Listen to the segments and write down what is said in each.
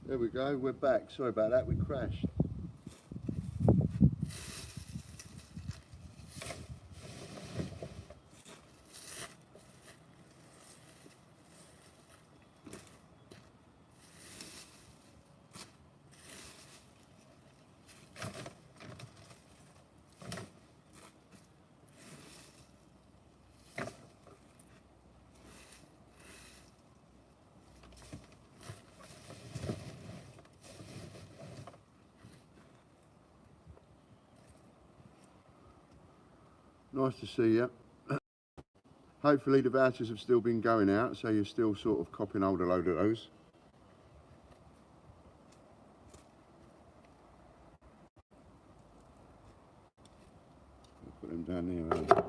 There we go, we're back. Sorry about that, we crashed. Nice to see you. Hopefully the vouchers have still been going out, so you're still sort of copping hold a load of those. I'll put them down there.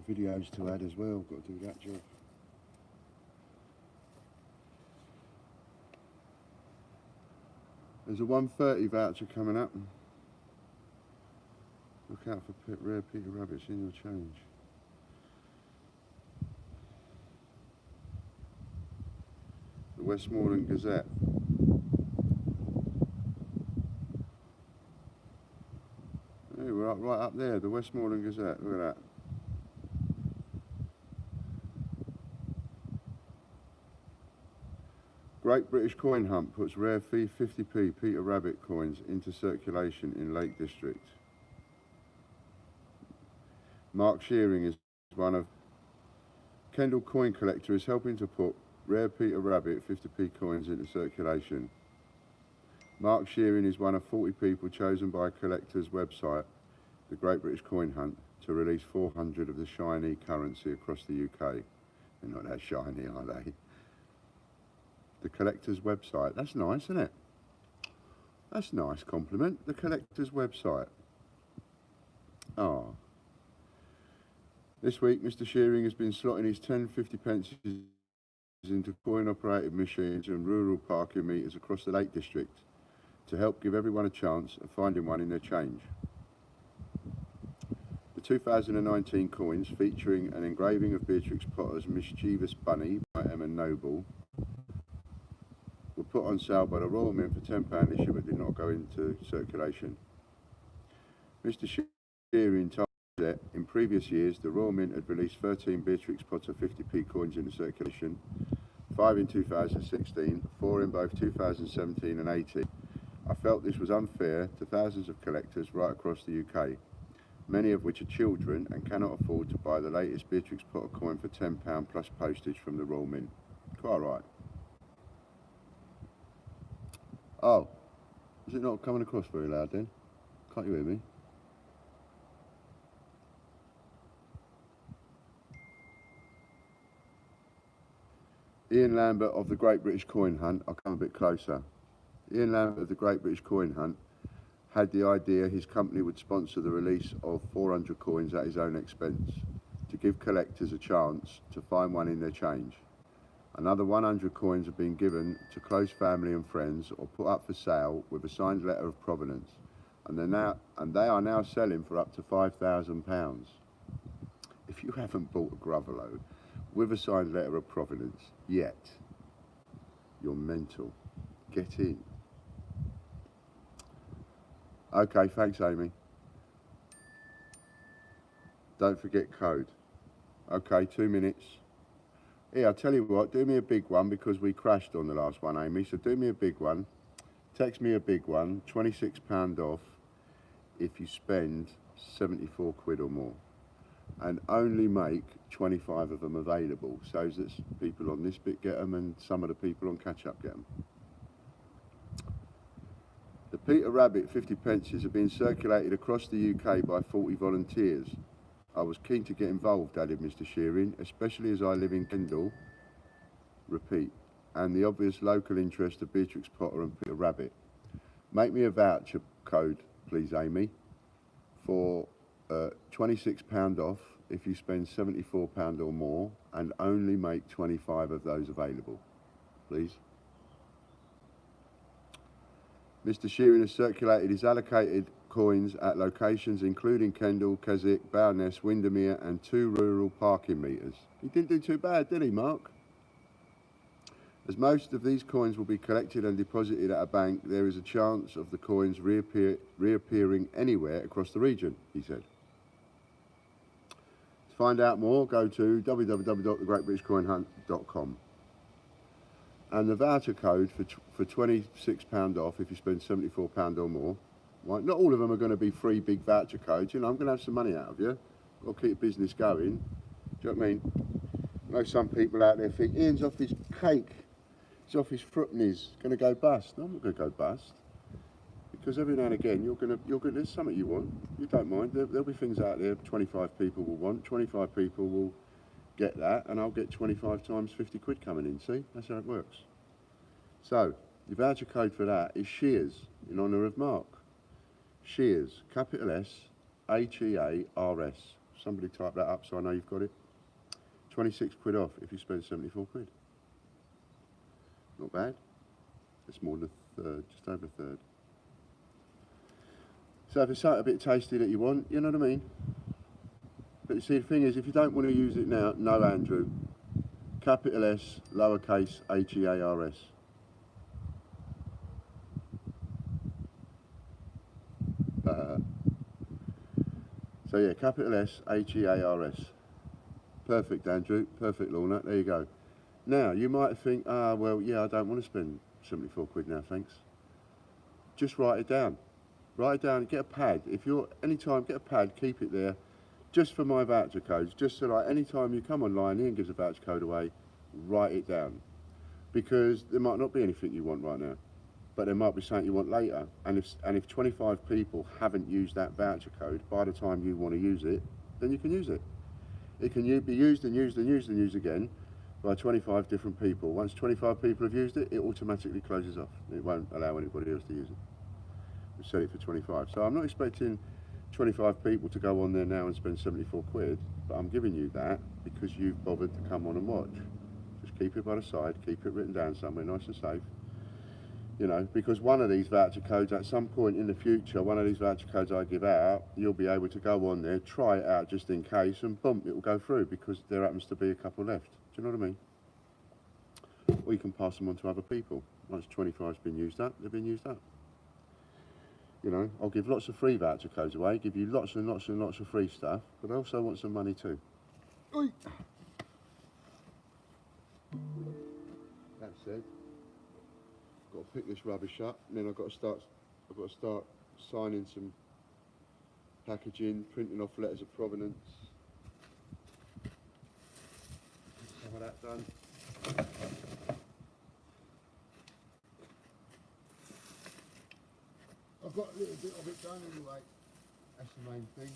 Videos to add as well, got to do that job. There's a 130 voucher coming up. Look out for rare Peter Rabbits in your change. The Westmoreland Gazette. Hey, we're up, right up there, the Westmoreland Gazette, look at that. Great British Coin Hunt puts rare fee 50p Peter Rabbit coins into circulation in Lake District. Mark Shearing is one of Kendall Coin Collector is helping to put rare Peter Rabbit 50p coins into circulation. Mark Shearing is one of 40 people chosen by a collector's website, the Great British Coin Hunt, to release 400 of the shiny currency across the UK. They're not that shiny, are they? The collector's website. That's nice, isn't it? That's a nice compliment. The collector's website. Ah. This week, Mr. Shearing has been slotting his 10 50 pence into coin-operated machines and rural parking meters across the Lake District to help give everyone a chance of finding one in their change. The 2019 coins, featuring an engraving of Beatrix Potter's Mischievous Bunny by Emma Noble, were put on sale by the Royal Mint for £10 this year but did not go into circulation. Mr. Shearing told that in previous years the Royal Mint had released 13 Beatrix Potter 50p coins into circulation, 5 in 2016, 4 in both 2017 and 18. I felt this was unfair to thousands of collectors right across the UK, many of which are children and cannot afford to buy the latest Beatrix Potter coin for £10 plus postage from the Royal Mint. Quite right. Oh, is it not coming across very loud then? Can't you hear me? Ian Lambert of the Great British Coin Hunt, I'll come a bit closer. Ian Lambert of the Great British Coin Hunt had the idea his company would sponsor the release of 400 coins at his own expense to give collectors a chance to find one in their change. Another 100 coins have been given to close family and friends or put up for sale with a signed letter of provenance, and they are now selling for up to £5,000. If you haven't bought a Grovelo with a signed letter of provenance yet, you're mental. Get in. Okay, thanks Amy. Don't forget code. Okay, 2 minutes. Here, I'll tell you what, do me a big one because we crashed on the last one, Amy, so do me a big one. Text me a big one, £26 off if you spend 74 quid or more. And only make 25 of them available so that people on this bit get them and some of the people on catch up get them. The Peter Rabbit 50 pences are being circulated across the UK by 40 volunteers. I was keen to get involved, added Mr. Shearing, especially as I live in Kendal, repeat, and the obvious local interest of Beatrix Potter and Peter Rabbit. Make me a voucher code, please, Amy, for £26 off if you spend £74 or more, and only make 25 of those available, please. Mr. Shearing has circulated his allocated coins at locations including Kendal, Keswick, Bowness, Windermere and 2 rural parking meters. He didn't do too bad, did he, Mark? As most of these coins will be collected and deposited at a bank, there is a chance of the coins reappearing anywhere across the region, he said. To find out more, go to www.thegreatbritishcoinhunt.com. And the voucher code for £26 off if you spend £74 or more. Right? Not all of them are going to be free big voucher codes. You know, I'm going to have some money out of you. Got to keep business going. Do you know what I mean? I know some people out there think, Ian's off his cake. He's off his fruitnies. Going to go bust. No, I'm not going to go bust. Because every now and again, there's something you want. You don't mind. There'll be things out there 25 people will want. 25 people will get that, and I'll get 25 times 50 quid coming in, see? That's how it works. So, the voucher code for that is Shears, in honour of Mark. Shears, capital S, H-E-A-R-S. Somebody type that up so I know you've got it. 26 quid off if you spend 74 quid. Not bad. It's more than a third, just over a third. So if it's something a bit tasty that you want, you know what I mean? But you see, the thing is, if you don't want to use it now, no Andrew. Capital S, lowercase, H-E-A-R-S. So yeah, capital S, H-E-A-R-S. Perfect, Andrew. Perfect, Lorna. There you go. Now, you might think, well, yeah, I don't want to spend 74 quid now, thanks. Just write it down. Write it down, get a pad. If you're, anytime, get a pad, keep it there. Just for my voucher codes, just so like anytime you come online, Ian gives a voucher code away, write it down. Because there might not be anything you want right now. but there might be something you want later. And if 25 people haven't used that voucher code by the time you want to use it, then you can use it. It can be used and used and used and used again by 25 different people. Once 25 people have used it, it automatically closes off. It won't allow anybody else to use it. We set it for 25. So I'm not expecting 25 people to go on there now and spend 74 quid, but I'm giving you that because you've bothered to come on and watch. Just keep it by the side, keep it written down somewhere nice and safe. You know, because one of these voucher codes at some point in the future, one of these voucher codes I give out, you'll be able to go on there, try it out just in case, and boom, it will go through because there happens to be a couple left. Do you know what I mean? Or you can pass them on to other people. Once 25's been used up, they've been used up. You know, I'll give lots of free voucher codes away, give you lots and lots and lots of free stuff, but I also want some money too. Oi. That said, got to pick this rubbish up, and then I've got to start signing some packaging, printing off letters of provenance. Some of that done. I've got a little bit of it done anyway. That's the main thing.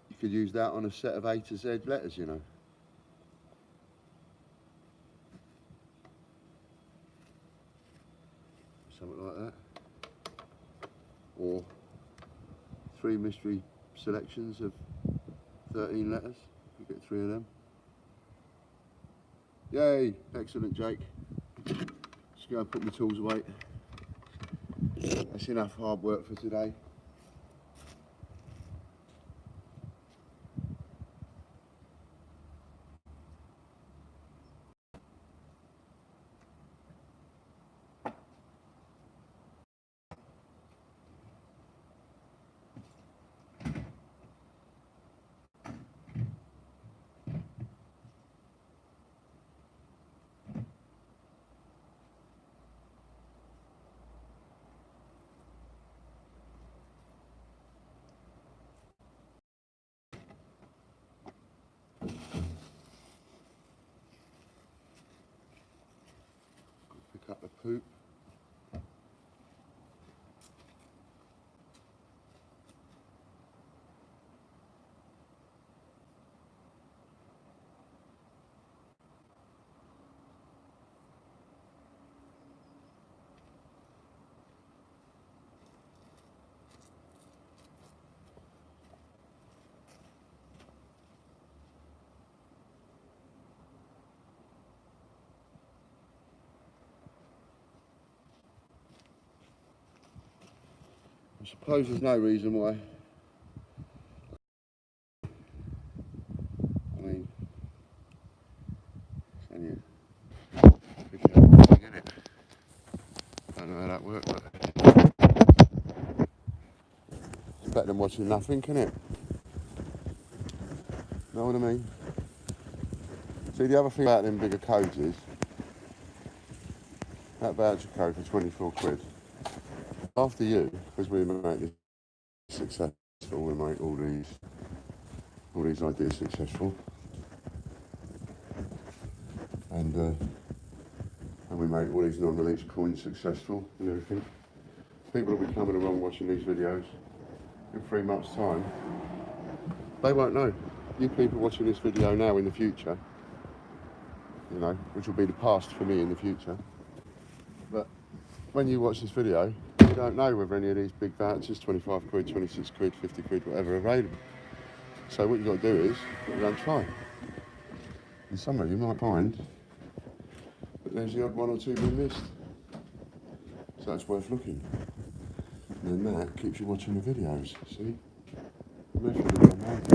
You could use that on a set of A to Z letters, you know. Something like that. Or 3 mystery selections of 13 letters. You get 3 of them. Yay! Excellent, Jake. Just go and put my tools away. That's enough hard work for today. Pick up the poop. I suppose there's no reason why. I mean, can you pick it up and get it? I don't know how that works, but it's better than watching nothing, can it? Know what I mean? See, the other thing about them bigger codes is that voucher code for 24 quid. After you, because we make this successful, we make all these ideas successful, and we make all these non-released coins successful and everything. People will be coming along watching these videos in 3 months' time. They won't know. You people watching this video now in the future, you know, which will be the past for me in the future. But when you watch this video, you don't know whether any of these big vouchers, 25 quid, 26 quid, 50 quid, whatever, are available. So what you've got to do is, go and try. And somewhere you might find that there's the odd 1 or 2 being missed. So that's worth looking. And then that keeps you watching the videos, see? measuring my mind.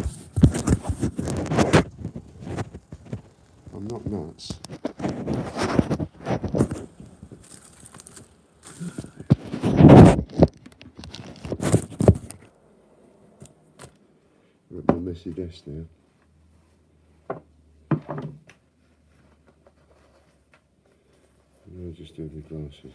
I'm not nuts. We're at my messy desk now. I'll just do the glasses.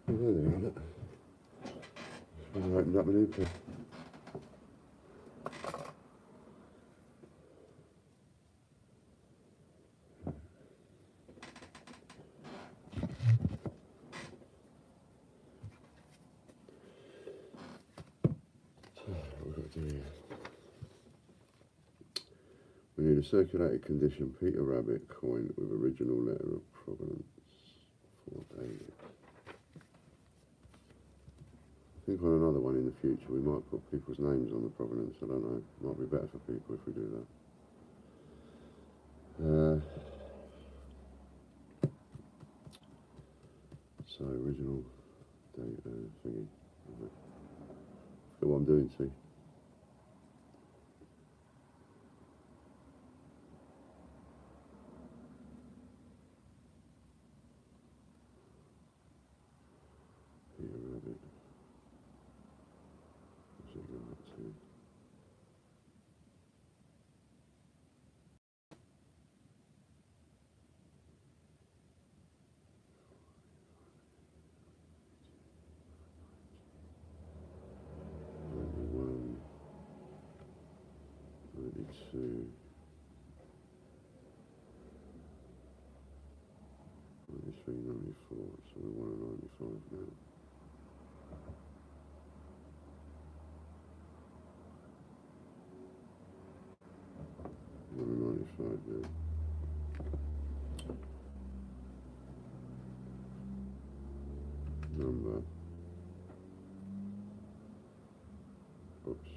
Oh, there they are, look. I opened up a new pen. What we've got to do here. We need a circulated condition Peter Rabbit coin with original letter of provenance for David. I think on another one in the future we might put people's names on the provenance, I don't know. Might be better for people if we do that. So original date thingy. Forget what I'm doing, see. Peter Rabbit. What's it go up to? So we're 195 now. Number. Oops.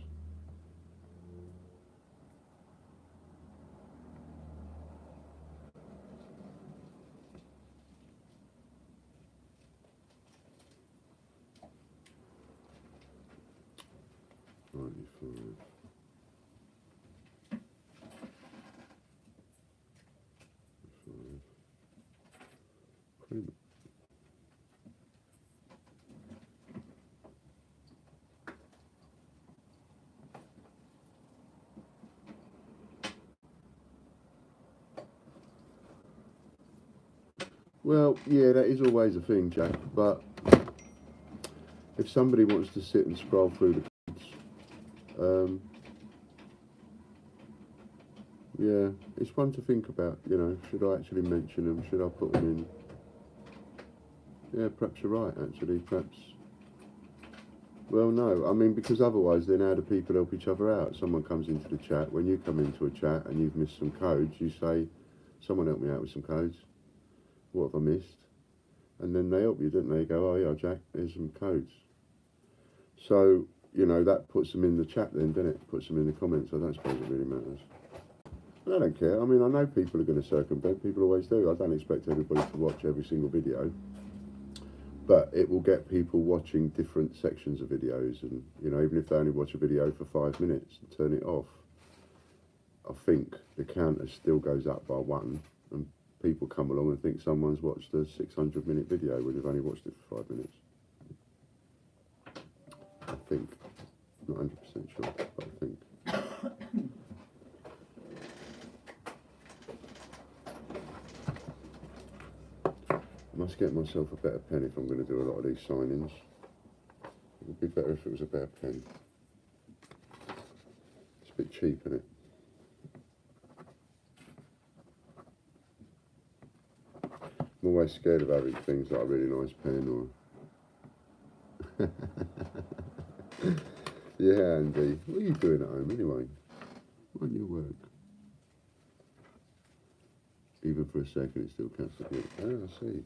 Well, yeah, that is always a thing, Jack, but if somebody wants to sit and scroll through the codes, yeah, it's one to think about, you know, should I actually mention them, should I put them in? Yeah, perhaps you're right, actually, perhaps. Well, no, I mean, because otherwise then how do people help each other out? Someone comes into the chat, when you come into a chat and you've missed some codes, you say, someone help me out with some codes. What have I missed? And then they help you, don't they? Go, oh yeah, Jack, there's some codes. So, you know, that puts them in the chat then, doesn't it? Puts them in the comments. I don't suppose it really matters. I don't care. I mean, I know people are going to circumvent. People always do. I don't expect everybody to watch every single video. But it will get people watching different sections of videos. And, you know, even if they only watch a video for 5 minutes and turn it off, I think the counter still goes up by 1. And people come along and think someone's watched a 600-minute video when they've only watched it for 5 minutes. I think. Not 100% sure, but I think. I must get myself a better pen if I'm going to do a lot of these signings. It would be better if it was a better pen. It's a bit cheap, isn't it? I'm always scared of having things like a really nice pen or... Yeah, Andy. What are you doing at home anyway? Why don't you work? Even for a second, it still counts for good. Oh, I see.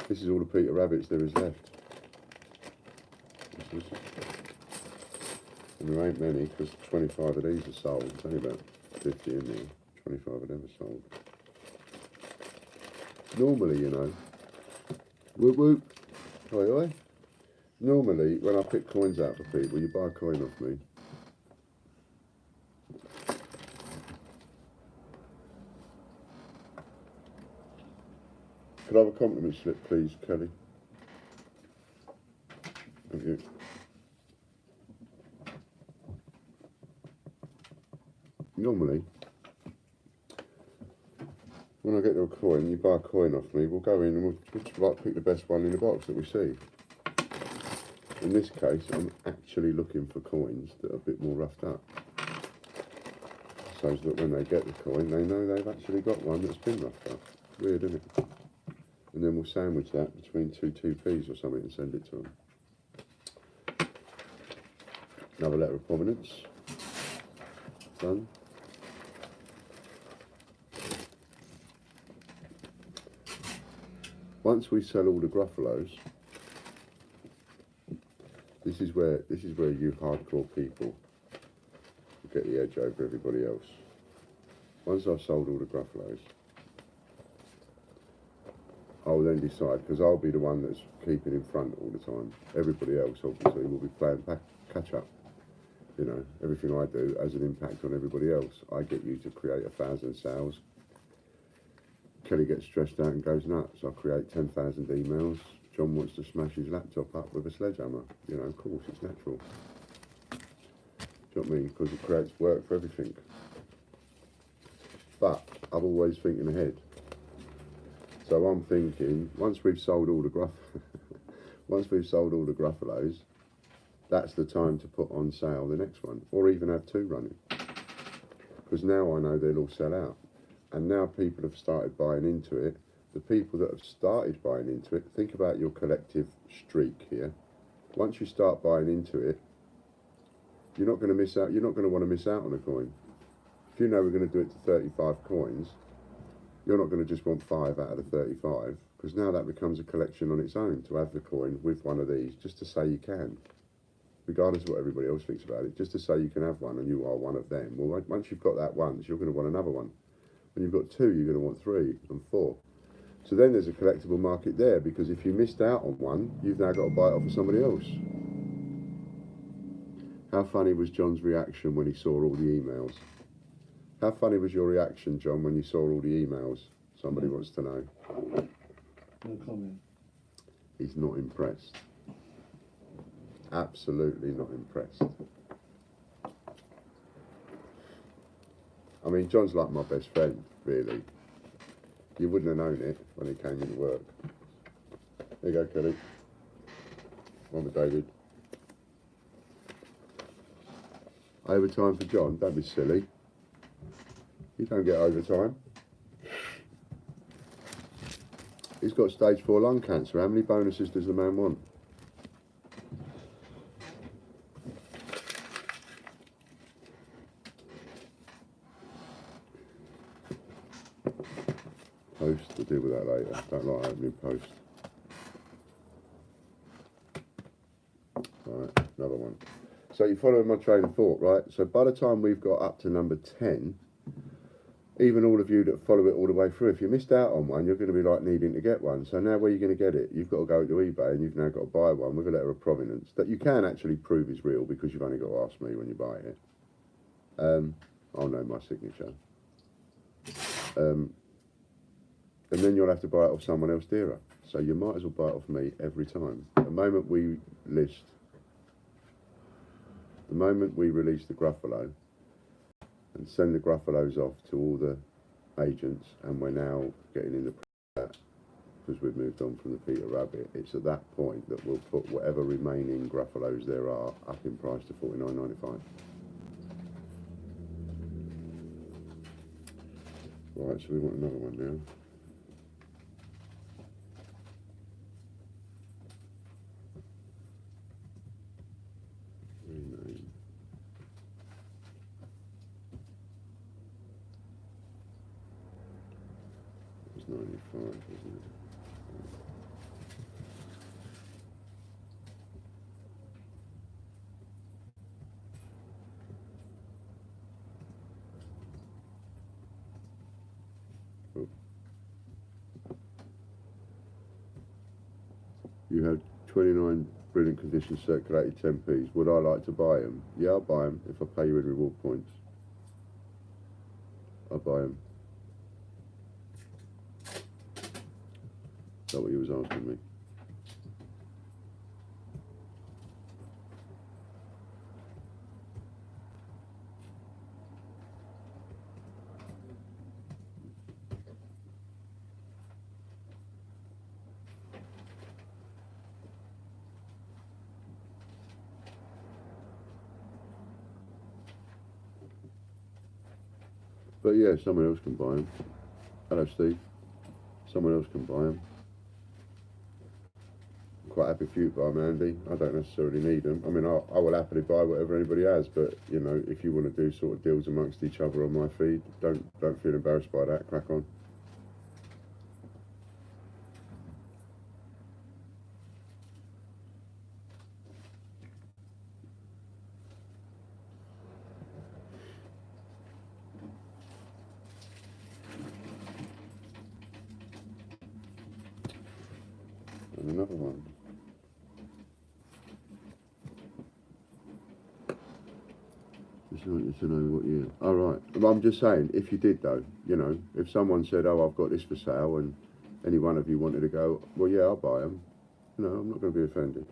This is all the Peter Rabbits there is left. And there ain't many, because 25 of these are sold. There's only about 50 in there. 25 of them are sold. Normally, you know, whoop whoop, oi oi. Normally, when I pick coins out for people, you buy a coin off me. Could I have a compliment slip, please, Kelly? Thank you. Normally, when I get to a coin, you buy a coin off me, we'll go in and we'll like pick the best one in the box that we see. In this case, I'm actually looking for coins that are a bit more roughed up. So that when they get the coin, they know they've actually got one that's been roughed up. Weird, isn't it? And then we'll sandwich that between two 2p's or something and send it to them. Another letter of provenance. Done. Once we sell all the Gruffalos, this is where you hardcore people get the edge over everybody else. Once I've sold all the Gruffalos, I'll then decide, because I'll be the one that's keeping in front all the time. Everybody else obviously will be playing catch up. You know, everything I do has an impact on everybody else. I get you to create 1,000 sales. Kelly gets stressed out and goes nuts. I create 10,000 emails. John wants to smash his laptop up with a sledgehammer. You know, of course, it's natural. Do you know what I mean? Because it creates work for everything. But I'm always thinking ahead. So I'm thinking, once we've sold all the Gruffalos, that's the time to put on sale the next one, or even have 2 running. Because now I know they'll all sell out. And now people have started buying into it. The people that have started buying into it, think about your collective streak here. Once you start buying into it, you're not going to miss out. You're not going to want to miss out on a coin. If you know we're going to do it to 35 coins, you're not going to just want 5 out of the 35, because now that becomes a collection on its own to have the coin with one of these, just to say you can, regardless of what everybody else thinks about it, just to say you can have one and you are one of them. Well, once you've got that once, you're going to want another one. When you've got 2, you're going to want 3 and 4. So then there's a collectible market there, because if you missed out on one, you've now got to buy it off of somebody else. How funny was John's reaction when he saw all the emails? How funny was your reaction, John, when you saw all the emails? Somebody wants to know. No comment. He's not impressed. Absolutely not impressed. I mean, John's like my best friend, really. You wouldn't have known it when he came into work. There you go, Kelly. One with David. Overtime for John? Don't be silly. You don't get overtime. He's got stage 4 lung cancer. How many bonuses does the man want? Post, we'll deal with that later. Don't like opening post. Alright, another one. So you're following my train of thought, right? So by the time we've got up to number 10, even all of you that follow it all the way through, if you missed out on one, you're going to be like needing to get one. So now where are you going to get it? You've got to go to eBay and you've now got to buy one with a letter of provenance that you can actually prove is real, because you've only got to ask me when you buy it. I'll know my signature. And then you'll have to buy it off someone else dearer. So you might as well buy it off me every time. The moment we release the Gruffalo and send the Gruffalos off to all the agents, and we're now getting in the because we've moved on from the Peter Rabbit, it's at that point that we'll put whatever remaining Gruffalos there are up in price to $49.95. Right, so we want another one now. 95, isn't it? Oh. You have 29 brilliant condition circulated 10p's. Would I like to buy them? Yeah, I'll buy them if I pay you in reward points. I'll buy them. Is that what you was asking me? But yeah, someone else can buy them. Hello, Steve. Someone else can buy them. I'm quite happy for you to buy them, Andy. I don't necessarily need them. I mean, I will happily buy whatever anybody has, but you know, if you want to do sort of deals amongst each other on my feed, don't feel embarrassed by that. Crack on. And another one. Just wanted to know what you... All right. Well, I'm just saying, if you did though, you know, if someone said, oh, I've got this for sale, and any one of you wanted to go, well, yeah, I'll buy them. No, I'm not going to be offended.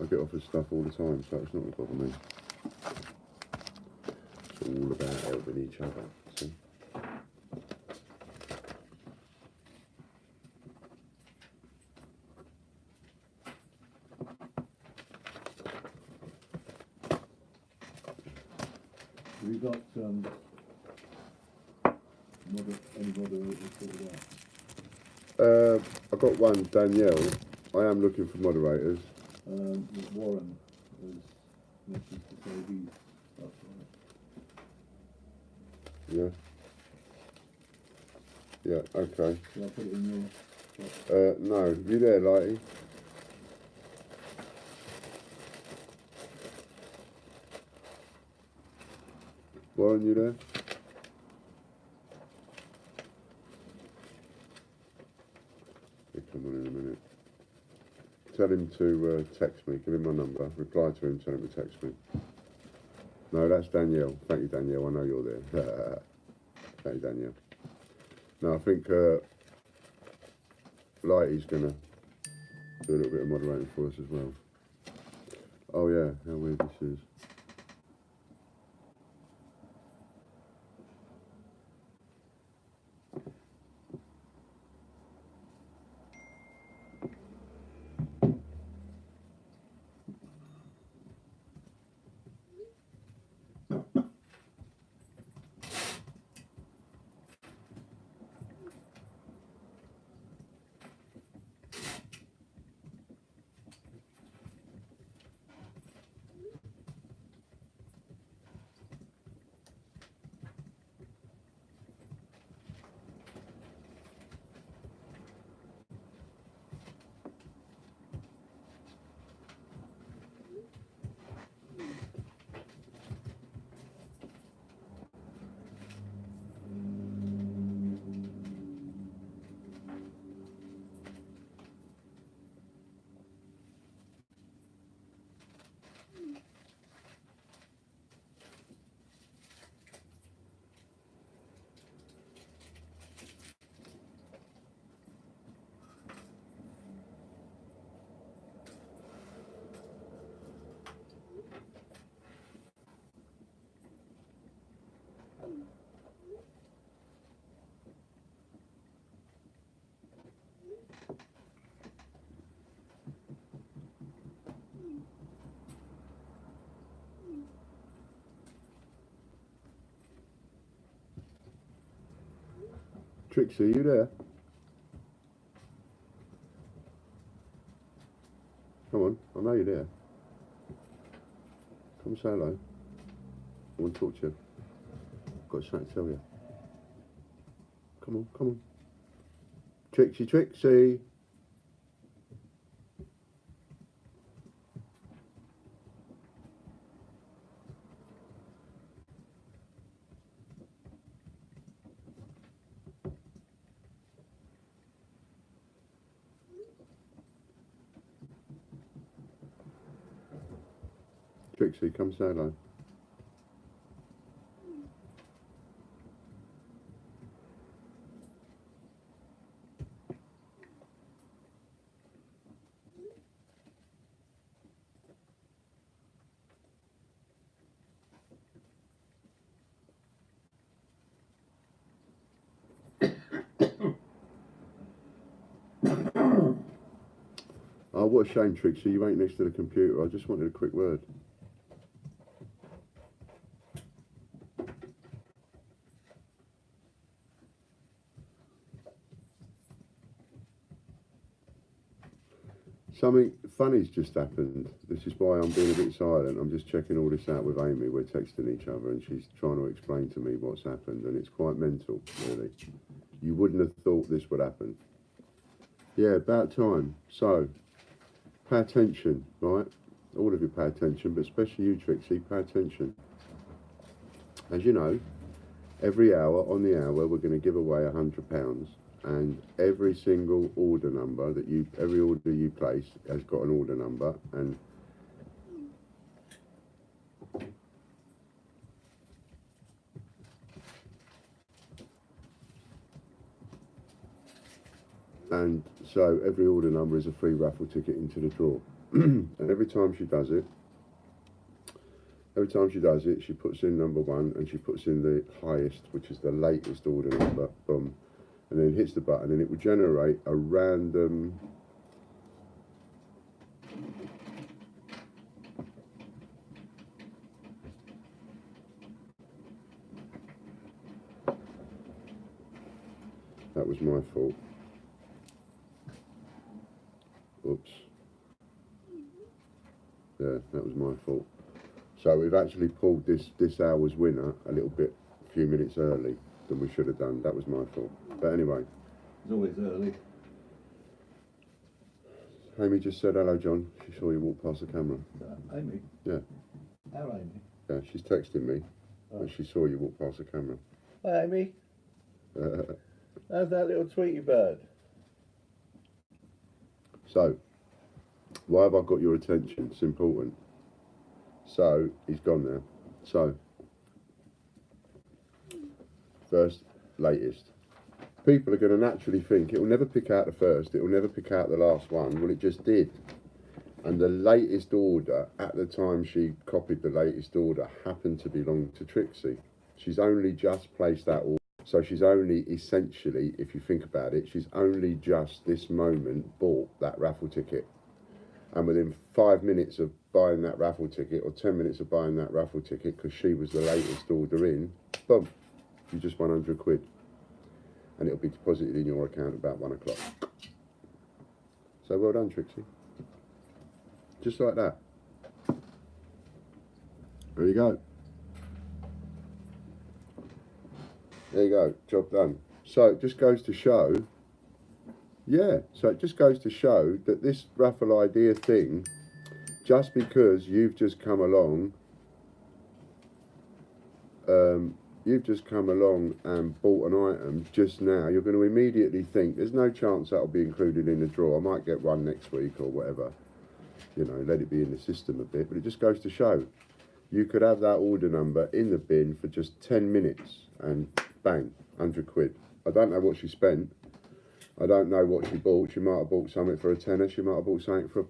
I get offered stuff all the time, so it's not going to bother me. It's all about helping each other, see? Have you got any moderators sorted out? I've got one, Danielle. I am looking for moderators. Warren has messaged to say he's up on it. Yeah. Yeah, okay. Shall I put it in your... No. You there, Lighty? Warren, you there? He'll come on in a minute. Tell him to text me. Give him my number. Reply to him. Tell him to text me. No, that's Danielle. Thank you, Danielle. I know you're there. Thank you, Danielle. No, I think Lighty's going to do a little bit of moderating for us as well. Oh, yeah. How weird this is. Trixie, are you there? Come on, I know you're there. Come say hello. I want to talk to you. I've got something to tell you. Come on, come on. Trixie, Trixie. Trixie, come say hello. Oh, what a shame, Trixie, you ain't next to the computer. I just wanted a quick word. Something funny's just happened. This is why I'm being a bit silent. I'm just checking all this out with Amy. We're texting each other and she's trying to explain to me what's happened, and it's quite mental, really. You wouldn't have thought this would happen. Yeah, about time. So, pay attention, right? All of you pay attention, but especially you, Trixie, pay attention. As you know, every hour on the hour, we're going to give away £100. And every single order number every order you place has got an order number, and so every order number is a free raffle ticket into the draw. And every time she does it, she puts in number 1 and she puts in the highest, which is the latest order number, boom, and then hits the button and it will generate a random that was my fault. Oops. Yeah, that was my fault. So we've actually pulled this hour's winner a few minutes early than we should have done. That was my fault. But anyway. It's always early. Amy just said hello, John. She saw you walk past the camera. Amy? Yeah. How, Amy? Yeah, she's texting me, but she saw you walk past the camera. Hi, Amy. How's that little Tweety bird? So, why have I got your attention? It's important. So, he's gone now. So, first, latest. People are going to naturally think it will never pick out the first, it will never pick out the last one. Well, it just did. And the latest order, at the time she copied the latest order, happened to belong to Trixie. She's only just placed that order. So she's only essentially, if you think about it, she's only just this moment bought that raffle ticket. And within 5 minutes of buying that raffle ticket, or 10 minutes of buying that raffle ticket, because she was the latest order in, boom, you just won £100. And it'll be deposited in your account about 1 o'clock. So well done, Trixie. Just like that. There you go. There you go, job done. So it just goes to show, that this raffle idea thing, just because you've just come along and bought an item just now, you're going to immediately think, there's no chance that'll be included in the draw. I might get one next week or whatever. You know, let it be in the system a bit. But it just goes to show, you could have that order number in the bin for just 10 minutes and bang, £100. I don't know what she spent. I don't know what she bought. She might have bought something for a tenner. She might have bought something for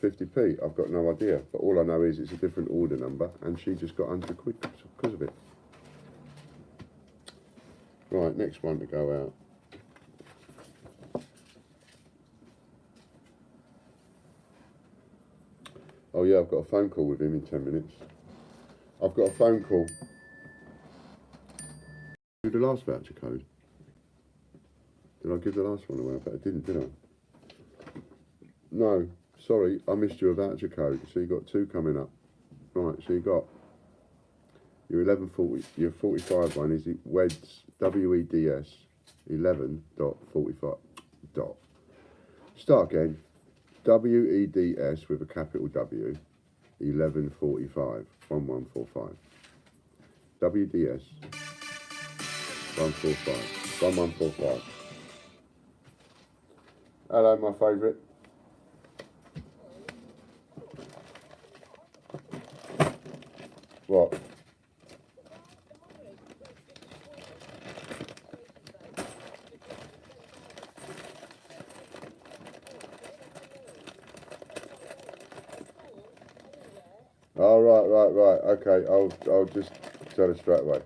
50p. I've got no idea. But all I know is it's a different order number and she just got £100 because of it. Right, next one to go out. Oh yeah, I've got a phone call with him in 10 minutes. I've got a phone call. Did the last voucher code? Did I give the last one away? I bet I didn't, did I? No, sorry, I missed your voucher code. So you got 2 coming up. Right, so you got your 1140, your 45 one is WEDS, WEDS 11.45 dot. Start again. WEDS with a capital W. 11:45. 1145. WDS 145. 1145. Hello, my favourite. What? Oh, right. Okay, I'll just tell her straight away.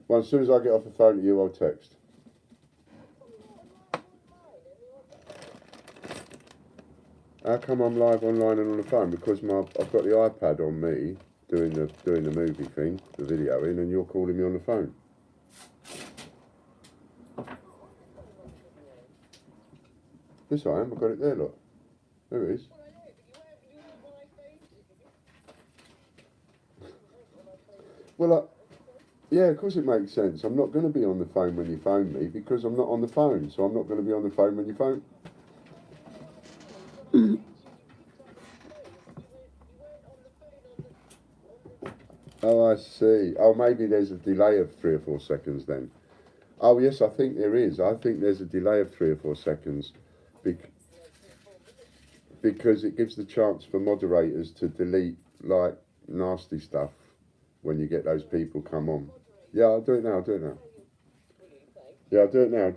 Well, as soon as I get off the phone to you, I'll text. How come I'm live online and on the phone? Because I've got the iPad on me doing the movie thing, the videoing, and you're calling me on the phone. Yes, I am. I've got it there, look. There it is. Well, yeah, of course it makes sense. I'm not going to be on the phone when you phone me because I'm not on the phone. So I'm not going to be on the phone when you phone. Oh, I see. Oh, maybe there's a delay of 3 or 4 seconds then. Oh, yes, I think there is. I think there's a delay of 3 or 4 seconds because it gives the chance for moderators to delete, like, nasty stuff when you get those people come on. Yeah, I'll do it now. Yeah, I'll do it now.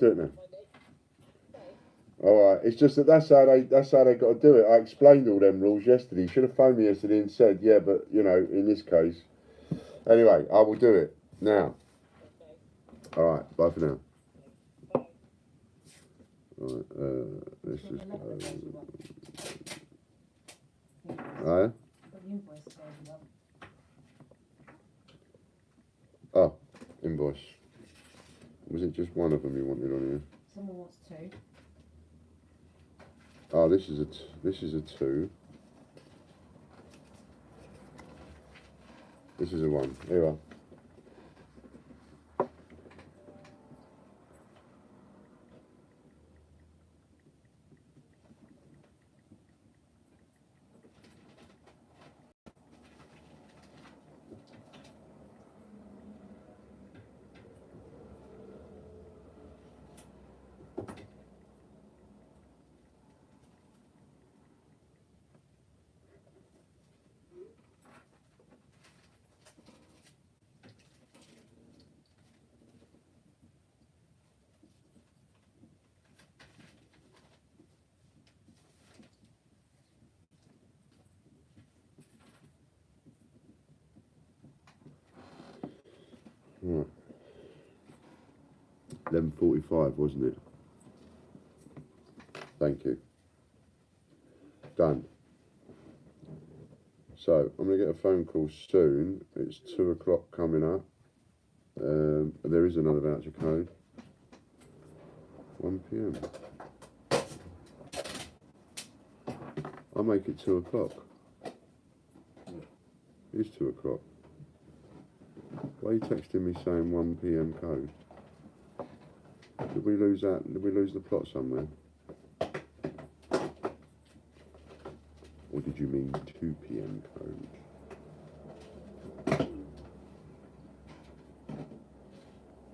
All right. It's just that's how they got to do it. I explained all them rules yesterday. You should have phoned me yesterday and said, yeah, but you know, in this case. Anyway, I will do it now. All right. Bye for now. All right. Let's just go. Oh, invoice. Was it just one of them you wanted on here? Someone wants 2. Oh, this is a 2. This is a 1. Here we are. Right. 11:45, wasn't it? Thank you. Done. So I'm going to get a phone call soon. It's 2 o'clock coming up. There is another voucher code. 1 p.m. I'll make it 2 o'clock. It is 2 o'clock. Why are you texting me saying 1 p.m. code? Did we lose that? Did we lose the plot somewhere? Or did you mean 2 p.m. code?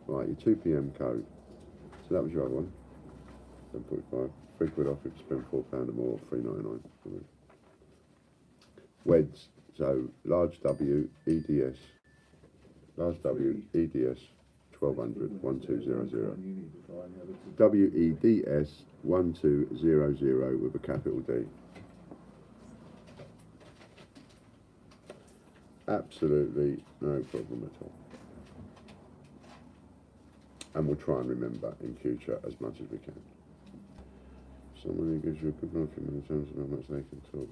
Right, your 2 p.m. code. So that was your other one. 7.45. 3 quid off if you spend £4 or more, £3.99. WEDS. So large W, EDS. Large W, EDS 1200 1200. WEDS 1200 with a capital D. Absolutely no problem at all. And we'll try and remember in future as much as we can. Someone who gives you a good marking in terms of how much they can talk.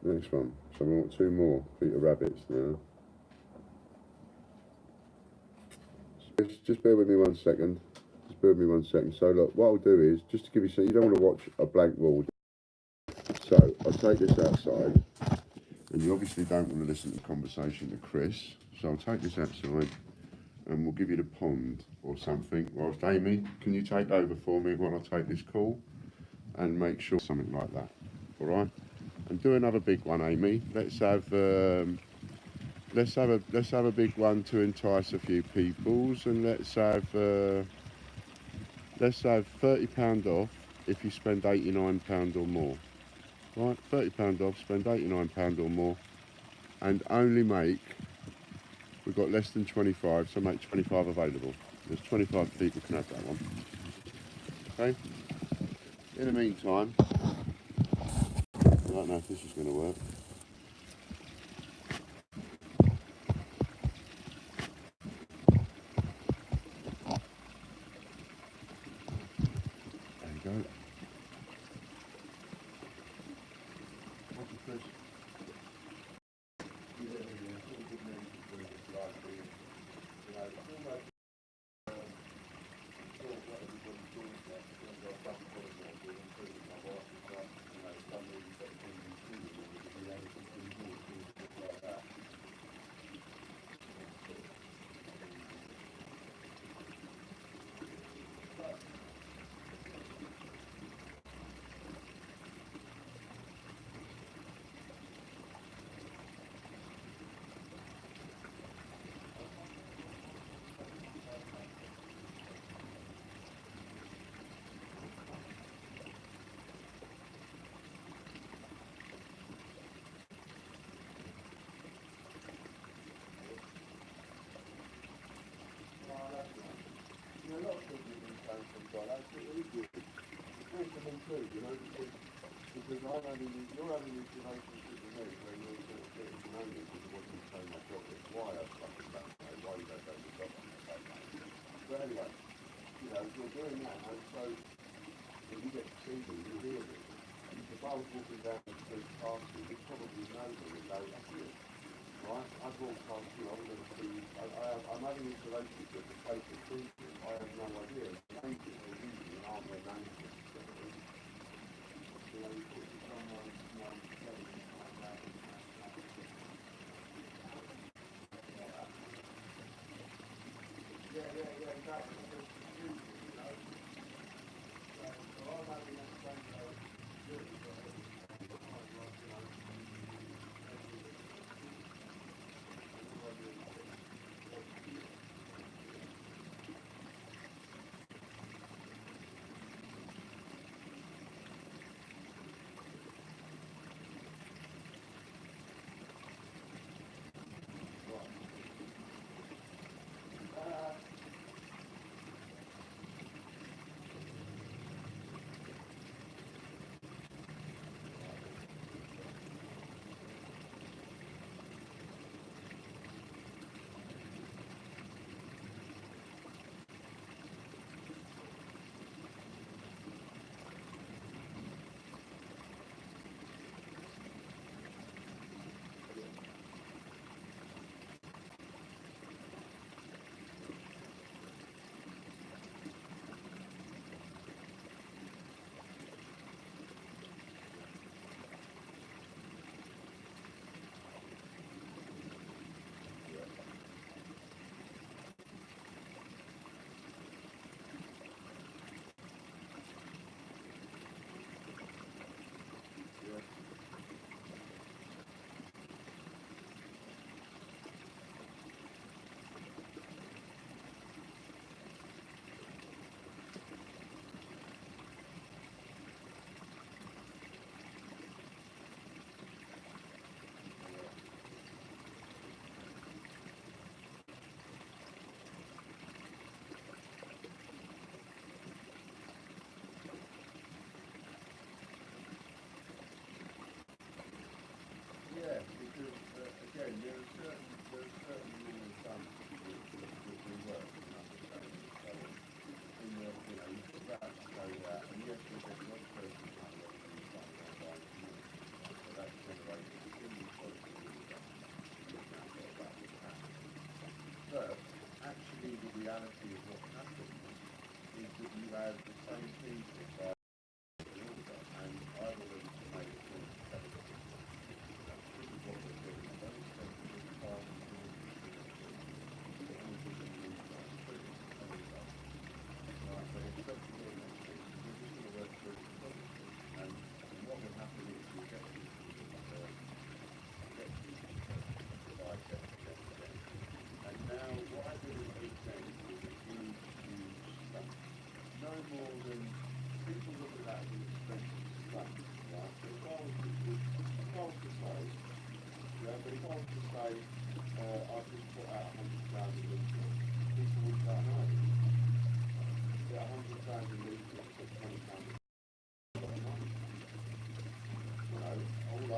Next one. So we want 2 more. Peter Rabbits now. Just bear with me 1 second. Just bear with me 1 second. So look, what I'll do is, just to give you so you don't want to watch a blank wall. So I'll take this outside, and you obviously don't want to listen to the conversation to Chris. So I'll take this outside, and we'll give you the pond or something. Whilst Amy, can you take over for me while I take this call, and make sure something like that. All right. And do another big one, Amy. Let's have a big one to entice a few peoples, and let's have £30 off if you spend £89 or more. Right, £30 off, spend £89 or more, and only make. We've got less than 25, so make 25 available. There's 25 people can have that one. Okay. In the meantime, I don't know if this is going to work. There you go. What's the Chris? A lot of people have been saying things like that, it's really good. It's good for me too, you know, because you're having this relationship with me where you're sort of getting to know me because of what you say my job is, why I fucking don't know, why you don't go to the doctor, I don't know. But anyway, you know, if you're doing that, and so when you get to see them, you hear them, and if I was walking down the street past you, you'd probably know them and go, that's it. Right? I walk past you, I'm going to see, I'm having this relationship with place of thinking, I have no idea. Names that they're using aren't their names necessarily. You know, you talk to someone, you know, telling you like that, yeah, exactly. It's confusing, you know. So I'm having that same feeling, but yeah, because again, there are certain rule of thumbs that we work and understand. So in the, you know, you've got that to go there, and yes, you'll get the odd person out there who's something like that, so that's generated extremely positive results. But actually, the reality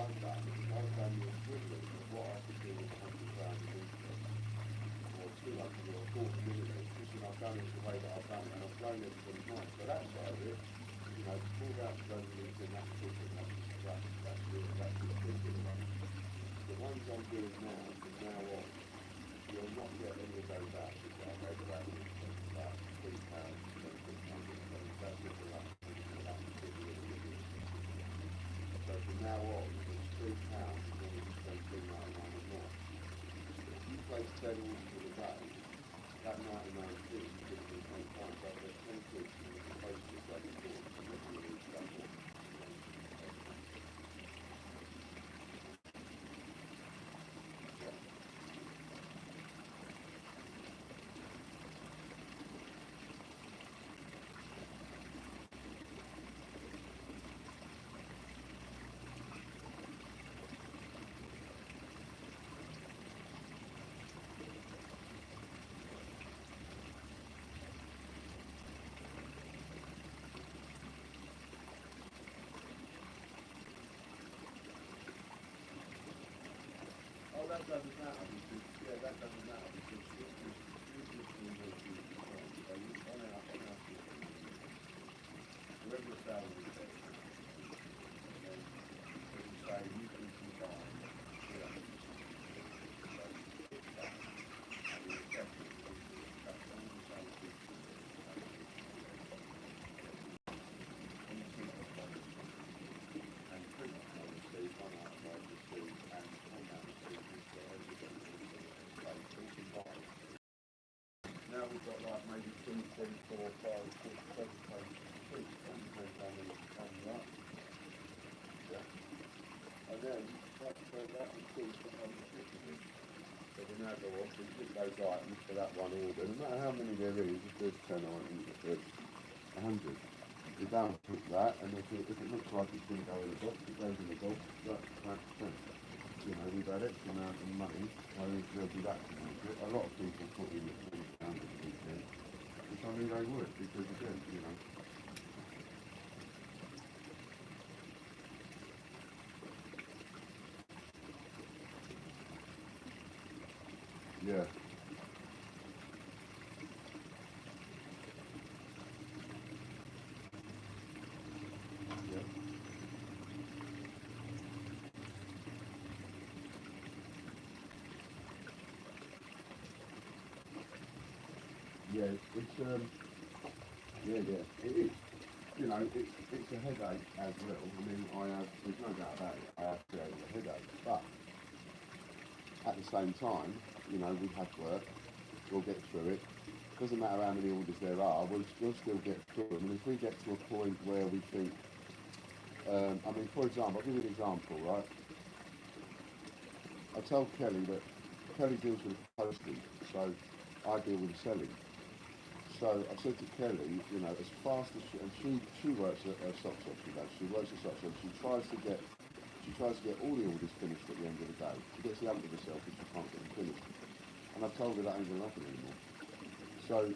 I've done the equivalent of what I could do with £100 of interest, or 200 or a quarter million of interest, and I've done it the way that I've done it, and I've blown everybody's mind. So that side of it, you know, pull out the LinkedIn, that's different, that's real, that's the particular one. The ones I'm doing now, from now on, you'll not get any of those vouchers that I gave away with about £3, that's what we're up to, so from now on, it's £3 as long as you spend £3.99 or more. If you place 10 orders in a day, that 99p is going to be 10 times, so there's 10 quid you can post this like before, and then you need to that more. Oh, that doesn't matter because, yeah, that doesn't matter because this literally makes you on our system, the regular salary is there, and then as you say, you can combine, you know, so it's that, and the exception is that's all the same people, and pretty much one receipt, one outside receipt, and on that receipt is where everybody is all combined. Now we've got like maybe 2, 3, 4, 5, 6, 7 pages of receipts, and depends how many up. Yeah. And then that receipt becomes applicable. So we now go off, we pick those items for that one order. No matter how many there is, if there's 10 items, if there's 100. You don't put that, and if it looks like it's going to go in the box, it goes in the box. That's you know, we've had X amount of money, so there'll be that towards it. A lot of people put in the £20 at the weekend, which I knew they would, because again, you know. Yeah. Yeah. Yeah, it is. You know, it's a headache as well. I mean, there's no doubt about it, I have created a headache, but at the same time, you know, we have work, we'll get through it. Doesn't matter how many orders there are, we'll still get through them. And if we get to a point where we think, I mean, for example, I'll give you an example, right? I told Kelly that Kelly deals with posting, so I deal with the selling. So I said to Kelly, you know, as fast as she works at a sock shop, she works at a sock shop, she tries to get all the orders finished at the end of the day. She gets the hump with herself if she can't get them finished. And I've told her that ain't going to happen anymore. So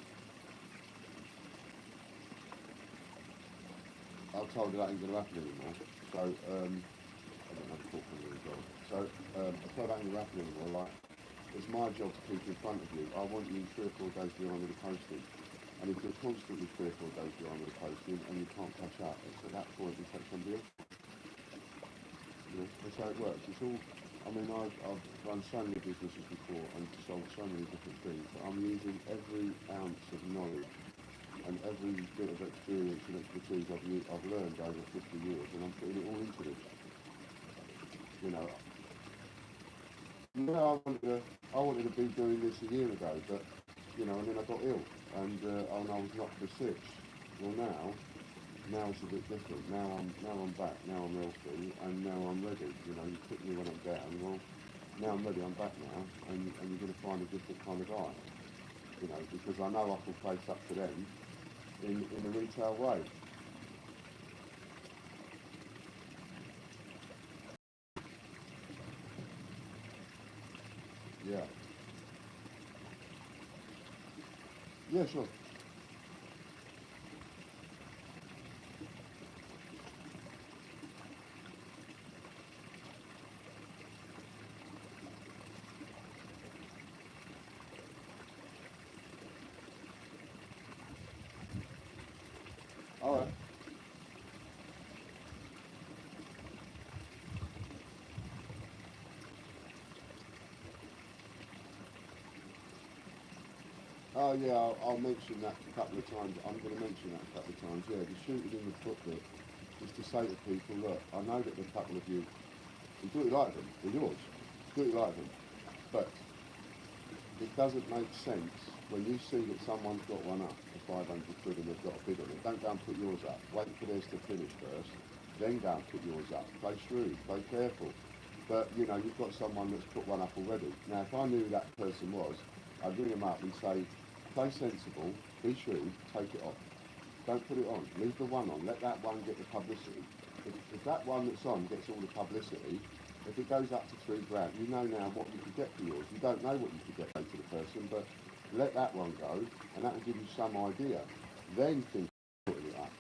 I've told her that ain't going to happen anymore. So I don't know the talk from you as well. So I told her that ain't going to happen anymore. Like, it's my job to keep in front of you. I want you 3 or 4 days behind with the posting. And if you're constantly 3 or 4 days behind with the posting and you can't catch up, it's at that point you take somebody else. You know, that's how it works. It's all. I mean, I've run so many businesses before and sold so many different things, but I'm using every ounce of knowledge and every bit of experience and expertise I've learned over 50 years, and I'm putting it all into this. You know, I wanted to be doing this a year ago, but you know, and then I got ill, and I was knocked for 6. Well, now it's a bit different. Now I'm back. Now I'm healthy, and now I'm ready. You know, you took me when I'm down. Well, now I'm ready. I'm back now, and you're going to find a different kind of guy. You know, because I know I can face up to them in a retail way. Yeah. Yeah, sure. Oh yeah, I'll mention that a couple of times. I'm going to mention that a couple of times. Yeah, the shooting in the foot bit is to say to people, look, I know that a couple of you do it like them, they're yours, do it like them, but it doesn't make sense when you see that someone's got one up for 500 quid and they've got a bid on it. Don't go and put yours up. Wait for theirs to finish first, then go and put yours up. Play shrewd, play careful. But you know, you've got someone that's put one up already. Now, if I knew who that person was, I'd ring them up and say, play sensible, be shrewd, take it off. Don't put it on. Leave the one on. Let that one get the publicity. If that one that's on gets all the publicity, if it goes up to £3 grand, you know now what you could get for yours. You don't know what you could get to the person, but let that one go, and that will give you some idea. Then think of putting it up.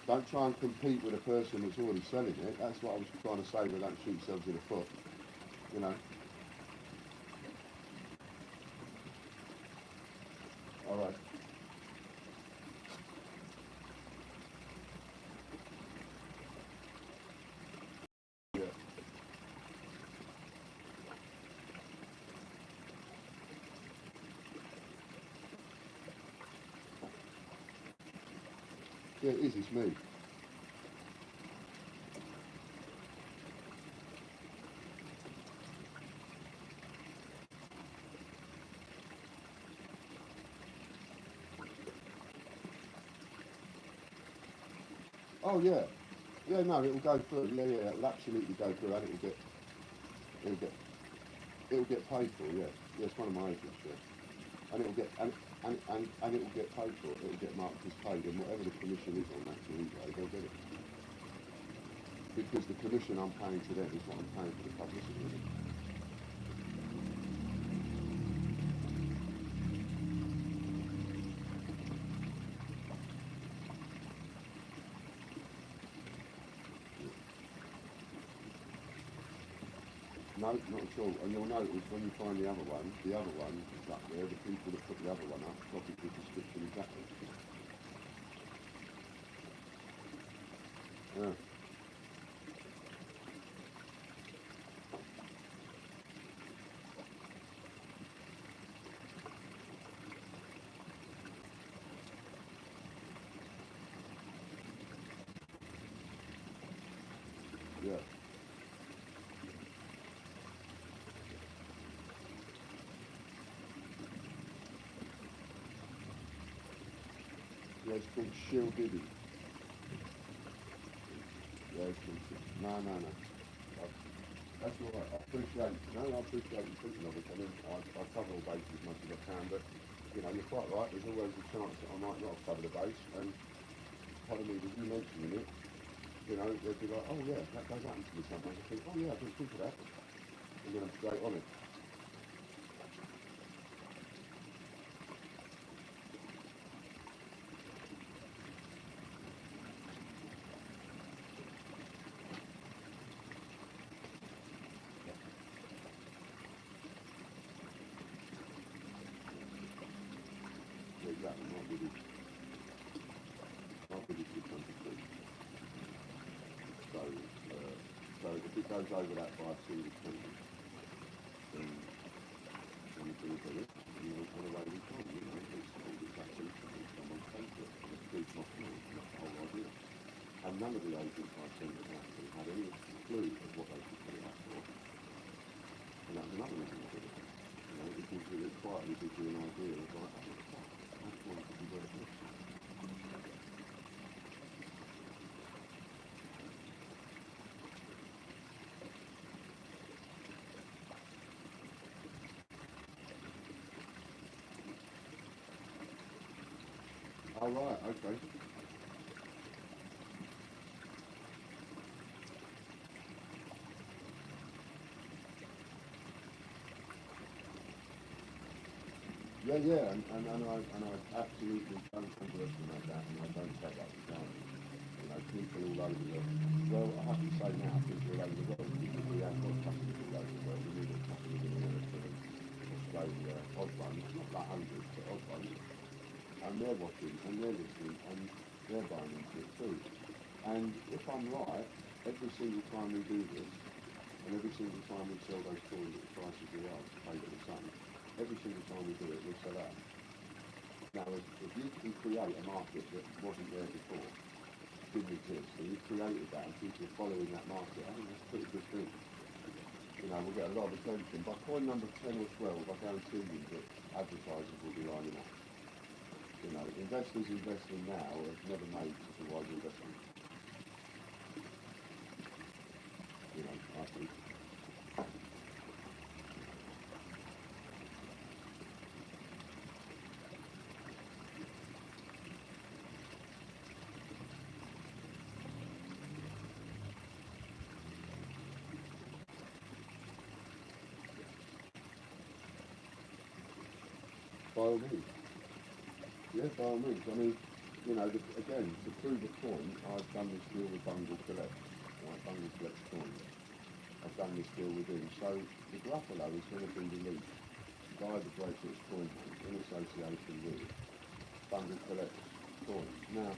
Don't try and compete with a person that's already selling it. That's what I was trying to say. They don't shoot themselves in the foot. You know. All right. Yeah. Yeah, it is. It's me. Oh yeah. Yeah, no, it'll go through. Yeah, yeah, it'll absolutely go through, and it'll get, it'll get paid for. Yeah, yeah, it's one of my agents. Yeah, and it'll get, and it'll get paid for. It'll get marked as paid, and whatever the commission is on that, anyway, they'll get it. Because the commission I'm paying to them is what I'm paying for the publicity. No, not at all. And you'll notice when you find the other one is up there. The people that put the other one up copied the description exactly. Yeah. Yeah. Yeah, it's called Shield Diddy. Yeah, it's called no. That's all right. I appreciate I appreciate you thinking of it. I mean, I cover all bases as much as I can, but you know, you're quite right. There's always a chance that I might not have covered the base, and part of me, with you mentioning it, you know, they'd be like, oh yeah, that does happen to me sometimes. I think, oh yeah, I didn't think of that, and then I'm straight on it. Yeah, exactly. Not really 600 quid. So, so if it goes over that by a single penny, then you do a bit, you know, on a way we come, you know, it's actually someone's paid for it. It's good not me, that's the whole idea. And none of the agents I sent it out to had any clue of what they should put it up for. And that's another reason I did it. You know, it gives you, it quietly gives you an idea of like, oh, fuck, that's one could be worth this. Oh, right, okay. Yeah, and I absolutely don't underestimate that, and I don't take that for granted. You know, people all over the well, I have to say now, people all over the world, because we have got customers all over the world, we need customers in America and Australia, odd ones, not like hundreds, but odd ones, and they're watching, and they're listening, and they're buying into it too. And if I'm right, every single time we do this, and every single time we sell those coins at the prices we are, paid at the same, every single time we do it, we sell out. Now, if you can create a market that wasn't there before, didn't exist, and you created that and people are following that market, I think that's a pretty good thing. You know, we'll get a lot of attention. By point number 10 or 12, I guarantee you that advertisers will be lining up. You know, investors investing now have never made such a wise investment. You know, I think. By all means. Yeah, by all means. I mean, you know, again, to prove a point, I've done this deal with Bungle Collect. Right, Bungle Collect coins. I've done this deal with him. So the Gruffalo is going to be released by the Great British Coin Bank in association with Bungle Collect coins. Now,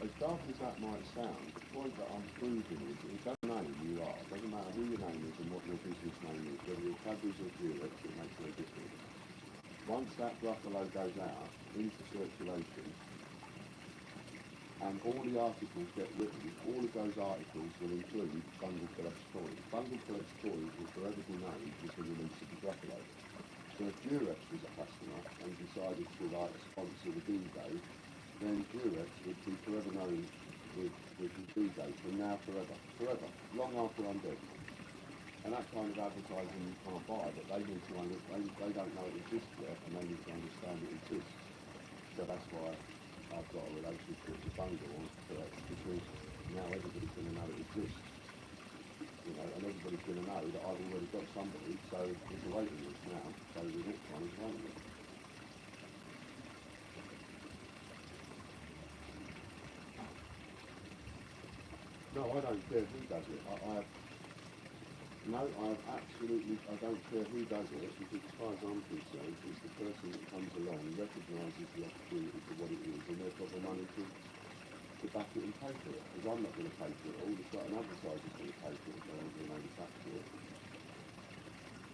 as daft as that might sound, the point that I'm proving is it doesn't matter who you are, it doesn't matter who your name is and what your business name is, whether you're Cadbury's or Durex, it makes no difference. Once that Gruffalo goes out into circulation, and all the articles get written, all of those articles will include Bungle Collect's coins. Bungle Collect's coins will forever be known as the release of the Gruffalo. So if Durex was a customer and decided to like sponsor the D-Day, then Durex would be forever known with the D-Day from now forever, long after I'm dead. And that kind of advertising you can't buy, but they need to they don't know it exists yet, and they need to understand it exists. So that's why I've got a relationship with Bungle on Collect, because now everybody's going to know it exists. You know, and everybody's going to know that I've already got somebody, so it's a waiting list now, so the next one is waiting list. No, I don't care who does it. I don't care who does it, because as far as I'm concerned, it's the person that comes along, recognises the opportunity for what it is, and they've got the money to back it and pay for it. Because I'm not going to pay for it all, it's got an advertiser's going to pay for it, they're going to manufacture it.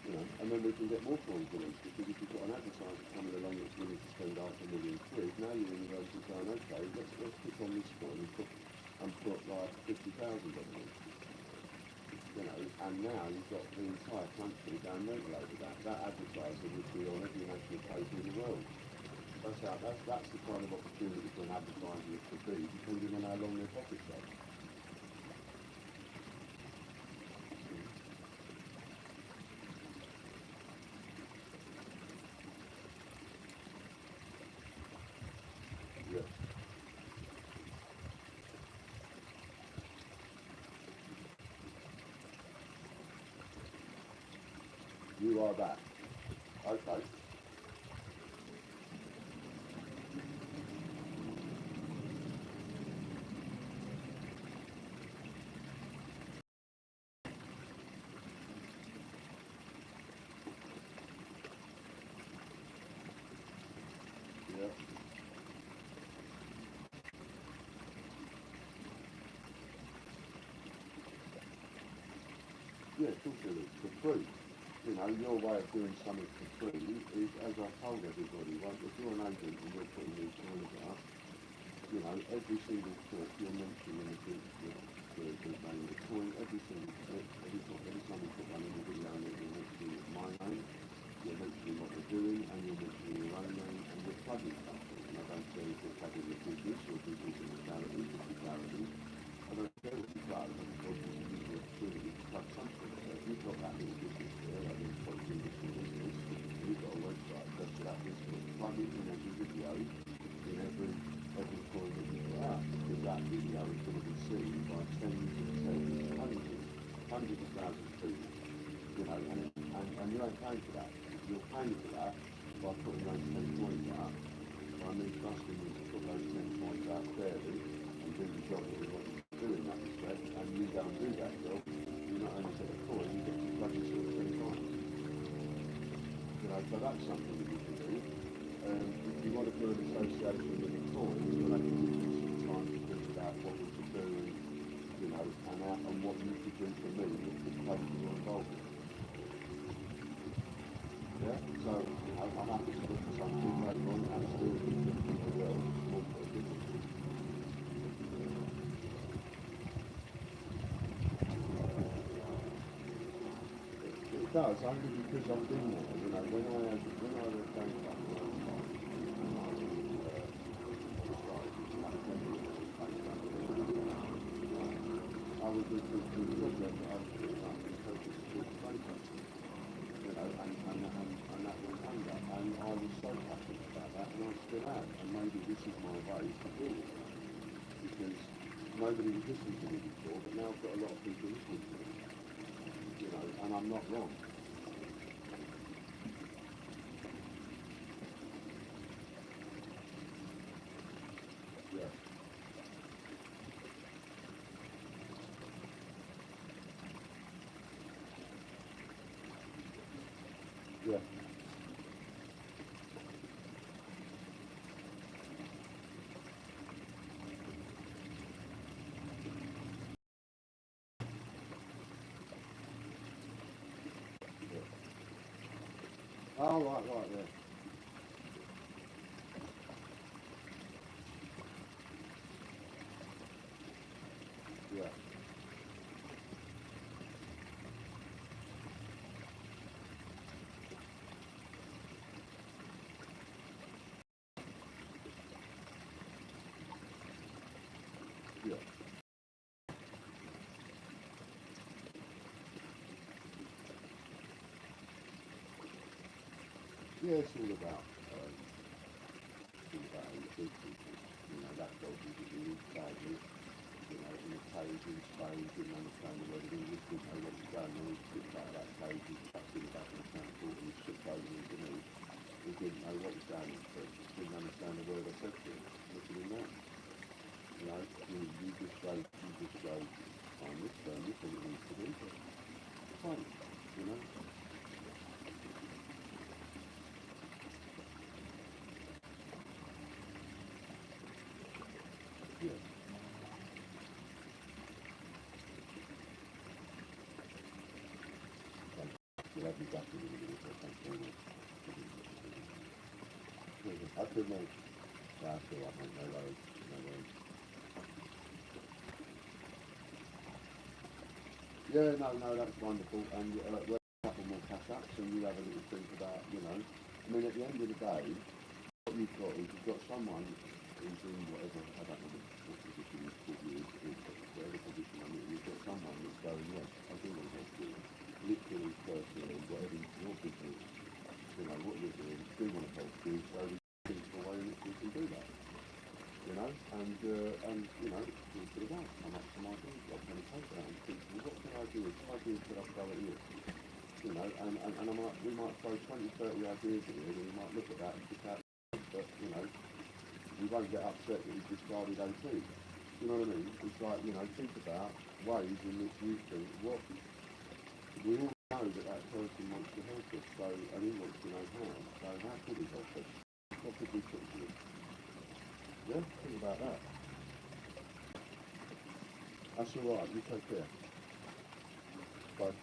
You know, and then we can get more coins released, because if you've got an advertiser coming along that's willing to spend £500,000, now you're in the road to going, okay, let's pick on this coin and put like 50,000 on it. You know, and now you've got the entire country going mental over that. That advertiser would be on every national paper in the world. That's the kind of opportunity for an advertiser it could be, depending on how long their pockets are. Yeah. You are that. Okay. Yeah. Yeah, of course it is. For free. You know, your way of doing something for free is, as I told everybody, right, if you're an agent and you're putting these coins out, you know, every single clip you're mentioning the name of the coin, every single clip, every time you put one in the video, you're mentioning my name, you're mentioning what you're doing, and you're mentioning your own name, and you're plugging something. And I don't care if you're plugging your business or business in charity, I don't care what you plug, but of course you use the opportunity to plug something. So if you've got that little business there, like this property business, you've got a website just for that business, plug it in every video, in every coin that you put out, because that video is going to be seen by hundreds of thousands of people. You know, and you ain't paying for that. You're paying for that by putting those 10 coins out, by me trusting you to put those 10 coins out fairly and do the job that we want you to do in that respect, and you go and do that job, you not only get a coin, you get to plug yourself 10 times. You know, so that's something that you can do. If you want to do an association with the coin, you'll have to give you some time to think about what we could do, and, you know, and what you could do for me with the place that you're involved in. Yeah, so I'm happy to look for something later on, absolutely. does, only because I've been there. You know, when I was going back the last time, and I was I was with the problem that I was putting up in purchase of the paper, you know, and that went under. And I was so passionate about that, and I still am. And maybe this is my way to do it, because nobody was listening to me before, but now I've got a lot of people listening to me, you know, and I'm not wrong. Yeah. Yeah. Oh, right, yeah. Yeah. Yeah. Yeah, it's all about how you treat people. You know, that dog was in the cage, you know, in a cage in Spain, didn't understand the word of English, didn't know what was going on. He stripped out of that cage, he chucked in the back of the transport and he stripped over into me. He didn't know what was going on, but didn't understand the word I said to him. Look at him now. You know, you just go, on this, turn this, and it needs to be. Fine, you know. Yeah. You'll have me back in a minute, so thanks very much. I couldn't make that's all right, mate, no worries, no worries. Yeah, no, that's wonderful, and we'll have a couple more catch-ups, and you have a little think about, you know, I mean, at the end of the day, what you've got is you've got someone who's in whatever, I don't know what position you've put you in, whatever position I'm in, you've got someone that's going, yes, I do want to help you, literally, personally, whatever your business, you know, what you're doing, do want to help you, so we think of a way in which we can do that. You know, and you know, sort of that, I'm optimising, I'm going to take that and think, well, what could I do? What ideas could I throw at you? You know, and we might throw 20, 30 ideas at you, and we might look at that and pick out, but, you know, we won't get upset that we discarded 18. You know what I mean? It's like, you know, think about ways in which you think, what, we all know that that person wants to help us, so, and he wants to know how, so how could he help us? What could we put to him? Yeah, think about that. That's all right. You take care. Bye.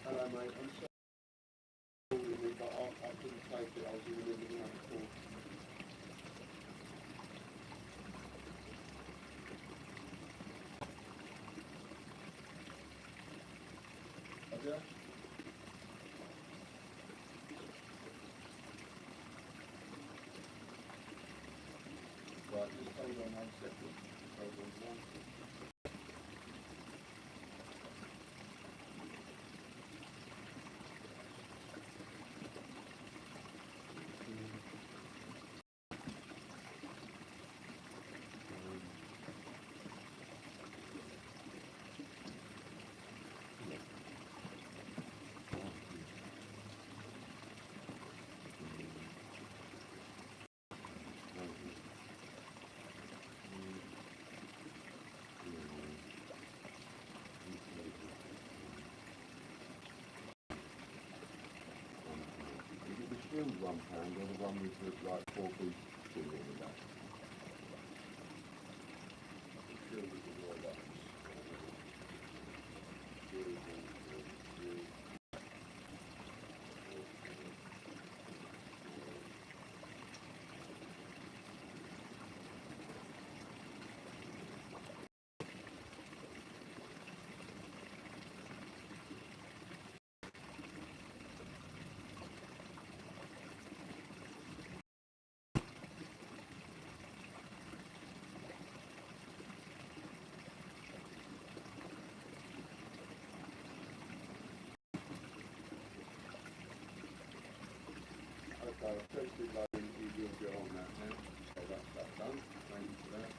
Hello, mate. I'm sorry, but I couldn't take it. I was in the middle of another call. Have you? Right, just hold on 1 second. Hold on 1 second. chilled £1 or the one with the like 4-piece chili in the back? The chilled is the raw ones. Okay, I've tested loading, you will get on that now. So that's that done. Thank you for that.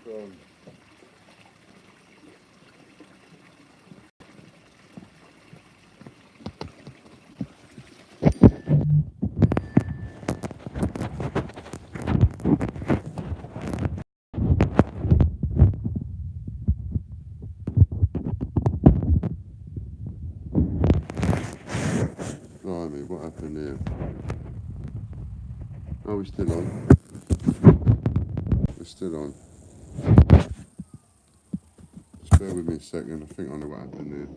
gone. Blimey, what happened here? Oh, we're still on. We're still on. Just bear with me a second, I think I know what happened there.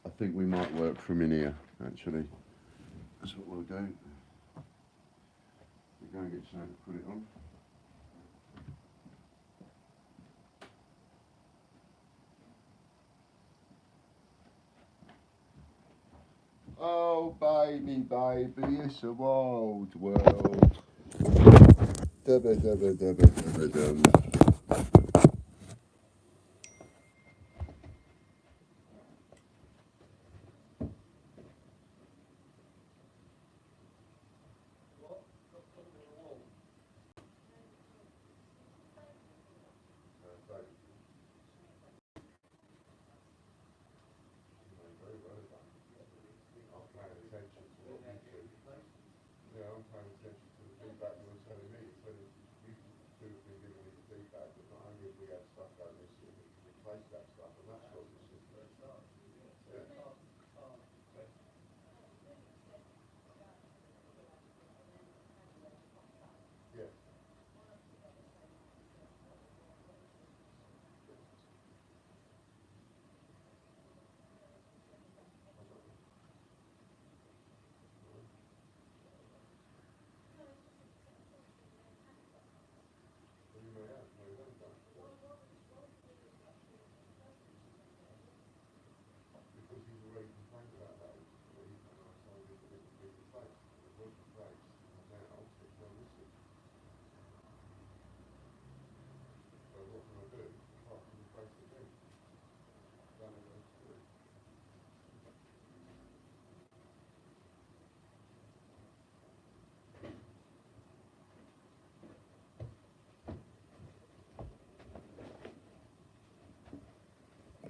I think we might work from in here, actually. That's what we'll do. We're going to get something to put it on. Oh, baby, baby, it's a wild world. Dubba, dubba, dubba, dubba, dum. Yeah, I'm paying attention to the feedback you were telling me. You said you two have been giving me the feedback, but not only have we had stuff going missing, we can replace that stuff, and that's what this is. Yeah. Because he's already complained about that recently, and I told him that it would be replaced. It was replaced, and now it's gone missing. So what can I do? Apart from replace the thing. Don't know what else to do.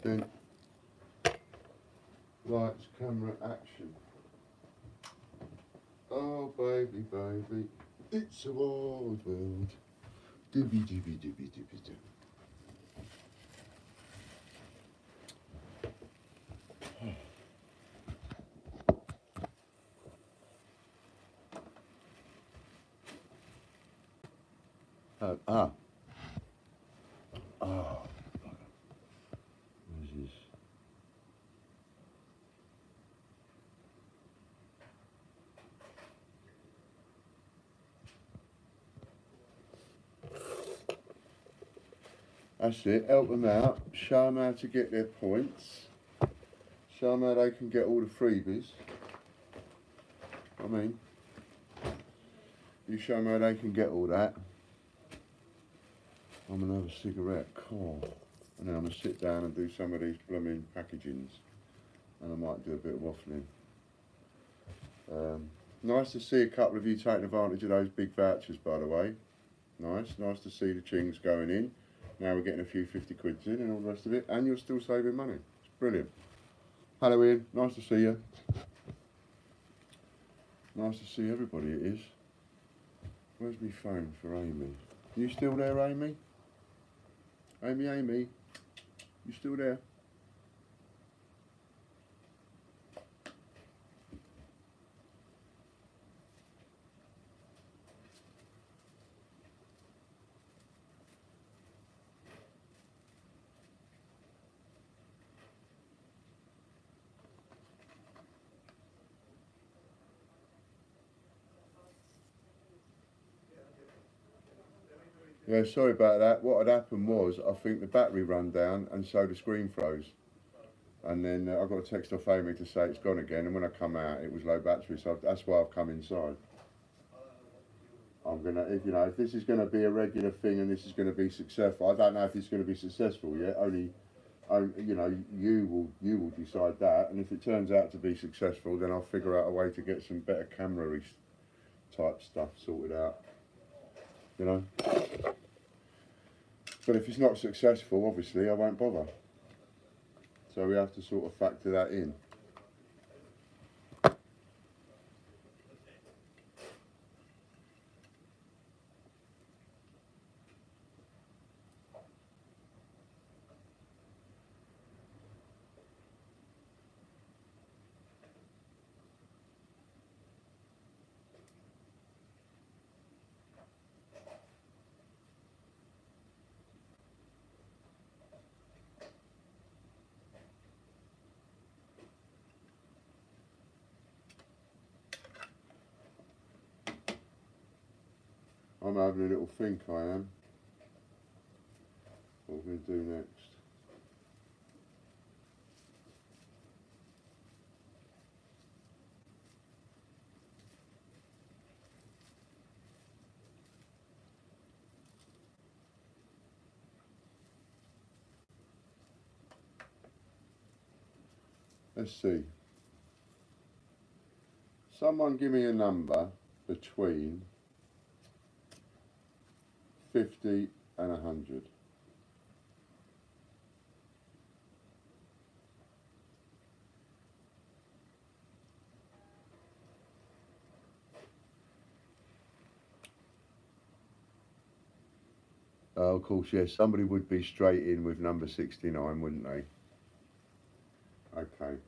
Then, lights, camera, action. Oh, baby, baby, it's a wild world. Dibby, dibby, dibby, dibby, dibby. Oh, ah. Oh. What is this? That's it, help them out, show them how to get their points, show them how they can get all the freebies. I mean, you show them how they can get all that. I'm gonna have a cigarette, cool. And then I'm gonna sit down and do some of these blooming packagings. And I might do a bit of waffling. Nice to see a couple of you taking advantage of those big vouchers, by the way. Nice to see the chings going in. Now we're getting a few 50 quids in and all the rest of it, and you're still saving money. It's brilliant. Hello Ian, nice to see you. Nice to see everybody it is. Where's my phone for Amy? You still there, Amy? Amy, you still there? Yeah, sorry about that. What had happened was, I think the battery ran down and so the screen froze. And then I got a text off Amy to say it's gone again, and when I come out it was low battery, so that's why I've come inside. I'm gonna, if this is gonna be a regular thing and this is gonna be successful, I don't know if it's gonna be successful yet, only you know, you will decide that, and if it turns out to be successful, then I'll figure out a way to get some better camera-y type stuff sorted out, you know. But if it's not successful, obviously I won't bother. So we have to sort of factor that in. I'm having a little think, I am. What we're going to do next. Let's see. Someone give me a number between 50 and 100. Oh, of course, yes. Somebody would be straight in with number 69, wouldn't they? Okay.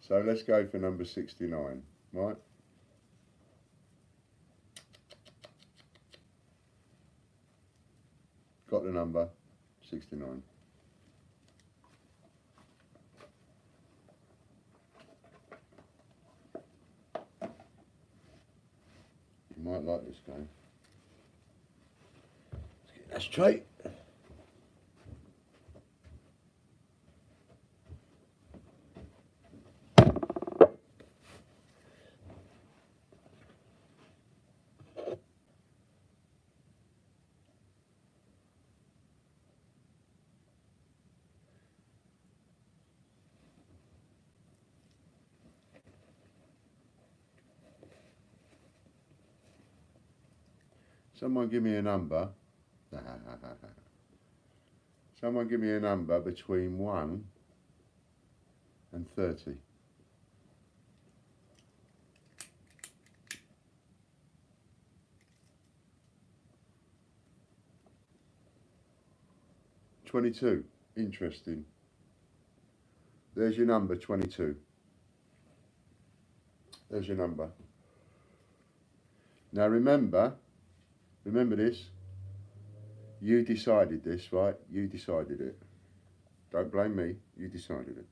So let's go for number 69, right? Got the number 69. You might like this game. Let's get that straight. Someone give me a number. Someone give me a number between 1 and 30. $22. Interesting. There's your number, 22. There's your number. Now remember this. You decided this, right? You decided it. Don't blame me. You decided it.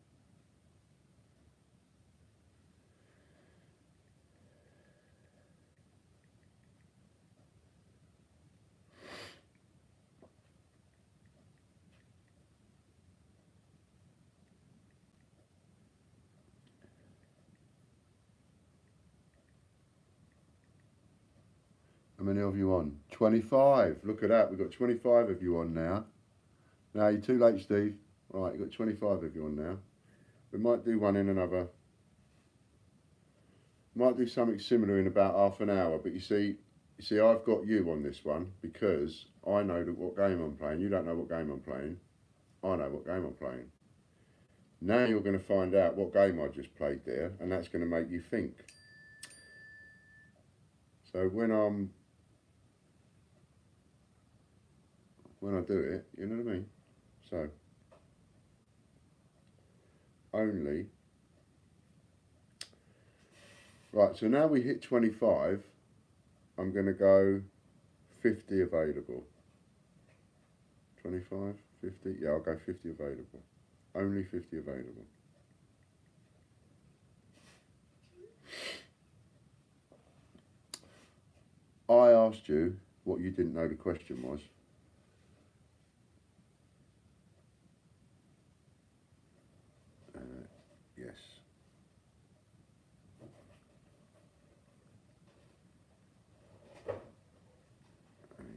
How many of you on? 25. Look at that. We've got 25 of you on now. No, you're too late, Steve. Right, you've got 25 of you on now. We might do one in another. Might do something similar in about half an hour. But you see, I've got you on this one because I know what game I'm playing. You don't know what game I'm playing. I know what game I'm playing. Now you're going to find out what game I just played there, and that's going to make you think. So when I do it, you know what I mean? So, only. Right, so now we hit 25, I'm going to go 50 available. 25, 50, yeah, I'll go 50 available. Only 50 available. I asked you what you didn't know the question was. Yes.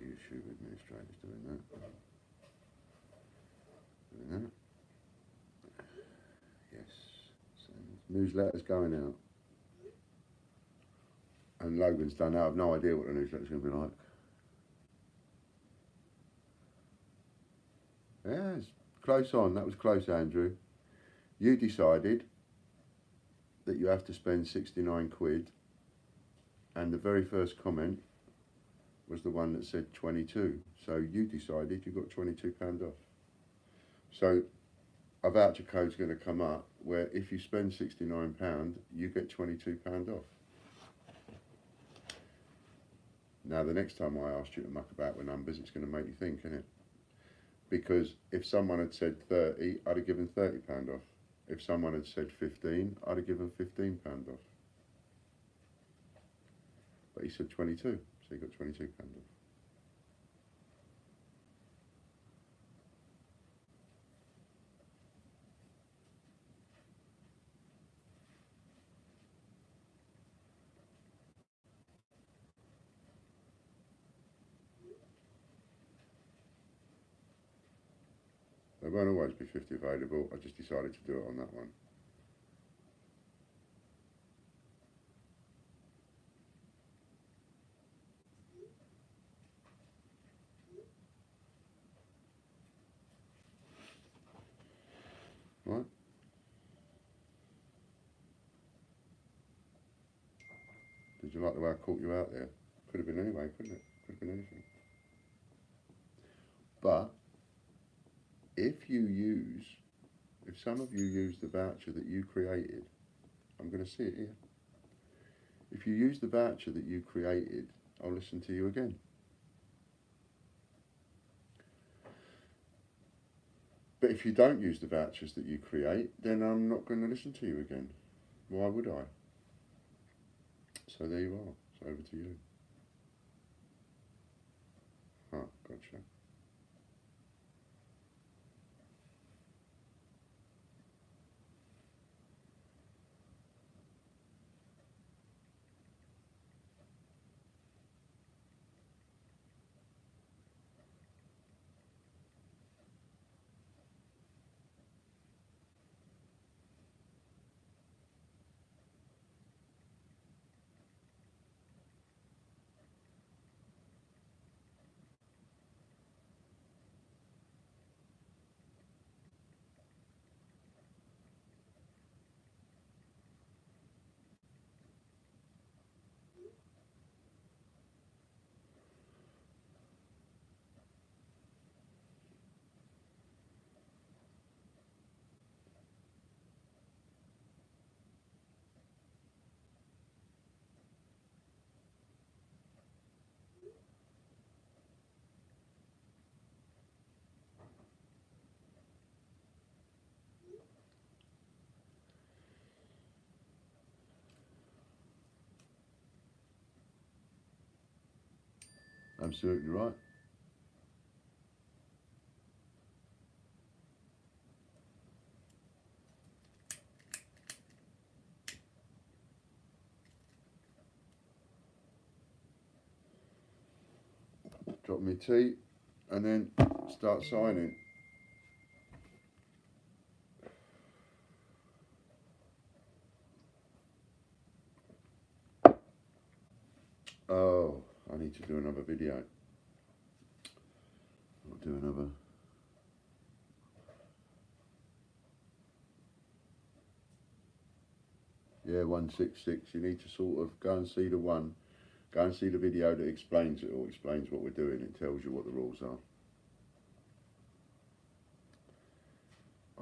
YouTube administrator's doing that. Yeah. Yes. So, newsletter's going out. And Logan's done that. I've no idea what the newsletter's going to be like. Yeah, it's close on. That was close, Andrew. You decided that you have to spend 69 quid, and the very first comment was the one that said 22. So you decided you got £22 off. So a voucher code's going to come up where if you spend £69, you get £22 off. Now, the next time I asked you to muck about with numbers, it's going to make you think, isn't it? Because if someone had said 30, I'd have given £30 off. If someone had said 15, I'd have given £15 off. But he said 22, so he got £22 off. There won't always be 50 available. I just decided to do it on that one. Right? Did you like the way I caught you out there? Could have been anyway, couldn't it? Could have been anything. But if some of you use the voucher that you created, I'm going to see it here. If you use the voucher that you created, I'll listen to you again. But if you don't use the vouchers that you create, then I'm not going to listen to you again. Why would I? So there you are. It's over to you. Ah, gotcha. Absolutely right. Drop me tea and then start signing. Oh, I need to do another video. I'll do another. Yeah, 166. You need to sort of go and see the one. Go and see the video that explains it or explains what we're doing. It tells you what the rules are.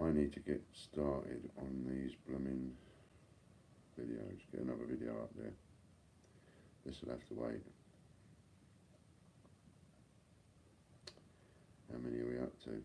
I need to get started on these blooming videos. Get another video up there. This will have to wait. How many are we up to?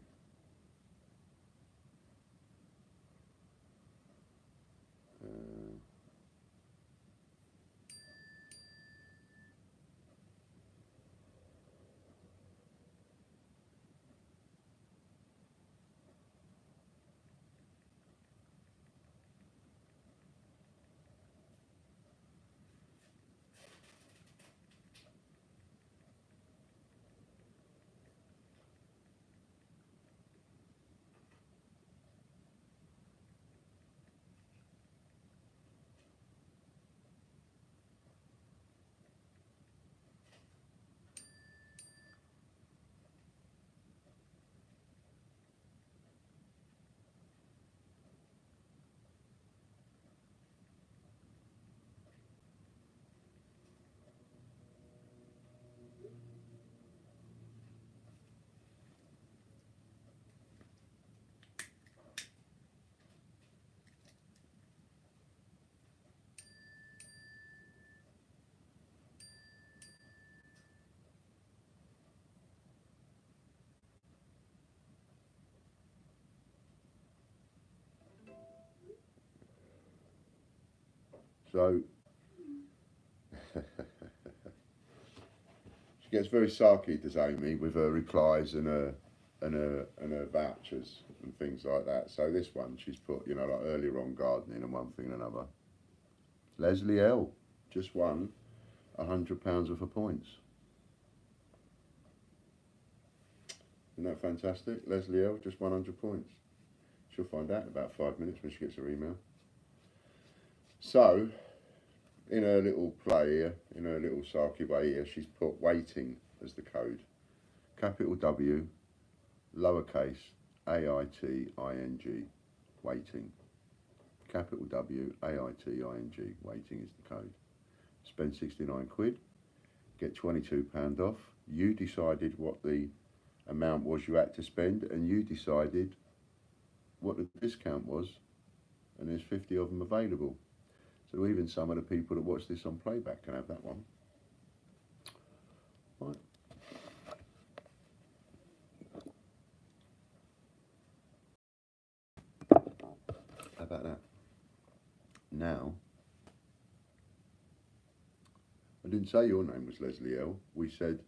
So she gets very sarky, does Amy, with her replies and her vouchers and things like that. So this one she's put, you know, like earlier on gardening and one thing and another. Leslie L just won £100 worth of points. Isn't that fantastic? Leslie L just 100 points. She'll find out in about 5 minutes when she gets her email. So, in her little play here, in her little sarky way here, she's put waiting as the code. Capital W, lowercase, A-I-T-I-N-G, waiting. Capital W, A-I-T-I-N-G, waiting is the code. Spend 69 quid, get £22 off. You decided what the amount was you had to spend, and you decided what the discount was, and there's 50 of them available. So even some of the people that watch this on playback can have that one. Right. How about that? Now, I didn't say your name was Leslie L. We said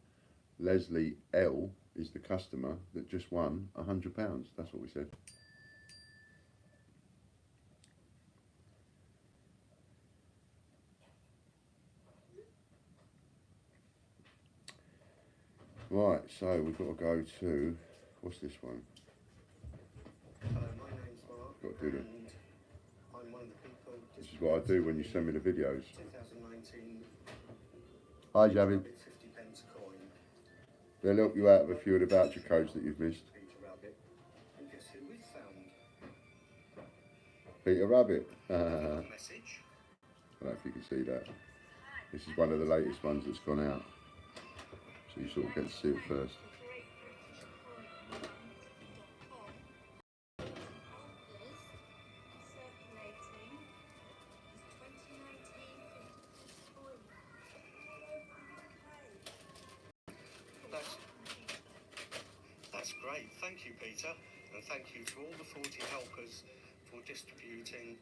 Leslie L is the customer that just won £100. That's what we said. Right, so we've got to go to, what's this one? Hello, my name's Mark. Got to do that. And I'm one of the people. This is what I do when you send me the videos. 2019. Hi, Javid. 50 pence coin. They'll help you out of a few of the voucher codes that you've missed. Peter Rabbit. And guess who we found? Peter Rabbit. I Message. don't know if you can see that. This is one of the latest ones that's gone out. So you sort of get to see it first. That's great. Thank you, Peter. And thank you to all the 40 helpers for distributing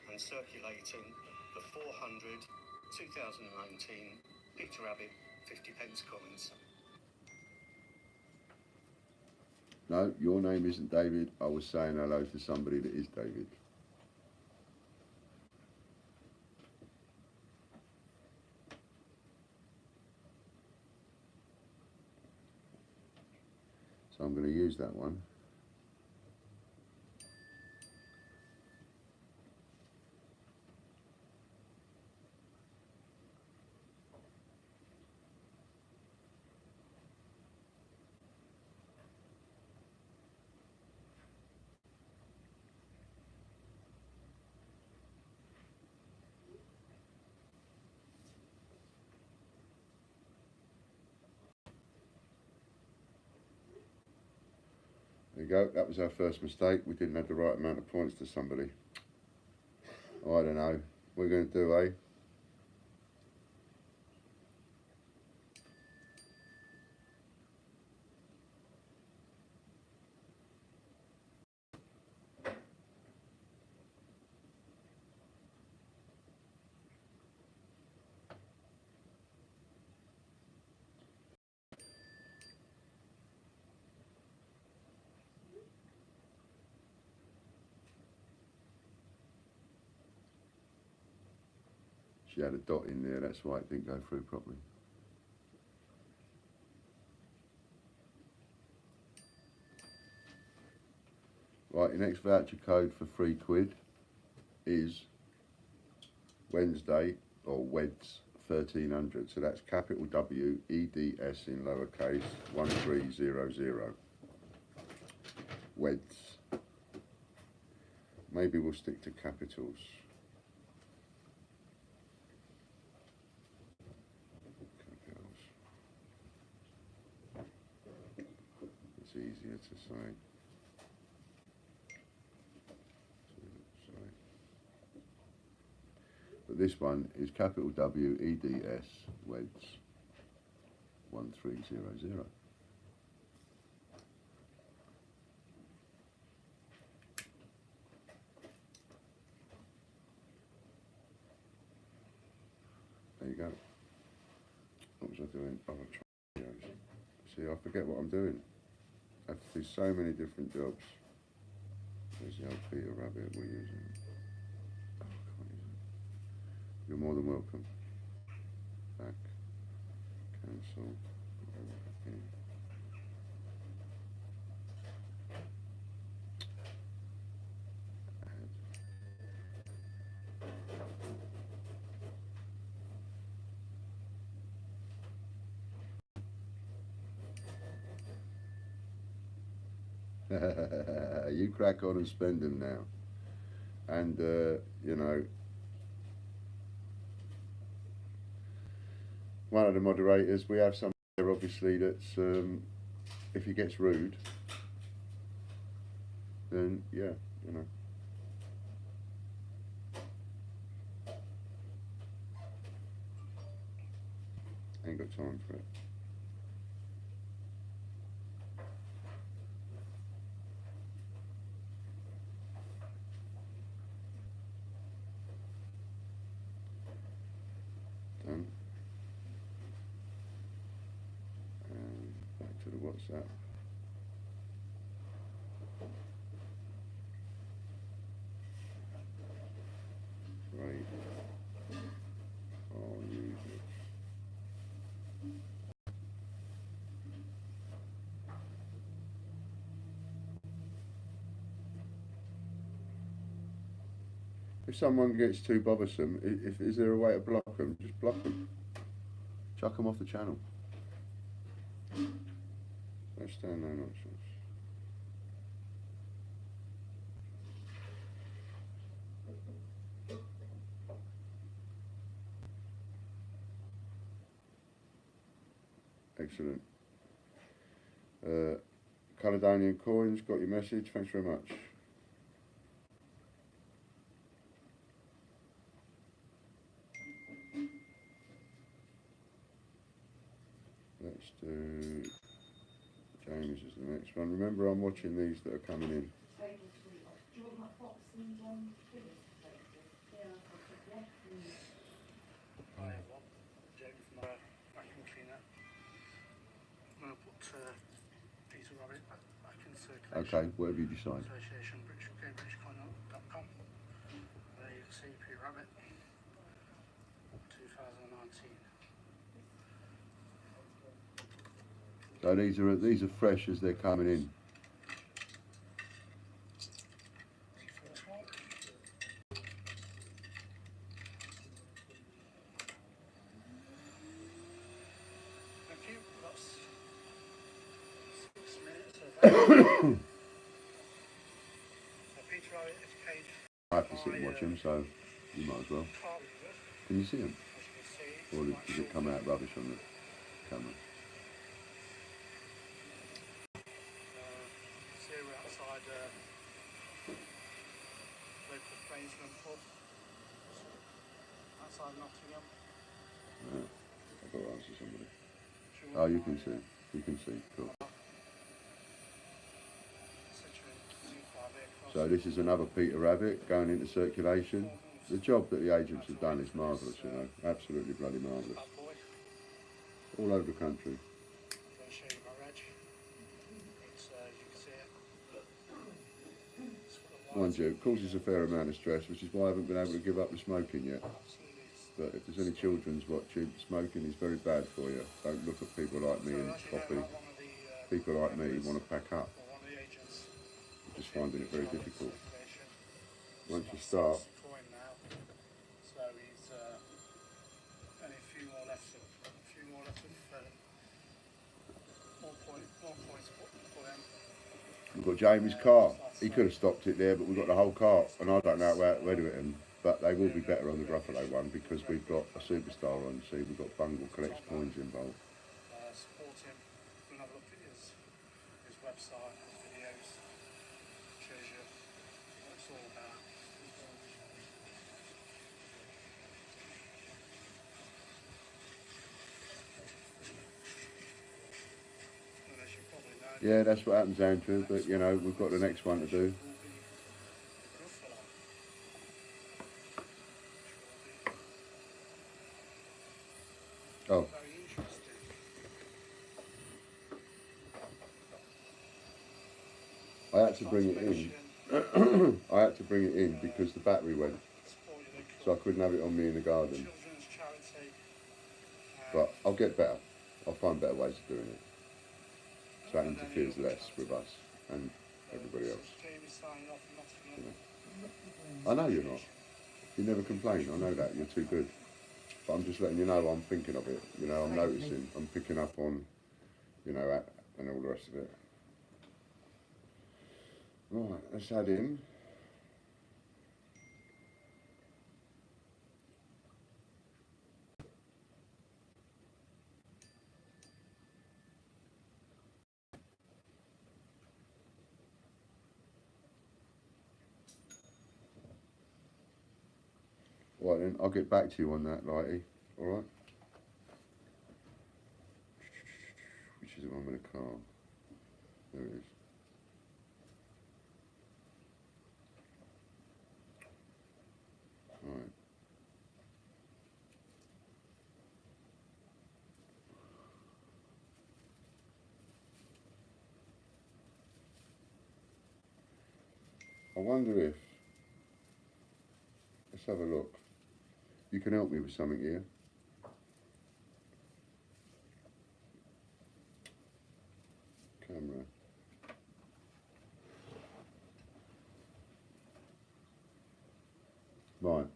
and circulating the 400 2019 Peter Rabbit 50 pence coins. No, your name isn't David. I was saying hello to somebody that is David. So I'm going to use that one. There you go, that was our first mistake. We didn't have the right amount of points to somebody. I don't know. We're going to do, eh? She had a dot in there, that's why it didn't go through properly. Right, your next voucher code for £3 is Wednesday, or WEDS 1300. So that's capital W, EDS in lowercase, 1300. WEDS. Maybe we'll stick to capitals. It's easier to say. But this one is capital W, EDS, WEDS 1300. go. What was I doing? Oh, I tried videos. See, I forget what I'm doing. I have to do so many different jobs. There's the old Peter Rabbit we're using. Oh, I can't use it. You're more than welcome. Back. Cancel. In. Add. You crack on and spend them now. And, you know, one of the moderators, we have some there obviously that's, if he gets rude, then yeah, you know. Ain't got time for it. Done. And back to the WhatsApp. Right. I'll use it. If someone gets too bothersome, is there a way to block them? Just block them. Chuck them off the channel. Don't stand no nonsense. Excellent. Caledonian Coins, got your message. Thanks very much. Let's do James is the next one. Remember, I'm watching these that are coming in. I have one. James from the vacuum cleaner. I'm going to put Peter Rabbit back in circulation. Okay, whatever you decide. Association BritishCambridgeCoin.com. There you can see Peter Rabbit 2019. So these are fresh as they're coming in. First one. Thank you. That's 6 minutes of that. So Peter Rabbit is caged. I have to sit and watch him, so you might as well. Can you see him? As you can see, Or does it come out rubbish on the camera? see we're outside local Plainsman pub outside Nottingham. I've got to answer somebody. Oh, you can see. You can see. Cool. So this is another Peter Rabbit going into circulation. The job that the agents have done is marvellous, you know. Absolutely bloody marvellous. All over the country. Mind you, it causes a fair amount of stress, which is why I haven't been able to give up the smoking yet. But if there's any children's watching, smoking is very bad for you. Don't look at people like me and copy. People like me want to pack up. Just finding it very difficult. Once you start, So he's only a few more left of more points for him. we've got Jamie's car. He could have stopped it there, but we've got the whole car, and I don't know where to hit him. But they will be better on the Gruffalo one because we've got a superstar on. See, we've got Bungle collects coins involved. Support him. You can have a look at his website, his videos. Shows you what it's all about. And as you probably know, Yeah, that's what happens, Andrew. But you know, we've got the next one to do. I had to bring it in. I had to bring it in because the battery went, so I couldn't have it on me in the garden. But I'll get better. I'll find better ways of doing it, so it interferes less with us and everybody else. You know. I know you're not. You never complain. I know that. You're too good. But I'm just letting you know I'm thinking of it. You know, I'm noticing. I'm picking up on, you know, and all the rest of it. Right, let's add in. Right then, I'll get back to you on that, Lighty. Alright? Which is the one with the car? There it is. Right. I wonder if, let's have a look. You can help me with something here. Camera. Right.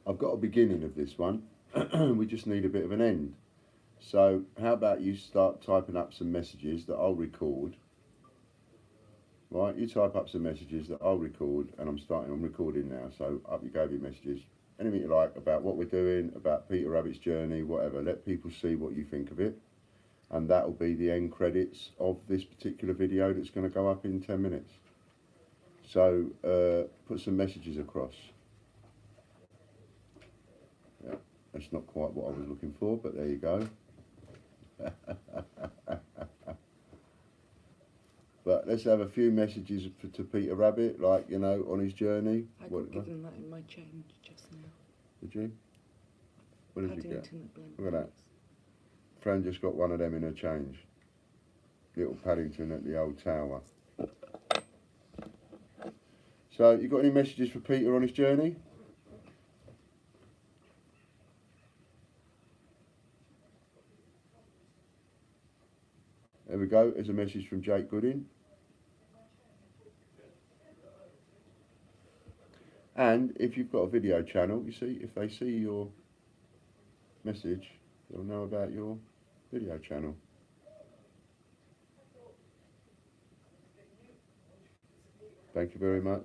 I've got a beginning of this one. We just need a bit of an end. So how about you start typing up some messages that I'll record. Right, you type up some messages that I'll record, and I'm recording now, so up you go with your messages. Anything you like about what we're doing, about Peter Rabbit's journey, whatever. Let people see what you think of it. And that'll be the end credits of this particular video that's going to go up in 10 minutes. So put some messages across. Yeah, that's not quite what I was looking for, but there you go. But let's have a few messages to Peter Rabbit, like, you know, on his journey. I got given that in my change just now. Did you? What did you get? Paddington at Look at that. Fran just got one of them in her change. Little Paddington at the old tower. So, you got any messages for Peter on his journey? There we go. There's a message from Jake Gooding. And if you've got a video channel, you see, if they see your message, they'll know about your video channel. Thank you very much.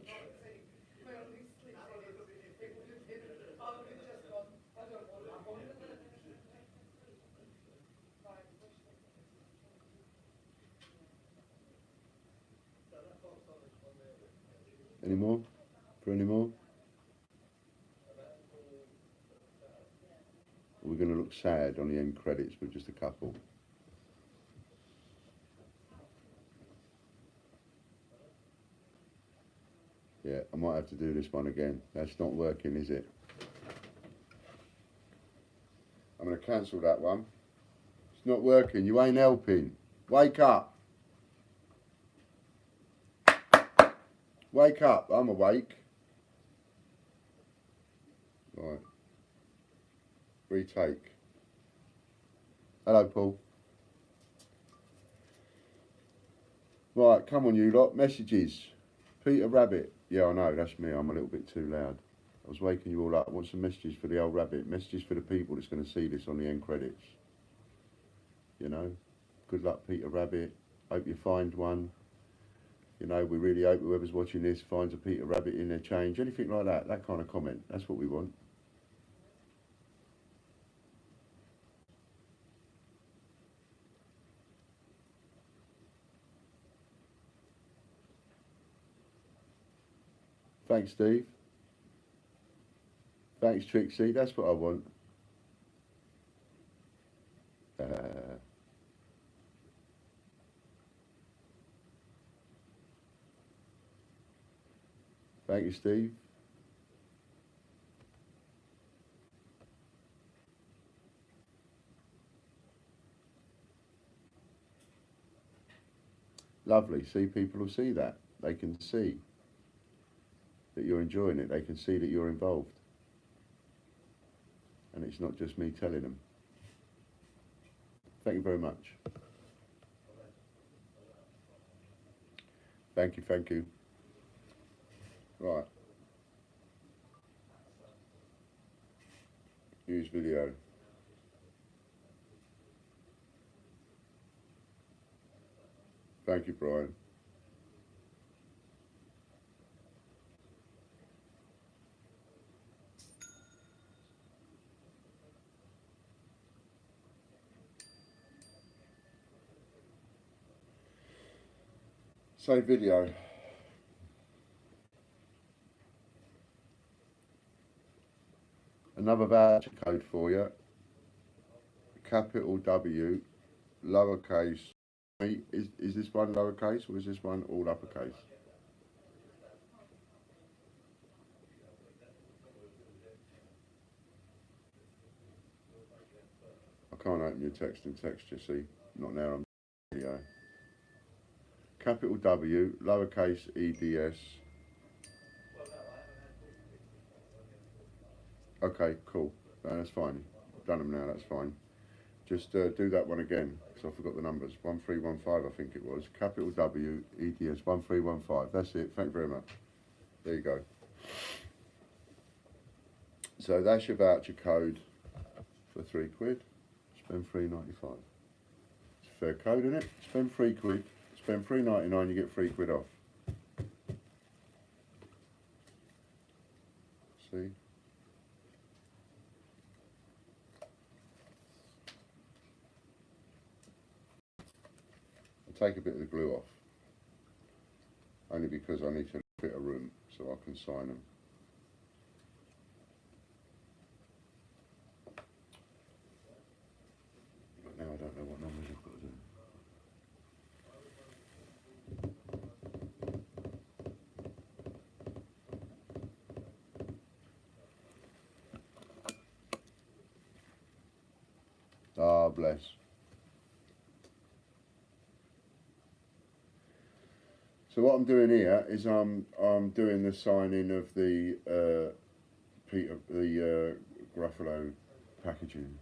Any more? For any more? We're going to look sad on the end credits with just a couple. Yeah, I might have to do this one again. That's not working, is it? I'm going to cancel that one. It's not working. You ain't helping. Wake up. Wake up. I'm awake. Right. Retake. Hello, Paul. Right, come on, you lot. Messages. Peter Rabbit. Yeah, I know, that's me. I'm a little bit too loud. I was waking you all up. I want some messages for the old rabbit. Messages for the people that's going to see this on the end credits. You know? Good luck, Peter Rabbit. Hope you find one. You know, we really hope whoever's watching this finds a Peter Rabbit in their change. Anything like that. That kind of comment. That's what we want. Thanks, Steve. Thanks, Trixie. That's what I want. Thank you, Steve. Lovely. See, people will see that. They can see that you're enjoying it. They can see that you're involved. And it's not just me telling them. Thank you very much. Thank you, thank you. Right. Use video. Thank you, Brian. Save video. Another voucher code for you. Capital W, lowercase. Is this one lowercase or is this one all uppercase? I can't open your text in text, you see. Not now, I'm video. Capital W, lowercase EDS. Okay, cool. No, that's fine. I've done them now, that's fine. Just do that one again, because I forgot the numbers. 1315, I think it was. Capital W, EDS, 1315. That's it. Thank you very much. There you go. So that's your voucher code for £3. Spend £3.95. It's a fair code, isn't it? Spend £3. Spend £3.99, you get £3 off. See? I'll take a bit of the glue off, only because I need to fit a room so I can sign them. But now I don't know what numbers I've got to do. Ah, bless. So what I'm doing here is I'm doing the signing of the Gruffalo packaging.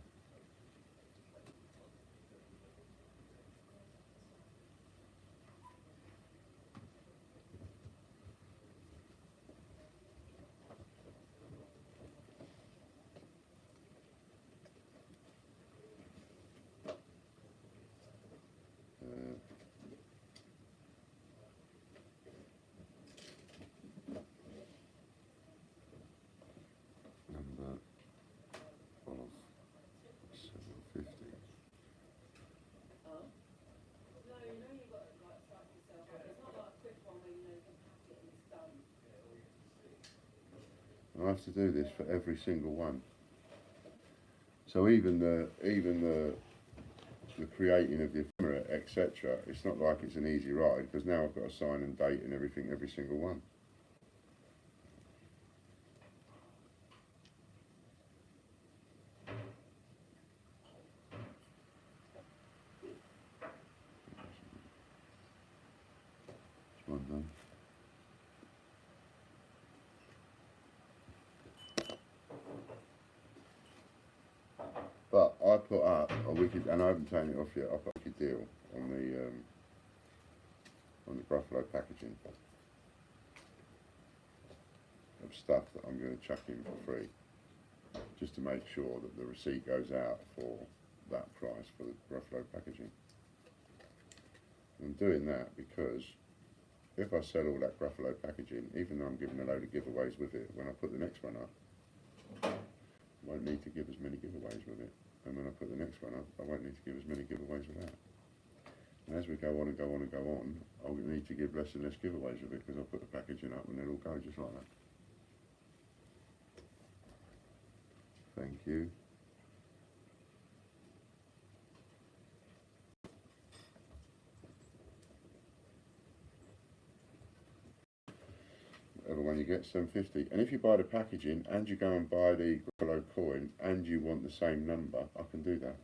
Number of 750. I have to do this for every single one. So even the creating of the ephemera, etc. It's not like it's an easy ride, because now I've got to sign and date and everything, every single one. That's one done. But I put up a wicked, and I haven't taken it off yet. I put a wicked deal on the Gruffalo packaging of stuff that I'm going to chuck in for free, just to make sure that the receipt goes out for that price for the Gruffalo packaging. I'm doing that because if I sell all that Gruffalo packaging, even though I'm giving a load of giveaways with it, when I put the next one up, I won't need to give as many giveaways with it. And when I put the next one up, I won't need to give as many giveaways with that. And as we go on and go on and go on, I'll need to give less and less giveaways with it, because I'll put the packaging up and they'll all go just like that. Thank you. Whatever one you get, $7.50. And if you buy the packaging and you go and buy the Gruffalo coin and you want the same number, I can do that.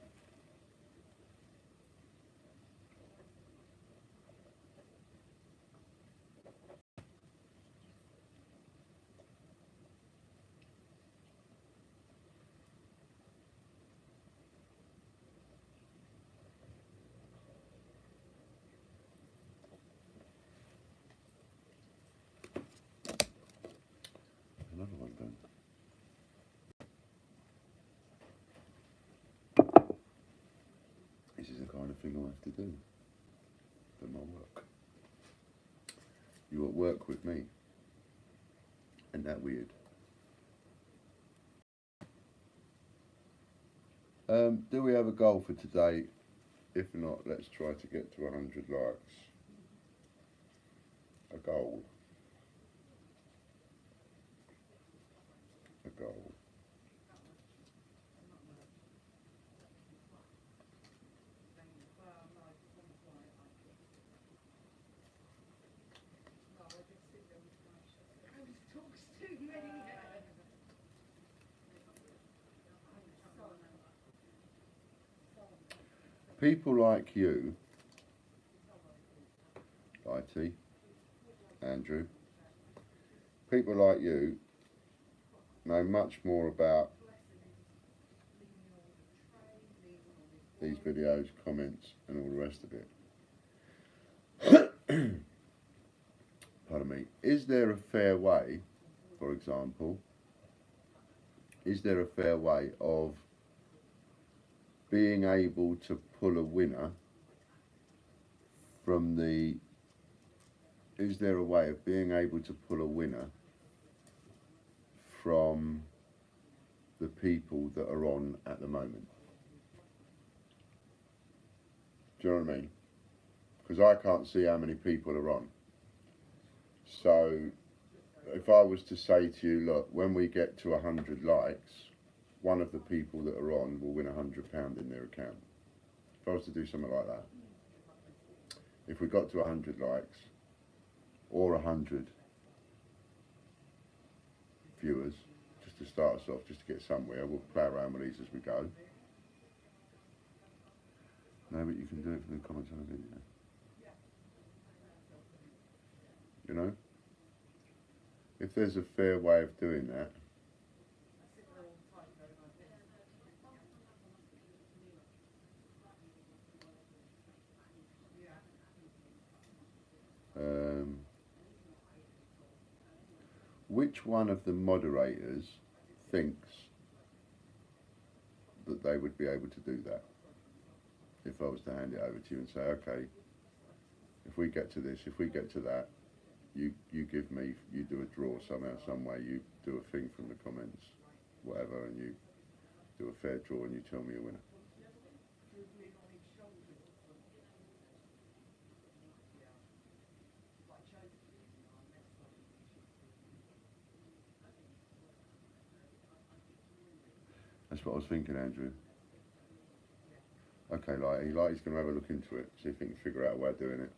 thing I have to do for my work. You at work with me. Isn't that weird? Do we have a goal for today? If not, let's try to get to 100 likes. A goal. A goal. People like you, Lighty, Andrew, people like you know much more about these videos, comments and all the rest of it. Pardon me. Is there a fair way, for example, is there a fair way of being able to pull a winner from the, is there a way of being able to pull a winner from the people that are on at the moment? Do you know what I mean? Because I can't see how many people are on. So if I was to say to you, look, when we get to 100 likes, one of the people that are on will win £100 in their account. If I was to do something like that. If we got to 100 likes, or 100 viewers, just to start us off, just to get somewhere, we'll play around with these as we go. No, but you can do it from the comments on the video. You know? If there's a fair way of doing that, which one of the moderators thinks that they would be able to do that? If I was to hand it over to you and say, okay, if we get to this, if we get to that, you give me, you do a draw somehow, some way, you do a thing from the comments, whatever, and you do a fair draw and you tell me a winner. That's what I was thinking, Andrew. Okay, he's going to have a look into it, see if he can figure out a way of doing it.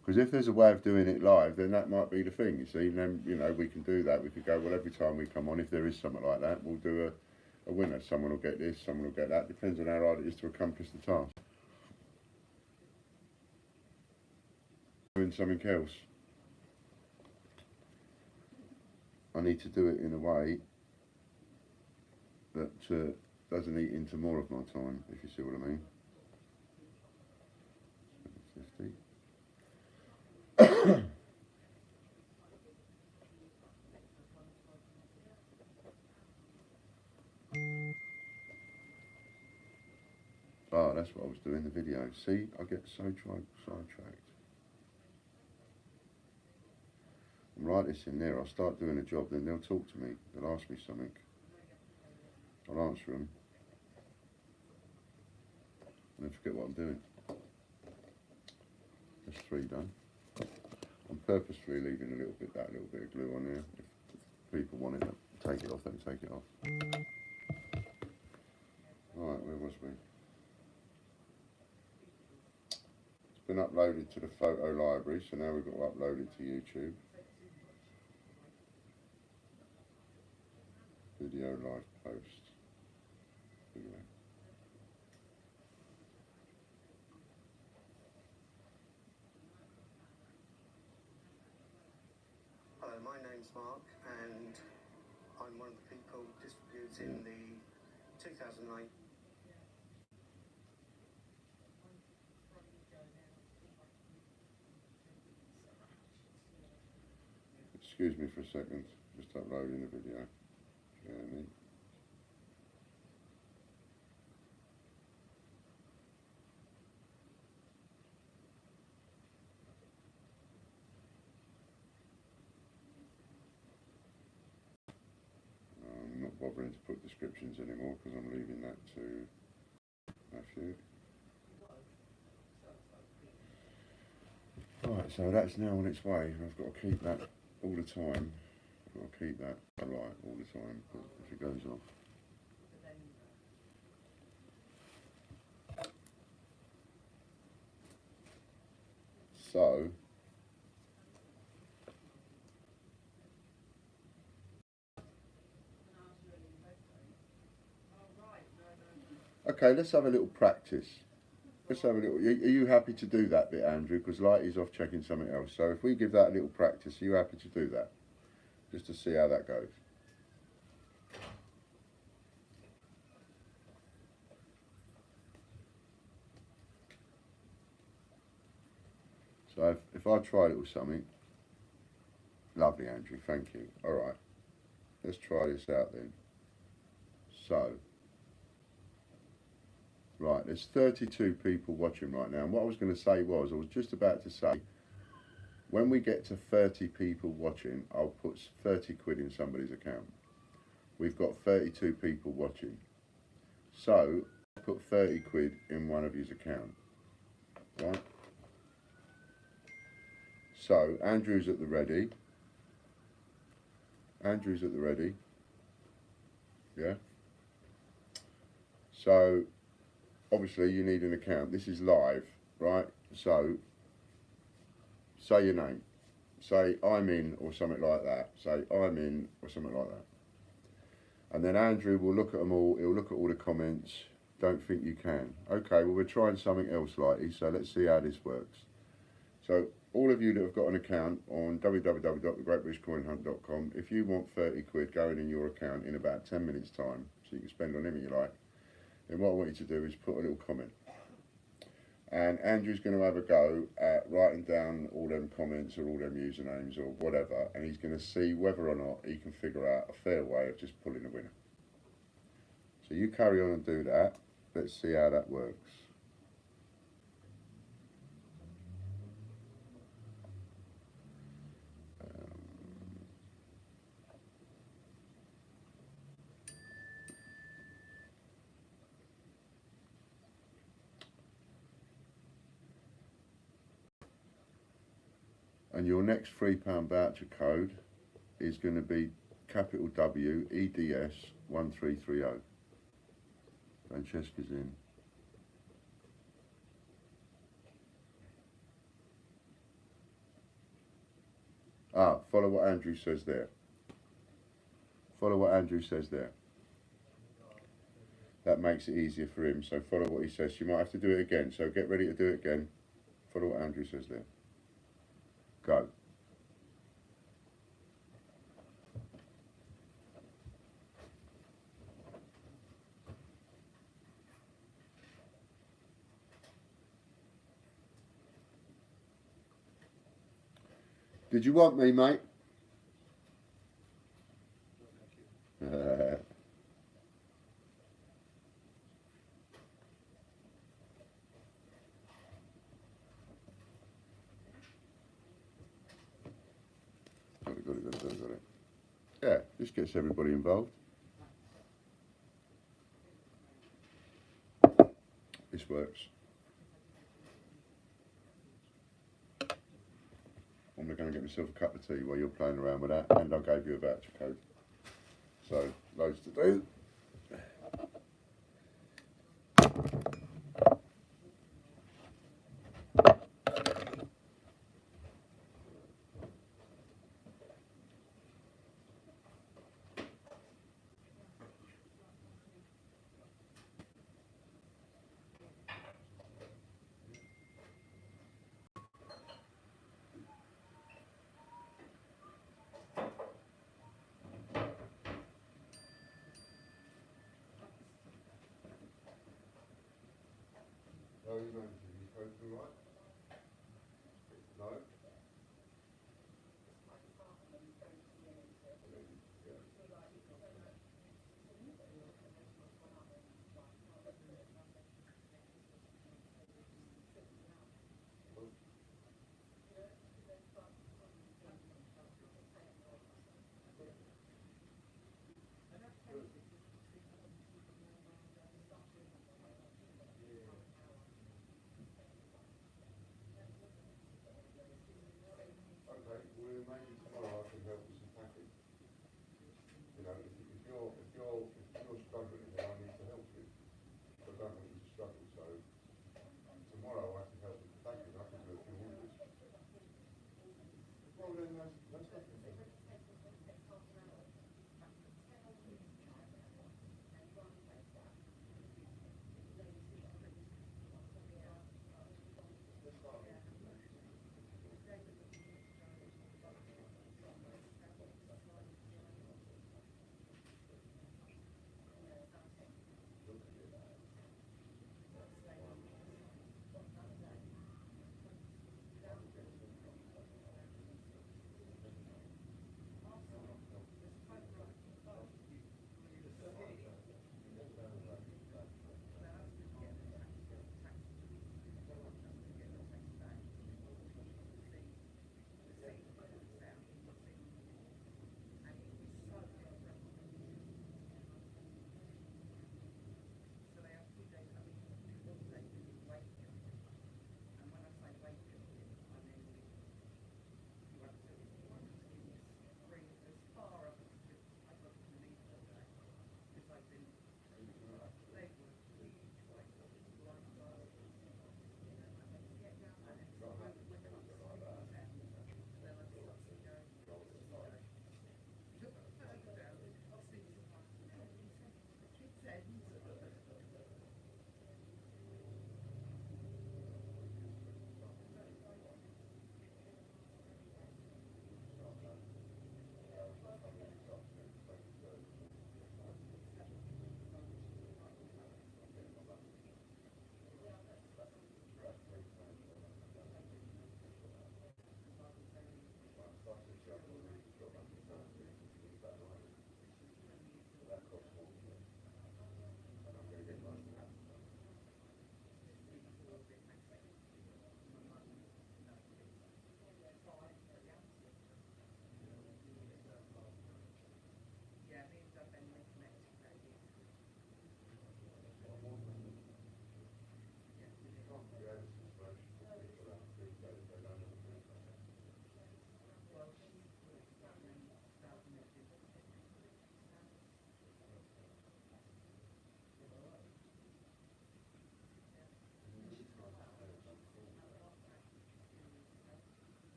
Because if there's a way of doing it live, then that might be the thing, you see. Then, you know, we can do that. We could go, well, every time we come on, if there is something like that, we'll do a winner. Someone will get this, someone will get that. Depends on how hard it is to accomplish the task. Doing something else. I need to do it in a way that doesn't eat into more of my time, if you see what I mean. 50. Oh, that's what I was doing in the video. See, I get so sidetracked. I'll write this in there, I'll start doing a job, then they'll talk to me, they'll ask me something. I'll answer them. And then forget what I'm doing. That's 3 done. I'm purposefully leaving that little bit of glue on there. If people wanted to take it off, then take it off. Alright, where was we? It's been uploaded to the photo library, so now we've got to upload it to YouTube. Video live post. Video. Hello, my name's Mark, and I'm one of the people distributing the 2009. Excuse me for a second, just uploading the video. Journey. bothering to put descriptions anymore because I'm leaving that to Matthew. Right, so that's now on its way. I've got to keep that all the time. I've got to keep that alight all the time if it goes off. So, okay, let's have a little practice. Let's have a little. Are you happy to do that bit, Andrew? Because Lighty's off checking something else. So if we give that a little practice, are you happy to do that? Just to see how that goes. So if I try a little something. Lovely, Andrew, thank you. All right, let's try this out then. So, right, there's 32 people watching right now. And what I was going to say was, I was just about to say, when we get to 30 people watching, I'll put 30 quid in somebody's account. We've got 32 people watching. So, I'll put 30 quid in one of his account, right? So, Andrew's at the ready. Andrew's at the ready. Yeah? So, obviously you need an account. This is live, right? So, say your name. Say, I'm in, or something like that. Say, I'm in, or something like that. And then Andrew will look at them all. He'll look at all the comments. Don't think you can. Okay, well, we're trying something else, Lighty, so let's see how this works. So, all of you that have got an account on www.thegreatbritishcoinhunt.com, if you want 30 quid going in your account in about 10 minutes time, so you can spend on anything you like, then what I want you to do is put a little comment. And Andrew's going to have a go at writing down all them comments or all them usernames or whatever, and he's going to see whether or not he can figure out a fair way of just pulling a winner. So you carry on and do that. Let's see how that works. And your next £3 voucher code is going to be capital W EDS 1330. Francesca's in. Follow what Andrew says there. Follow what Andrew says there. That makes it easier for him. So follow what he says. You might have to do it again. So get ready to do it again. Follow what Andrew says there. Go. Did you want me, mate? Got it. Yeah, this gets everybody involved. This works. I'm going to get myself a cup of tea while you're playing around with that, and I gave you a voucher code. So, loads to do. No? Good. maybe tomorrow I can help with some packing. You know, if you're struggling, then I need to help you. But I don't want you to struggle, so tomorrow I can help with the packing. I can do a few orders. Well, then that's nothing.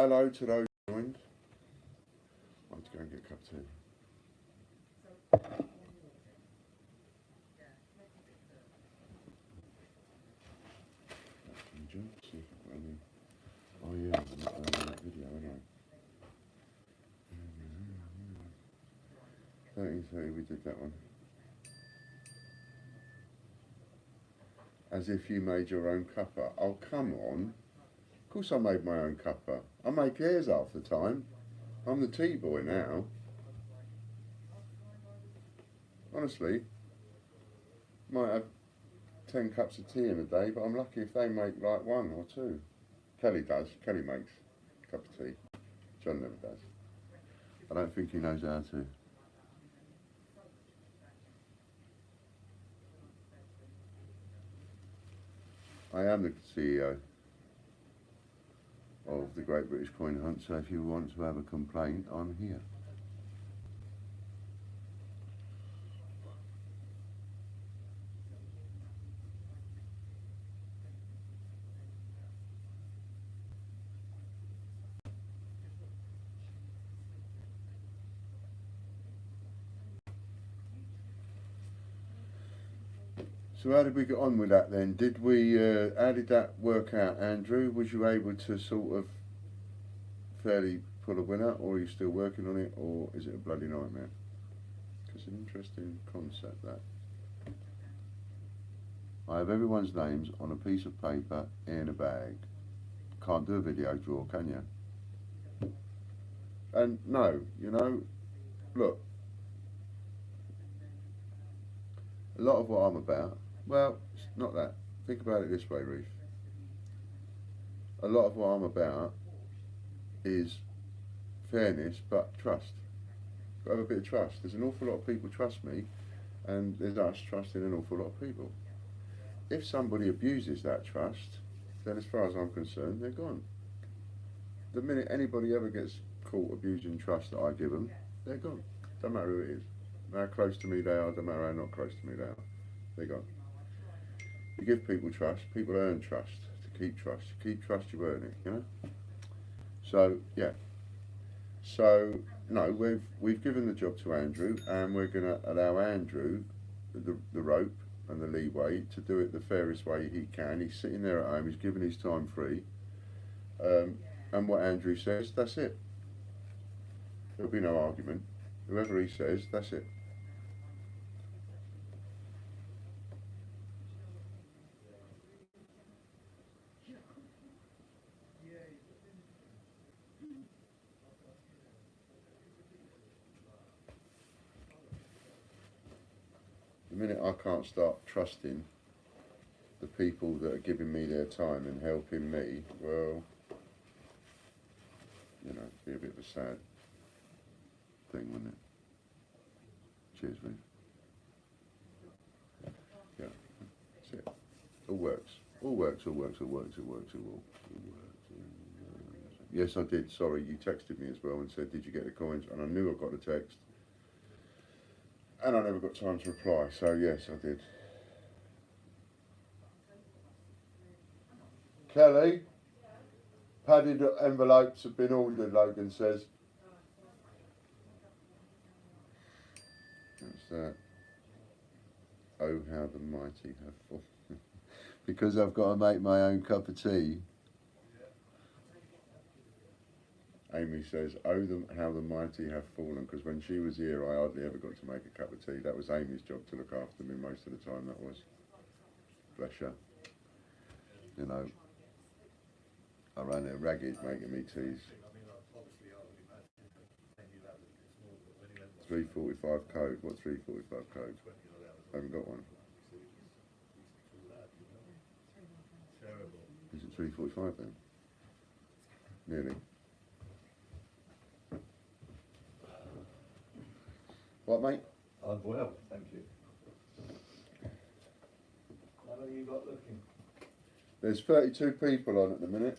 hello to those joined. I have to go and get a cup of tea. See if I've got any. Oh yeah, I've not done that video, haven't I? 13:30, we did that one. As if you made your own cuppa. Oh, come on. Of course I made my own cuppa. I make theirs half the time. I'm the tea boy now. Honestly, might have 10 cups of tea in a day, but I'm lucky if they make like 1 or 2. Kelly does. Kelly makes a cup of tea. John never does. I don't think he knows how to. I am the CEO of the Great British Coin Hunt, so if you want to have a complaint, I'm here. So how did we get on with that then? Did we, how did that work out, Andrew? Was you able to sort of fairly pull a winner, or are you still working on it, or is it a bloody nightmare? It's an interesting concept, that. I have everyone's names on a piece of paper in a bag. Can't do a video draw, can you? And no, you know, look, a lot of what I'm about, well, it's not that. Think about it this way, Ruth. A lot of what I'm about is fairness, but trust. Got to have a bit of trust. There's an awful lot of people trust me, and there's us trusting an awful lot of people. If somebody abuses that trust, then as far as I'm concerned, they're gone. The minute anybody ever gets caught abusing trust that I give them, they're gone. Don't matter who it is. How close to me they are, don't matter how not close to me they are. They're gone. You give people trust, people earn trust. To keep trust, you earn it, you know? So, yeah. So, no, we've given the job to Andrew, and we're going to allow Andrew the rope and the leeway to do it the fairest way he can. He's sitting there at home, he's given his time free, and what Andrew says, that's it. There'll be no argument. Whoever he says, that's it. The minute I can't start trusting the people that are giving me their time and helping me, well, you know, it'd be a bit of a sad thing, wouldn't it? Cheers, Ruth. Yeah, that's it. All works. All works, all works, all works, all works, all works, all works. Yes, I did. Sorry, you texted me as well and said, did you get the coins? And I knew I got the text. And I never got time to reply, so yes, I did. Kelly, padded envelopes have been ordered, Logan says. That's that. Oh, how the mighty have fallen. Because I've got to make my own cup of tea. Amy says, oh, how the mighty have fallen, because when she was here, I hardly ever got to make a cup of tea. That was Amy's job to look after me most of the time, that was. Bless her. You know, I ran there ragged making me teas. 345 code. What 345 code? I haven't got one. Is it 345 then? Nearly. What, mate? I'm well, thank you. How long you got looking? There's 32 people on at the minute.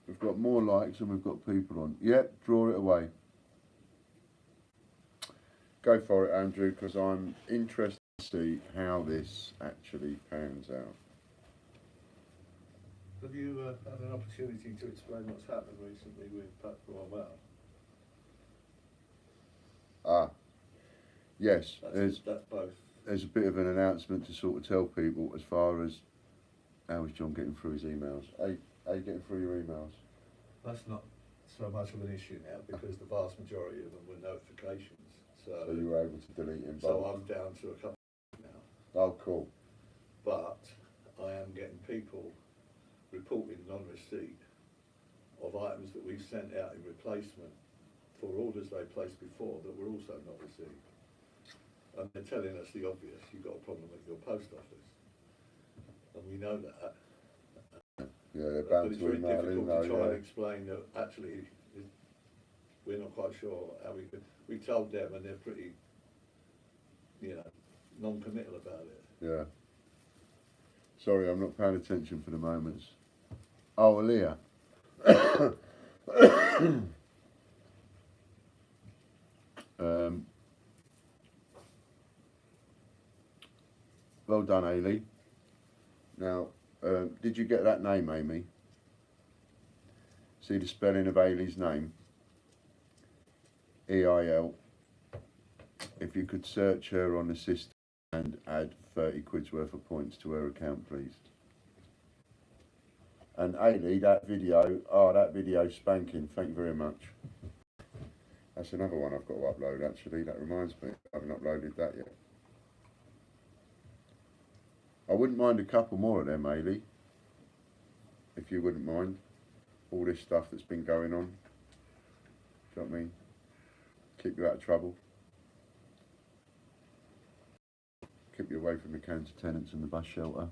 We've got more likes than we've got people on. Yep, draw it away. Go for it, Andrew, because I'm interested to see how this actually pans out. Have you had an opportunity to explain what's happened recently with Pat Well? Ah, yes. That's both. There's a bit of an announcement to sort of tell people as far as how is John getting through his emails. How you getting through your emails? That's not so much of an issue now because the vast majority of them were notifications. So you were able to delete them. So I'm down to a couple now. Oh, cool. But I am getting people reporting non-receipt of items that we've sent out in replacement for orders they placed before that were also not received. And they're telling us the obvious, you've got a problem with your post office. And we know that. Yeah, they're But bound it's to very email difficult in to though, try and yeah. explain that actually we're not quite sure how we could. We told them and they're pretty, non-committal about it. Yeah. Sorry, I'm not paying attention for the moments. Oh, Leah. Well done, Ailey. Now, did you get that name, Amy? See the spelling of Ailey's name? E-I-L. If you could search her on the system and add 30 quid's worth of points to her account, please. And Ailey, that video's spanking. Thank you very much. That's another one I've got to upload, actually. That reminds me, I haven't uploaded that yet. I wouldn't mind a couple more of them, Ailey, if you wouldn't mind. All this stuff that's been going on. Do you know what I mean? Keep you out of trouble. Keep you away from the counter tenants and the bus shelter.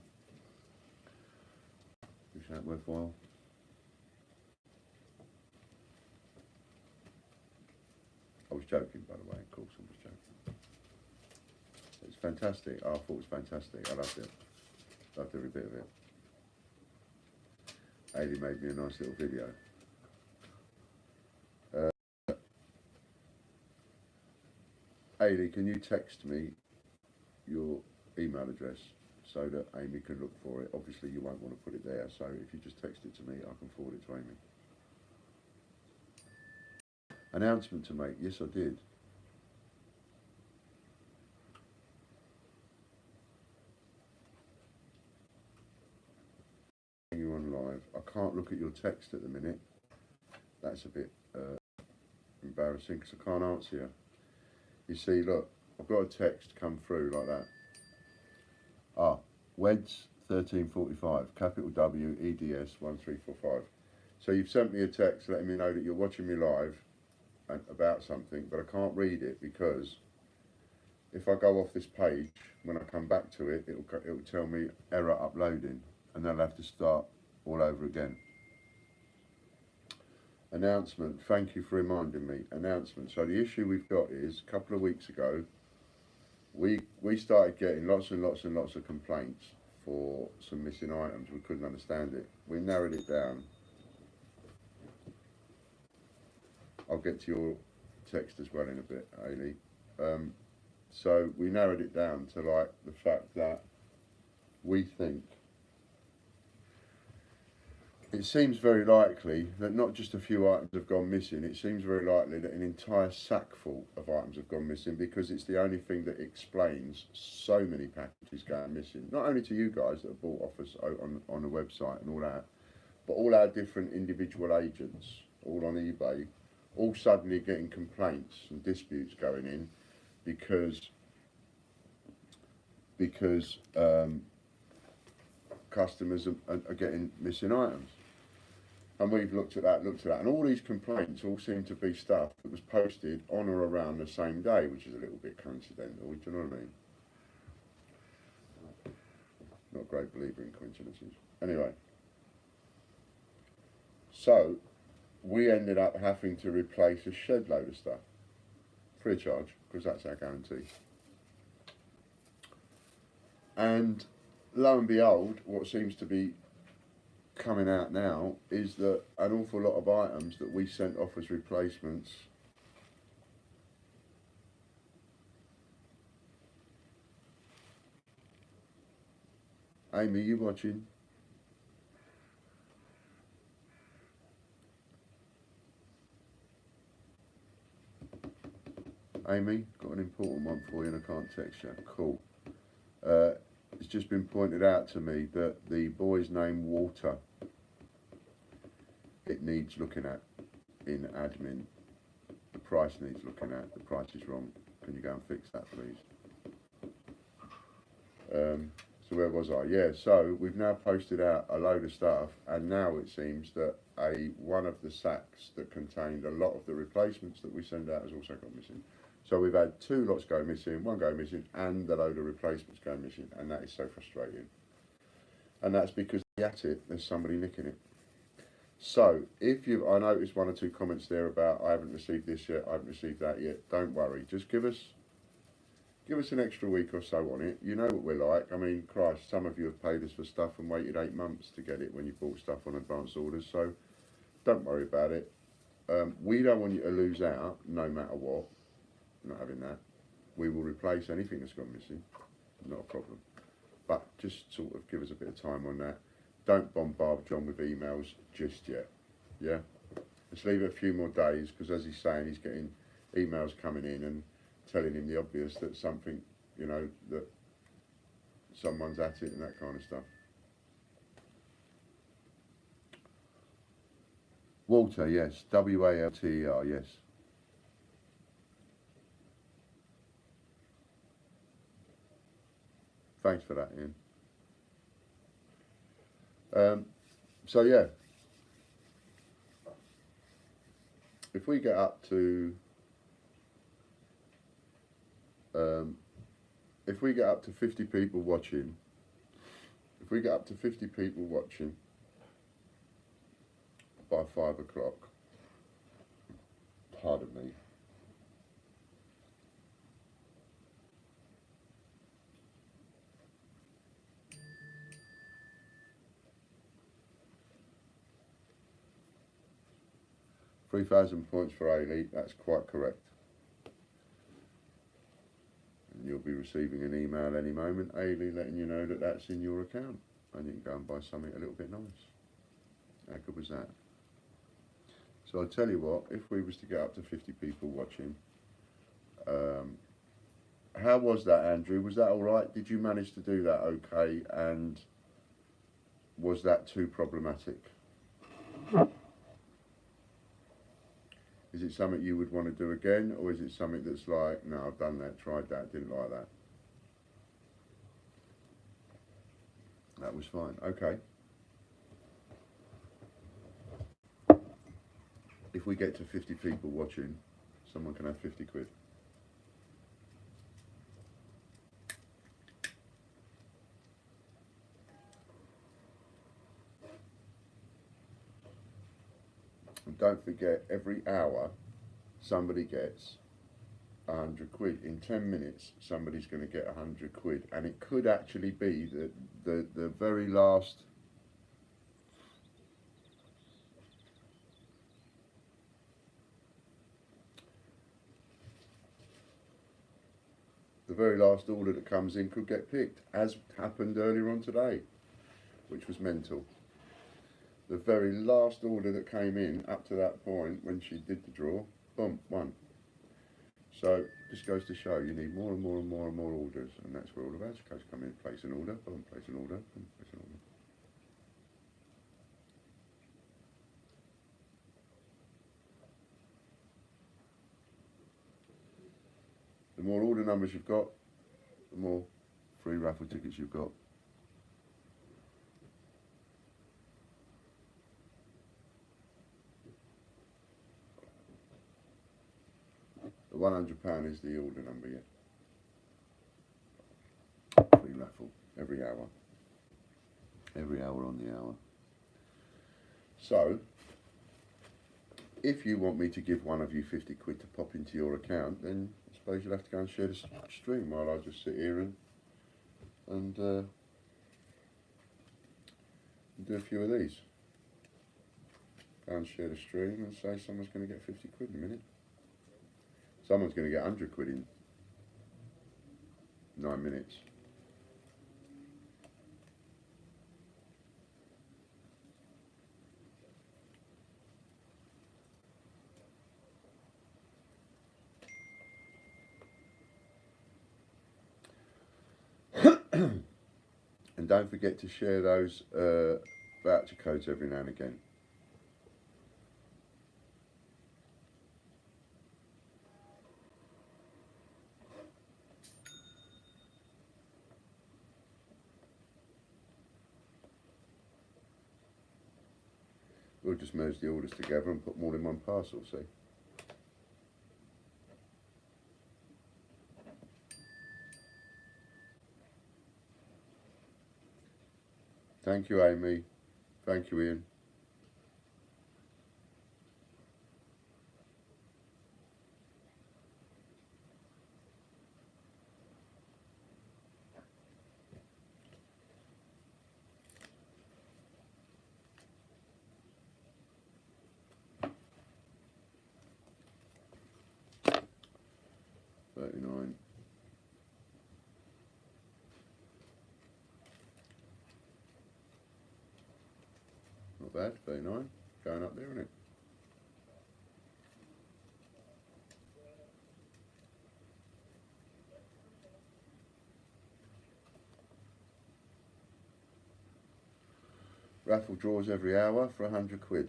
Is that worthwhile? I was joking, by the way, of course I was joking. It's fantastic. I thought it was fantastic. I loved it. Loved every bit of it. Ailey made me a nice little video. Ailey, can you text me your email address so that Amy can look for it? Obviously you won't want to put it there, so if you just text it to me, I can forward it to Amy. Announcement to make. Yes, I did. You on live. I can't look at your text at the minute. That's a bit embarrassing because I can't answer you. You see, look, I've got a text come through like that. Weds 1345, capital W, EDS 1345. So you've sent me a text letting me know that you're watching me live and about something, but I can't read it because if I go off this page, when I come back to it, it'll tell me error uploading, and then I'll have to start all over again. Announcement, thank you for reminding me. Announcement. So the issue we've got is, a couple of weeks ago, we started getting lots and lots and lots of complaints for some missing items. We couldn't understand it. We narrowed it down. I'll get to your text as well in a bit, Ailey. So we narrowed it down to like the fact that we think it seems very likely that not just a few items have gone missing, it seems very likely that an entire sack full of items have gone missing, because it's the only thing that explains so many packages going missing. Not only to you guys that have bought off us on the website and all that, but all our different individual agents, all on eBay, all suddenly getting complaints and disputes going in because customers are getting missing items. And we've looked at that, and all these complaints all seem to be stuff that was posted on or around the same day, which is a little bit coincidental, do you know what I mean? Not a great believer in coincidences. Anyway, so we ended up having to replace a shed load of stuff, free of charge, because that's our guarantee. And lo and behold, what seems to be coming out now is that an awful lot of items that we sent off as replacements Amy, you watching? Amy, got an important one for you and I can't text you. Cool. It's just been pointed out to me that the boy's name Walter, it needs looking at in admin. The price needs looking at. The price is wrong. Can you go and fix that, please? So where was I? Yeah, so we've now posted out a load of stuff, and now it seems that one of the sacks that contained a lot of the replacements that we send out has also gone missing. So we've had 2 lots go missing, 1 go missing, and a load of replacements go missing, and that is so frustrating. And that's because at it, there's somebody nicking it. So I noticed 1 or 2 comments there about I haven't received this yet, I haven't received that yet. Don't worry, just give us an extra week or so on it. You know what we're like. I mean, Christ, some of you have paid us for stuff and waited 8 months to get it when you bought stuff on advance orders. So don't worry about it. We don't want you to lose out, no matter what. Not having that. We will replace anything that's gone missing. Not a problem. But just sort of give us a bit of time on that. Don't bombard John with emails just yet. Yeah? Let's leave it a few more days, because as he's saying, he's getting emails coming in and telling him the obvious, that something, you know, that someone's at it and that kind of stuff. Walter, yes. W-A-L-T-E-R, yes. Thanks for that, Ian. So yeah, if we get up to 50 people watching, by 5 o'clock, pardon me, £3,000 points for Ailey, that's quite correct. And you'll be receiving an email any moment, Ailey, letting you know that that's in your account. And you can go and buy something a little bit nice. How good was that? So I'll tell you what, if we was to get up to 50 people watching, how was that, Andrew? Was that all right? Did you manage to do that okay? And was that too problematic? Is it something you would want to do again, or is it something that's like, no, I've done that, tried that, didn't like that? That was fine. Okay. If we get to 50 people watching, someone can have 50 quid. And don't forget, every hour somebody gets 100 quid. In 10 minutes, somebody's going to get 100 quid. And it could actually be that the very last order that comes in could get picked, as happened earlier on today, which was mental. The very last order that came in up to that point, when she did the draw, boom, won. So this goes to show you need more and more and more and more orders, and that's where all the voucher codes come in. Place an order, boom, place an order, boom, place an order. The more order numbers you've got, the more free raffle tickets you've got. The £100 is the order number, yeah. Free raffle every hour. Every hour on the hour. So, if you want me to give one of you 50 quid to pop into your account, then I suppose you'll have to go and share the stream while I just sit here and do a few of these. Go and share the stream and say someone's going to get 50 quid in a minute. Someone's going to get 100 quid in 9 minutes. And don't forget to share those voucher codes every now and again. We'll just merge the orders together and put them all in one parcel, see? Thank you, Amy. Thank you, Ian. $39. Not bad, 39. Going up there, isn't it? Raffle draws every hour for £100.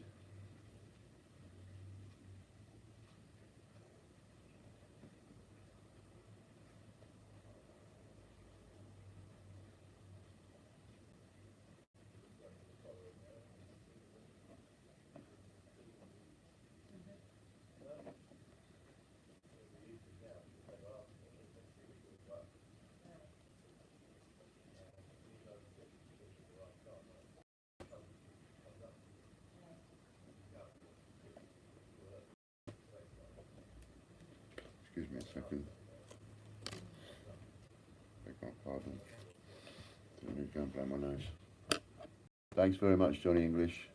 Excuse me a second. Beg my pardon. I need to go and blow my nose. Thanks very much, Johnny English.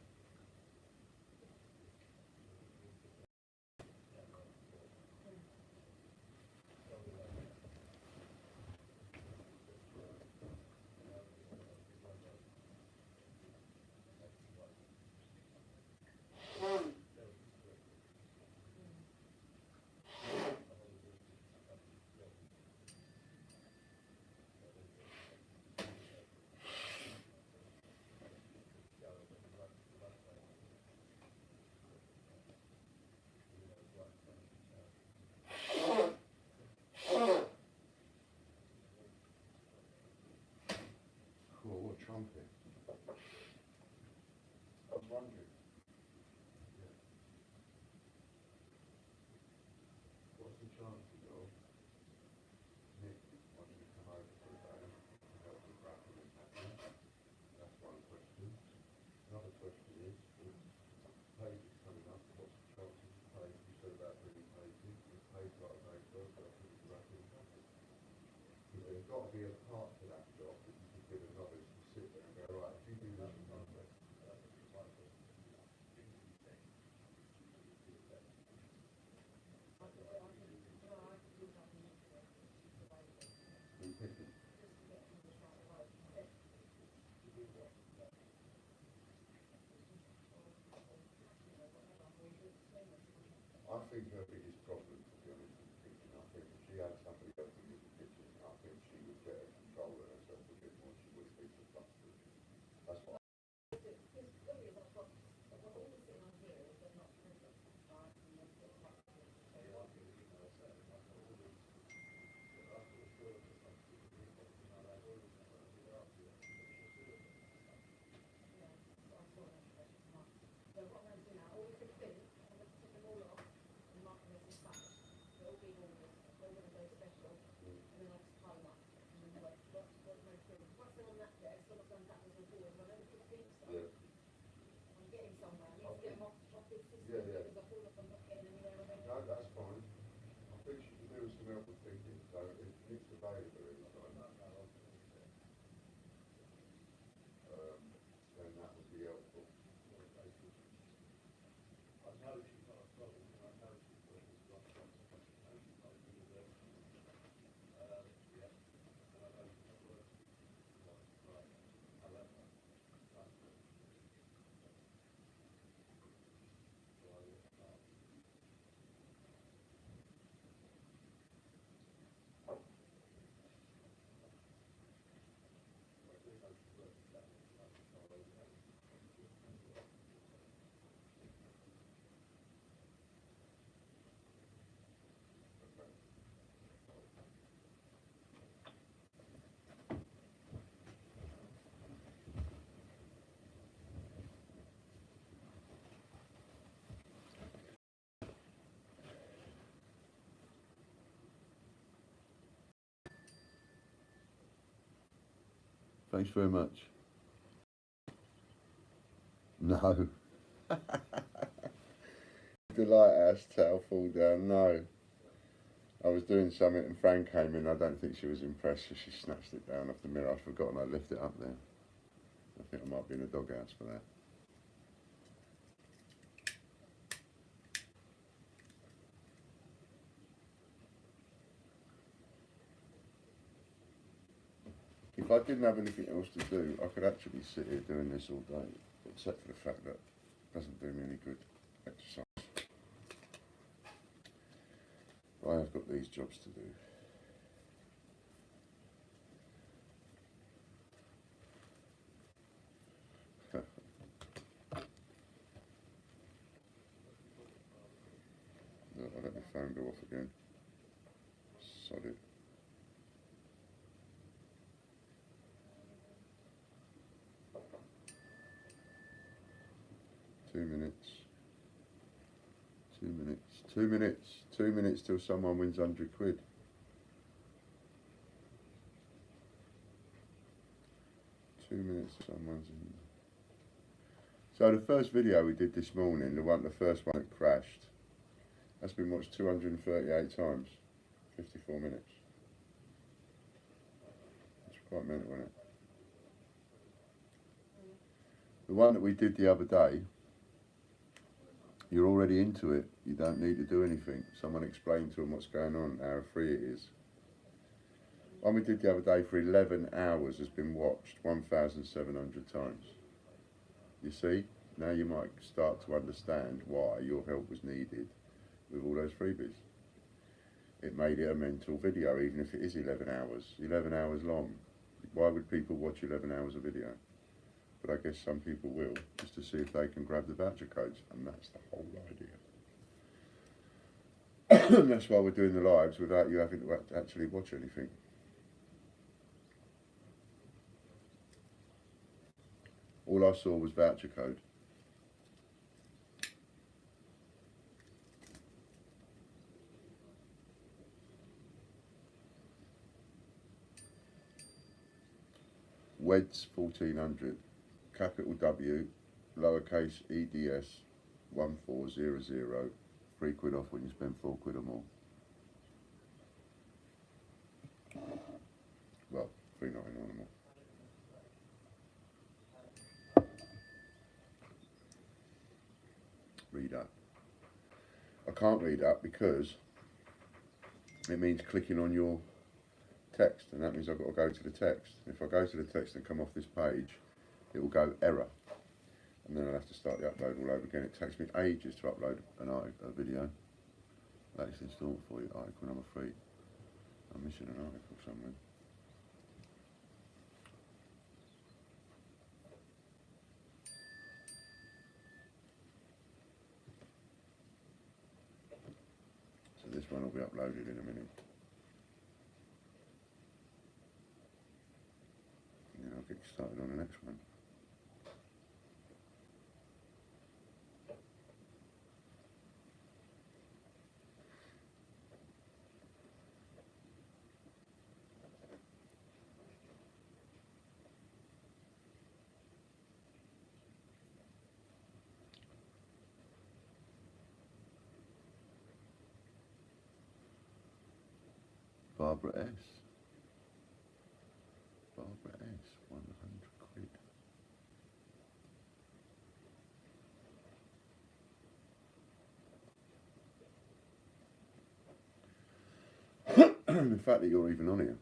Cool, what trumpet? I was wondering. What's the chances of Nick wanting to come over for a day and help with raffling? That's one question. Another question is, if Paige is coming up, what's the chances of Paige? You said about bringing Paige in. If Paige got a day first, they'll put it raffling happen. Because there's got to be a part to that job that you can give a novice to sit there and go, right, if you do this and that, I think her biggest problem, to be honest, is the kitchen. I think if she had somebody else to use the kitchen, I think she would better control it herself. Thanks very much. No. The lighthouse towel fall down, no. I was doing something and Fran came in, I don't think she was impressed, so she snatched it down off the mirror. I'd forgotten I left it up there. I think I might be in the doghouse for that. If I didn't have anything else to do, I could actually sit here doing this all day, except for the fact that it doesn't do me any good exercise. But I have got these jobs to do. Look, I let my phone go off again. Sod it. Two minutes till someone wins 100 quid. 2 minutes till someone's in. So the first video we did this morning, the first one that crashed, that's been watched 238 times, 54 minutes. It's quite mental, isn't it? The one that we did the other day, you're already into it, you don't need to do anything. Someone explained to them what's going on, how free it is. One we did the other day for 11 hours has been watched 1,700 times. You see, now you might start to understand why your help was needed with all those freebies. It made it a mental video, even if it is 11 hours long. Why would people watch 11 hours of video? But I guess some people will, just to see if they can grab the voucher codes, and that's the whole idea. That's why we're doing the lives without you having to actually watch anything. All I saw was voucher code. WEDS 1400. Capital W, lowercase EDS 1400, £3 off when you spend £4 or more. Well, £3.99 or more. Read up. I can't read up because it means clicking on your text, and that means I've got to go to the text. If I go to the text and come off this page, it will go error, and then I'll have to start the upload all over again. It takes me ages to upload a video. Latest installment for you, article number 3. I'm missing an article somewhere. So this one will be uploaded in a minute. And then I'll get started on the next one. Barbara S. Barbara S. 100 quid. The fact that you're even on here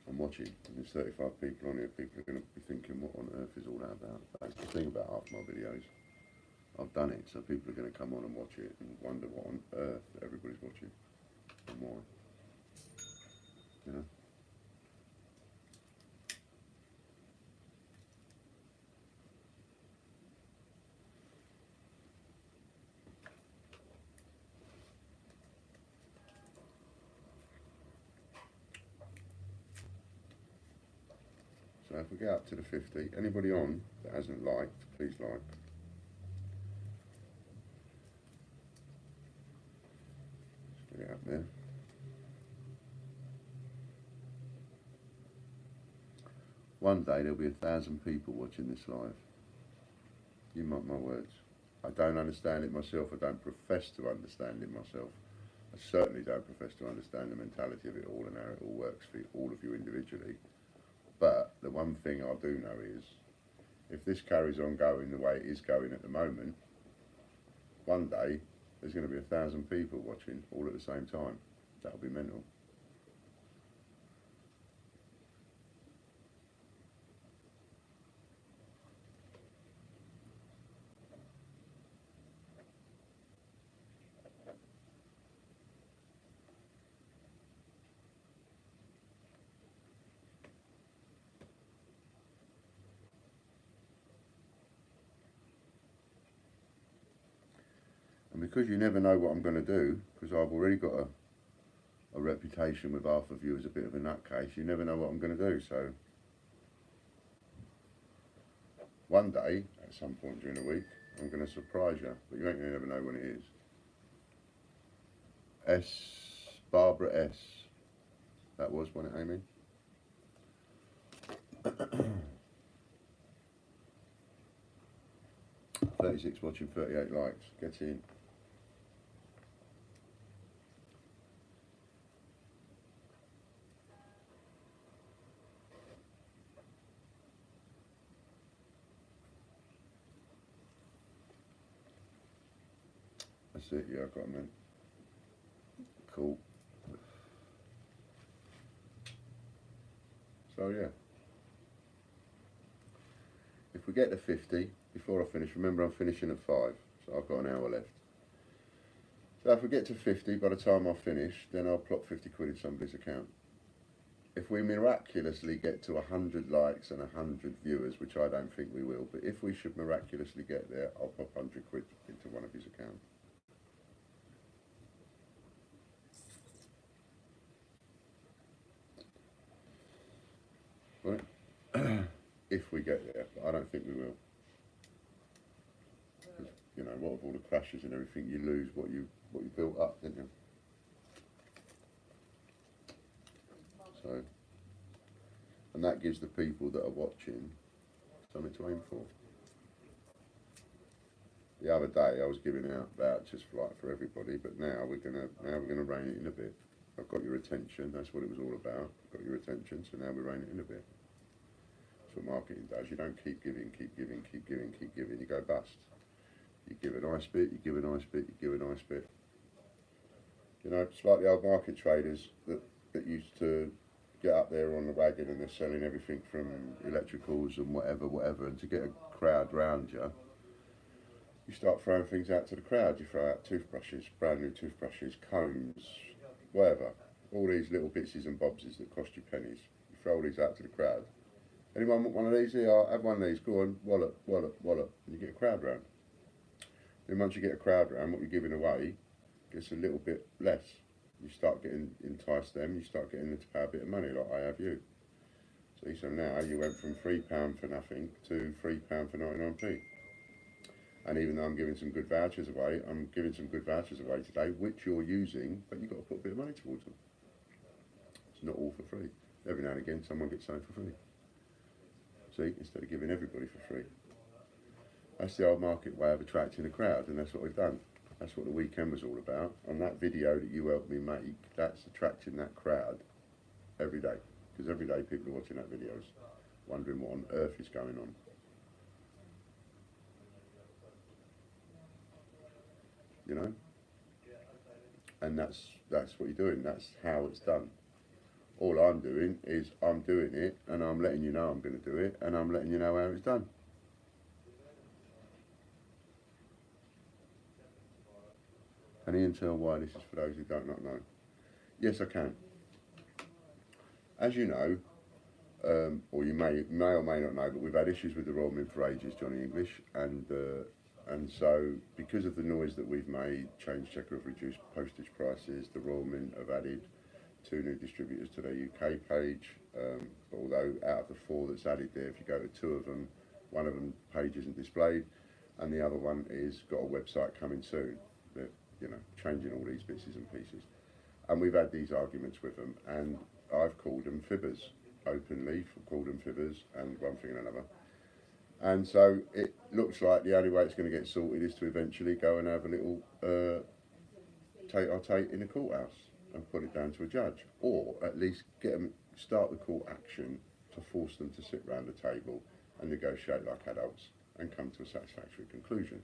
and watching, and there's 35 people on here, people are going to be thinking, what on earth is all that about? That's the thing about half my videos. I've done it, so people are going to come on and watch it and wonder what on earth everybody's watching and why. You know? So if we get up to the 50, anybody on that hasn't liked, please like. Let's get it up there. One day there'll be 1,000 people watching this live. You mark my words. I don't understand it myself. I don't profess to understand it myself. I certainly don't profess to understand the mentality of it all and how it all works for all of you individually. But the one thing I do know is, if this carries on going the way it is going at the moment, one day there's going to be 1,000 people watching all at the same time. That'll be mental. And because you never know what I'm going to do, because I've already got a reputation with half of you as a bit of a nutcase, you never know what I'm going to do. So one day, at some point during the week, I'm going to surprise you, but you ain't going to never know when it is. Barbara S. That was one, Amy. 36 watching, 38 likes. Get in. That's it, yeah, I got them in. Cool. So yeah. If we get to 50, before I finish, remember I'm finishing at 5, so I've got an hour left. So if we get to 50, by the time I finish, then I'll plop 50 quid in somebody's account. If we miraculously get to 100 likes and 100 viewers, which I don't think we will, but if we should miraculously get there, I'll pop 100 quid into one of his accounts. Right? If we get there, but I don't think we will. Because, you know, what with all the crashes and everything, you lose what you built up, didn't you? So, and that gives the people that are watching something to aim for. The other day I was giving out vouchers for everybody, but now we're gonna rein it in a bit. I've got your attention. That's what it was all about. I've got your attention, so now we rein it in a bit. That's what marketing does. You don't keep giving, keep giving, keep giving, keep giving. You go bust. You give a nice bit. You give a nice bit. You give a nice bit. You know, it's like the old market traders that used to get up there on the wagon and they're selling everything from electricals and whatever, and to get a crowd round you, you start throwing things out to the crowd. You throw out toothbrushes, brand new toothbrushes, combs, whatever. All these little bitses and bobses that cost you pennies. You throw all these out to the crowd. Anyone want one of these? Yeah, I'll have one of these. Go on, wallet, wallet, wallet. And you get a crowd round. Then once you get a crowd round, what you're giving away gets a little bit less. You start getting entice them, you start getting them to pay a bit of money, like I have you. See, so now you went from £3 for nothing to £3 for 99p. And even though I'm giving some good vouchers away, I'm giving some good vouchers away today, which you're using, but you've got to put a bit of money towards them. It's not all for free. Every now and again, someone gets something for free. See, instead of giving everybody for free. That's the old market way of attracting a crowd, and that's what we've done. That's what the weekend was all about. And that video that you helped me make, that's attracting that crowd every day. Because every day people are watching that videos, wondering what on earth is going on. You know? And that's what you're doing. That's how it's done. All I'm doing is I'm doing it, and I'm letting you know I'm going to do it, and I'm letting you know how it's done. Can Ian tell why this is for those who don't not know? Yes, I can. As you know, or you may or may not know, but we've had issues with the Royal Mint for ages, Johnny English, and so because of the noise that we've made, Change Checker have reduced postage prices. The Royal Mint have added 2 new distributors to their UK page. Although out of the 4 that's added there, if you go to 2 of them, one of them page isn't displayed, and the other one is got a website coming soon. They're, you know, changing all these bits and pieces. And we've had these arguments with them, and I've called them fibbers. openly, called them fibbers, and one thing and another. And so it looks like the only way it's going to get sorted is to eventually go and have a little tete-a-tete in the courthouse and put it down to a judge, or at least get them start the court action to force them to sit round the table and negotiate like adults and come to a satisfactory conclusion.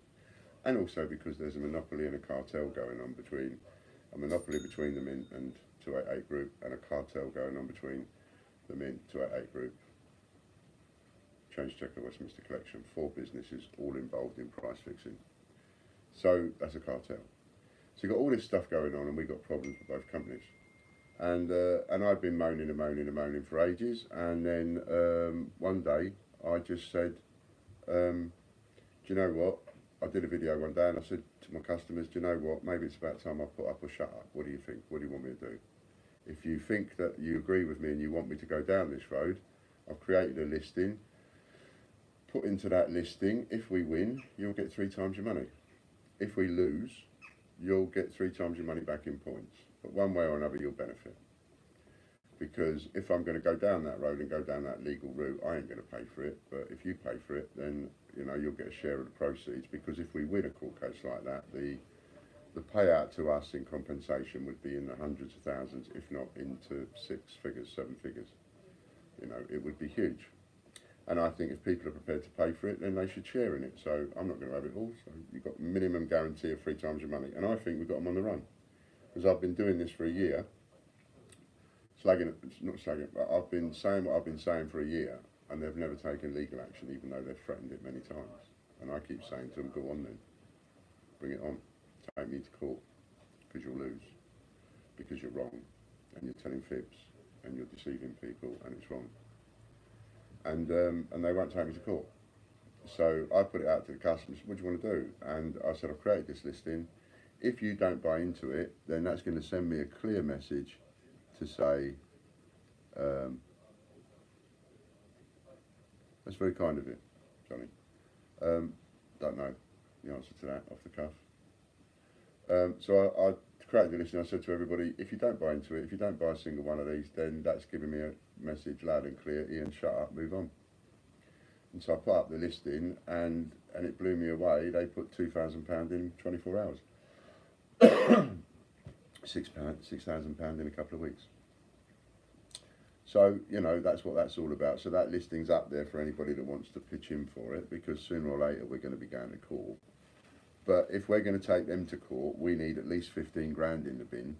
And also because there's a monopoly and a cartel going on between a monopoly between the Mint and 288 Group, and a cartel going on between the Mint, 288 Group, Change Checker, Westminster Collection, 4 businesses all involved in price fixing. So that's a cartel. So you've got all this stuff going on, and we've got problems with both companies. And I've been moaning for ages, and then one day I just said, do you know what? I did a video one day and I said to my customers, do you know what? Maybe it's about time I put up or shut up. What do you think? What do you want me to do? If you think that you agree with me and you want me to go down this road, I've created a listing. Put into that listing, if we win, you'll get 3 times your money. If we lose, you'll get 3 times your money back in points. But one way or another, you'll benefit. Because if I'm going to go down that road and go down that legal route, I ain't going to pay for it. But if you pay for it, then you'll get a share of the proceeds. Because if we win a court case like that, the payout to us in compensation would be in the hundreds of thousands, if not into 6 figures, 7 figures. It would be huge. And I think if people are prepared to pay for it, then they should share in it. So I'm not going to have it all. So you've got minimum guarantee of 3 times your money. And I think we've got them on the run. Because I've been doing this for a year. But I've been saying what I've been saying for a year, and they've never taken legal action, even though they've threatened it many times. And I keep saying to them, go on then, bring it on, take me to court, because you'll lose, because you're wrong, and you're telling fibs, and you're deceiving people, and it's wrong. And they won't take me to court. So I put it out to the customers, what do you want to do? And I said, I've created this listing. If you don't buy into it, then that's going to send me a clear message to say, that's very kind of you, Johnny. Don't know the answer to that off the cuff. So I created the listing. I said to everybody, if you don't buy into it, if you don't buy a single one of these, then that's giving me a message loud and clear, Ian, shut up, move on. And so I put up the listing, and it blew me away. They put £2,000 in 24 hours. £6,000 in a couple of weeks. So, that's what that's all about. So that listing's up there for anybody that wants to pitch in for it, because sooner or later we're going to be going to court. But if we're going to take them to court, we need at least 15 grand in the bin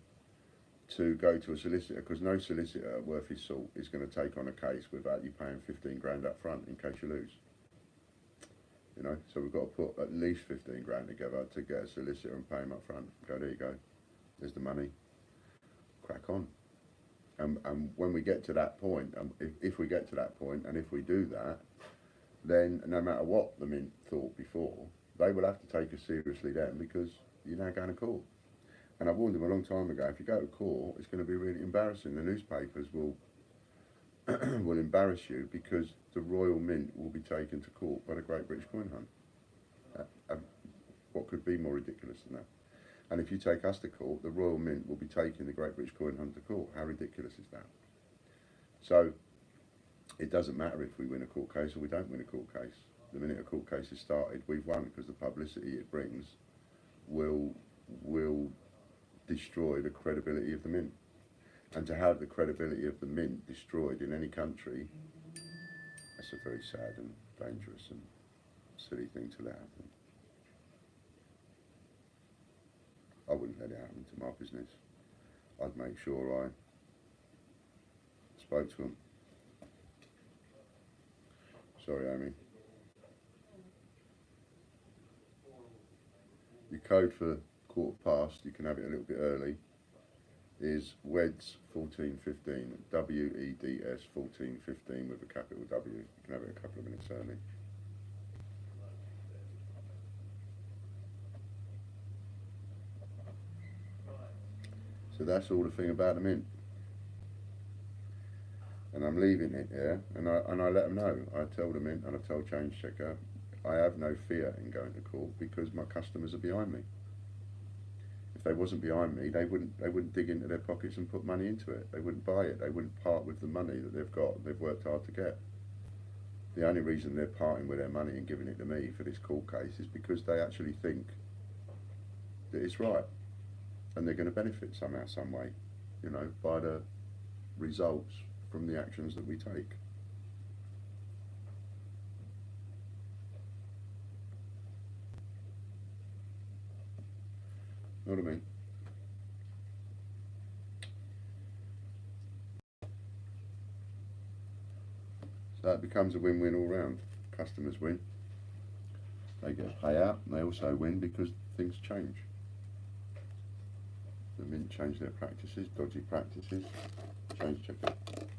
to go to a solicitor, because no solicitor worth his salt is going to take on a case without you paying 15 grand up front in case you lose. So we've got to put at least 15 grand together to get a solicitor and pay him up front. Go, there you go. There's the money. Crack on. And when we get to that point, if we get to that point, and if we do that, then no matter what the Mint thought before, they will have to take us seriously then, because you're now going to court. And I warned them a long time ago, if you go to court, it's going to be really embarrassing. The newspapers will will embarrass you, because the Royal Mint will be taken to court by the Great British Coin Hunt. What could be more ridiculous than that? And if you take us to court, the Royal Mint will be taking the Great British Coin Hunt to court. How ridiculous is that? So it doesn't matter if we win a court case or we don't win a court case. The minute a court case is started, we've won, because the publicity it brings will destroy the credibility of the Mint. And to have the credibility of the Mint destroyed in any country, that's a very sad and dangerous and silly thing to let happen. I wouldn't let it happen to my business. I'd make sure I spoke to them. Sorry, Amy. Your code for quarter past, you can have it a little bit early, is WEDS 1415, WEDS 1415 with a capital W. You can have it a couple of minutes early. So that's all the thing about the Mint. And I'm leaving it here, and I let them know. I tell the Mint, and I tell Change Checker, I have no fear in going to court, because my customers are behind me. If they wasn't behind me, they wouldn't dig into their pockets and put money into it. They wouldn't buy it. They wouldn't part with the money that they've got. They've worked hard to get. The only reason they're parting with their money and giving it to me for this court case is because they actually think that it's right, and they're going to benefit somehow, some way, you know, by the results from the actions that we take. Know what I mean? So it becomes a win-win all round. Customers win, they get a payout, and they also win because things change. The Mint changed their practices, dodgy practices, changed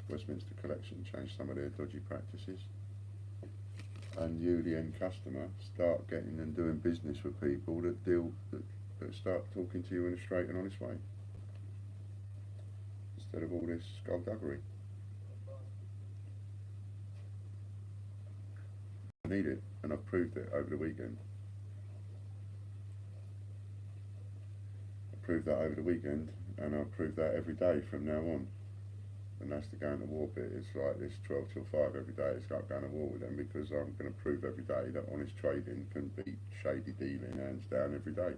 Westminster Collection, changed some of their dodgy practices. And you, the end customer, start getting and doing business with people that that start talking to you in a straight and honest way, instead of all this skullduggery. I need it, and I've proved it over the weekend. I proved that over the weekend, and I'll prove that every day from now on. And that's the going to war bit. It's like this 12 till 5 every day. It's like going to war with them, because I'm going to prove every day that honest trading can beat shady dealing hands down every day.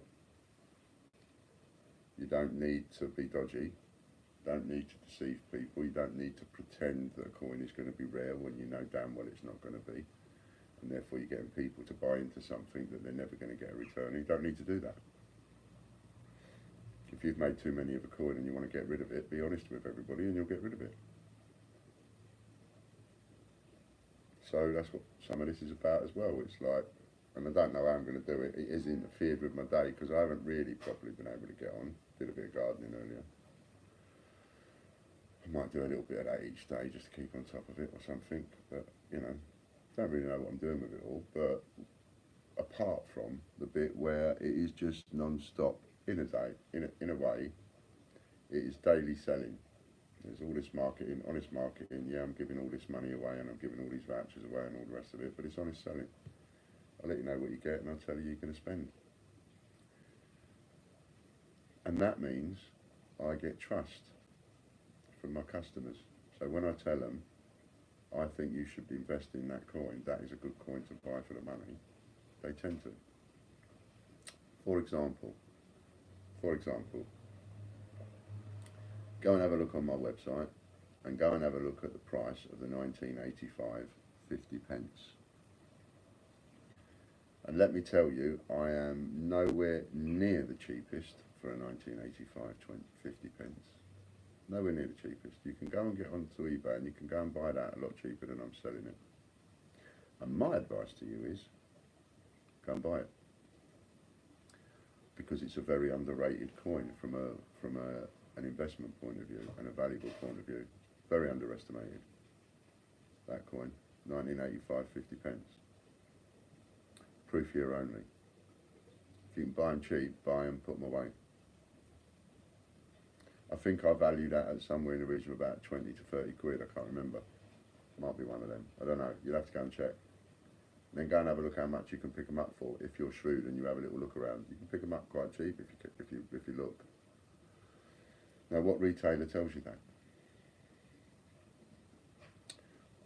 You don't need to be dodgy. You don't need to deceive people. You don't need to pretend that a coin is going to be rare when you know damn well it's not going to be. And therefore you're getting people to buy into something that they're never going to get a return. You don't need to do that. If you've made too many of a coin and you want to get rid of it, be honest with everybody and you'll get rid of it. So that's what some of this is about as well. It's like, and I don't know how I'm going to do it. It is interfered with my day because I haven't really properly been able to get on. Did a bit of gardening earlier. I might do a little bit of that each day just to keep on top of it or something. But, you know, don't really know what I'm doing with it all. But apart from the bit where it is just non-stop in a day, in a way, it is daily selling. There's all this marketing, honest marketing. Yeah, I'm giving all this money away and I'm giving all these vouchers away and all the rest of it, but it's honest selling. I'll let you know what you get and I'll tell you you're going to spend. And that means I get trust from my customers. So when I tell them, I think you should be investing in that coin, that is a good coin to buy for the money, they tend to. For example, go and have a look on my website and go and have a look at the price of the 1985 50 pence. And let me tell you, I am nowhere near the cheapest for a 1985 50 pence. Nowhere near the cheapest. You can go and get onto eBay and you can go and buy that a lot cheaper than I'm selling it. And my advice to you is, go and buy it. Because it's a very underrated coin from an investment point of view and a valuable point of view. Very underestimated, that coin. 1985 50 pence. Proof here only. If you can buy them cheap, buy them, put them away. I think I value that at somewhere in the region of about 20 to 30 quid, I can't remember. Might be one of them, I don't know, you'll have to go and check. Then go and have a look how much you can pick them up for. If you're shrewd and you have a little look around, you can pick them up quite cheap if you look. Now, what retailer tells you that?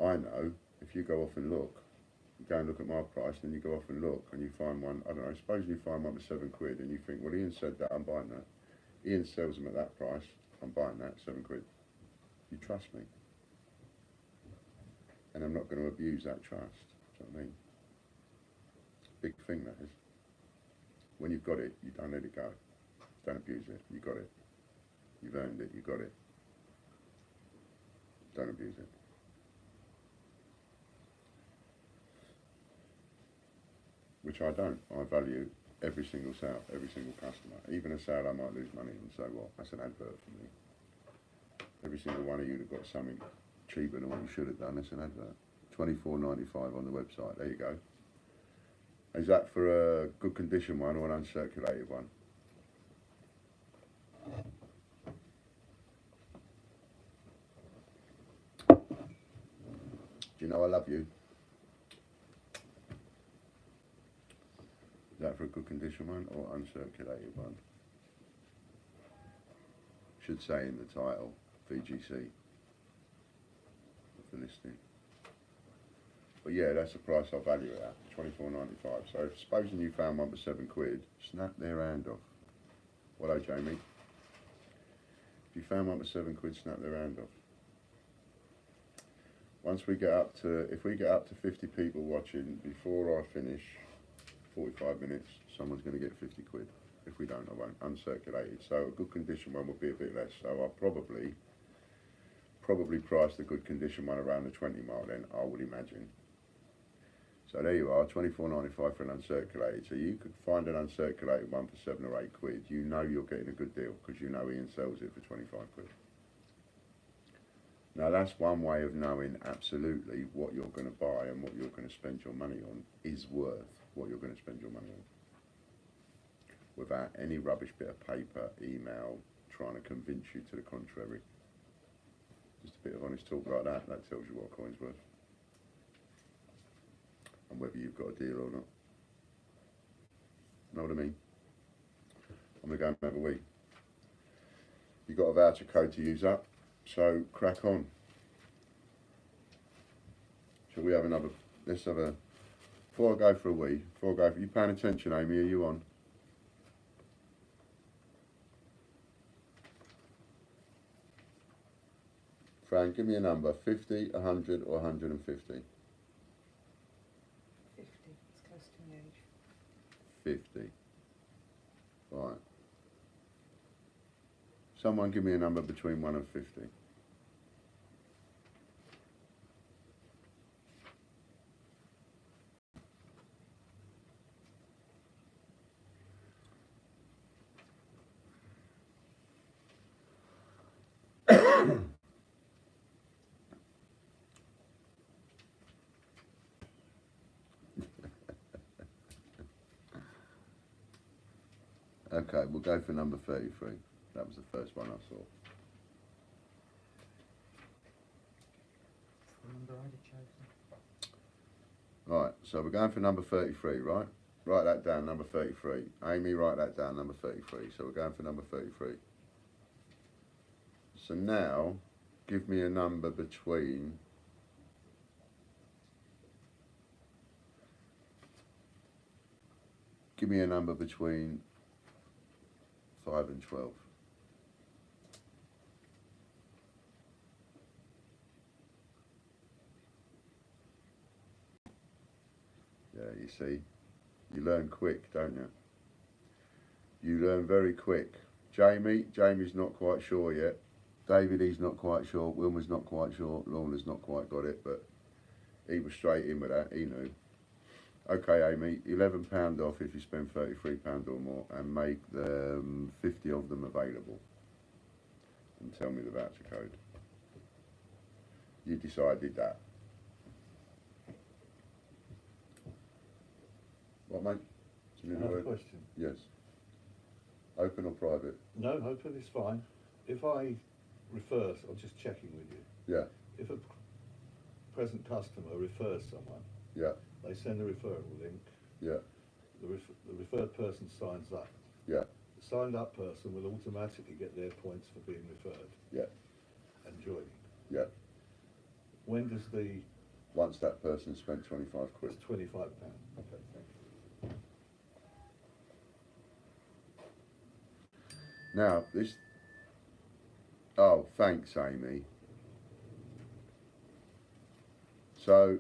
I know, if you go off and look, you go and look at my price, then you go off and look and you find one, I don't know, suppose you find one for 7 quid and you think, well, Ian said that, I'm buying that. Ian sells them at that price, I'm buying that, 7 quid. You trust me. And I'm not going to abuse that trust. Do you know what I mean? Big thing that is. When you've got it, you don't let it go. Don't abuse it. You got it. You've earned it. You got it. Don't abuse it. Which I don't. I value every single sale, every single customer. Even a sale I might lose money on, so what? That's an advert for me. Every single one of you that got something cheaper than what you should have done, that's an advert. $24.95 on the website. There you go. Is that for a good condition one or an uncirculated one? Do you know I love you? Is that for a good condition one or uncirculated one? Should say in the title, VGC, for listing. But yeah, that's the price I value it at, £24.95. So supposing you found one for £7, snap their hand off. Well, hello, Jamie. If you found one for £7, snap their hand off. Once we get up to, if we get up to 50 people watching before I finish, 45 minutes, someone's going to get £50. If we don't, I won't. Uncirculated. So a good condition one will be a bit less. So I'll probably price the good condition one around the 20 mark then, I would imagine. So there you are, £24.95 for an uncirculated. So you could find an uncirculated one for £7 or £8. You know you're getting a good deal because you know Ian sells it for £25. Now that's one way of knowing absolutely what you're going to buy and what you're going to spend your money on is worth what you're going to spend your money on. Without any rubbish bit of paper, email, trying to convince you to the contrary. Just a bit of honest talk like that, that tells you what a coin's worth. And whether you've got a deal or not. Know what I mean? I'm going to go and have a wee. You've got a voucher code to use up, so crack on. Shall we have another, let's have a, before I go for a wee, you paying attention, Amy, are you on? Fran, give me a number, 50, 100 or 150? 50. It's close to my age. 50. Right. Someone give me a number between 1 and 50. Okay, we'll go for number 33. That was the first one I saw. It's the number I'd have chosen. Right, so we're going for number 33, right? Write that down, number 33. Amy, write that down, number 33. So we're going for number 33. So now, give me a number between give me a number between 5 and 12. Yeah, you see, you learn quick, don't you? You learn very quick. Jamie's not quite sure yet. David, he's not quite sure. Wilma's not quite sure. Lorna's not quite got it, but he was straight in with that, he knew. Okay, Amy, £11 off if you spend £33 or more, and make 50 of them available. And tell me the voucher code. You decided that. What, mate? I have a question. Yes. Open or private? No, open is fine. If I refer, I'm just checking with you. Yeah. If a present customer refers someone, Yeah. they send a referral link, Yeah. the referred person signs up. Yeah. The signed up person will automatically get their points for being referred Yeah. and joining. Yeah. When does the, Once that person spent £25. it's £25. Okay, thank you. Now, this... Oh, thanks, Amy. So,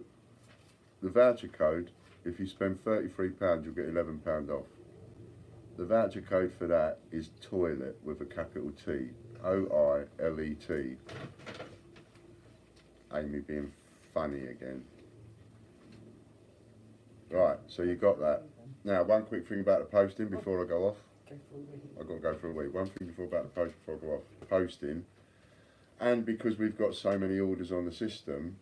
the voucher code, if you spend £33, you'll get £11 off. The voucher code for that is toilet with a capital T. O-I-L-E-T. Amy being funny again. Right, so you got that. Now, one quick thing about the posting before I go off. Go for a wee. I've got to go for a week. One thing before about the post before I go off. Posting. And because we've got so many orders on the system,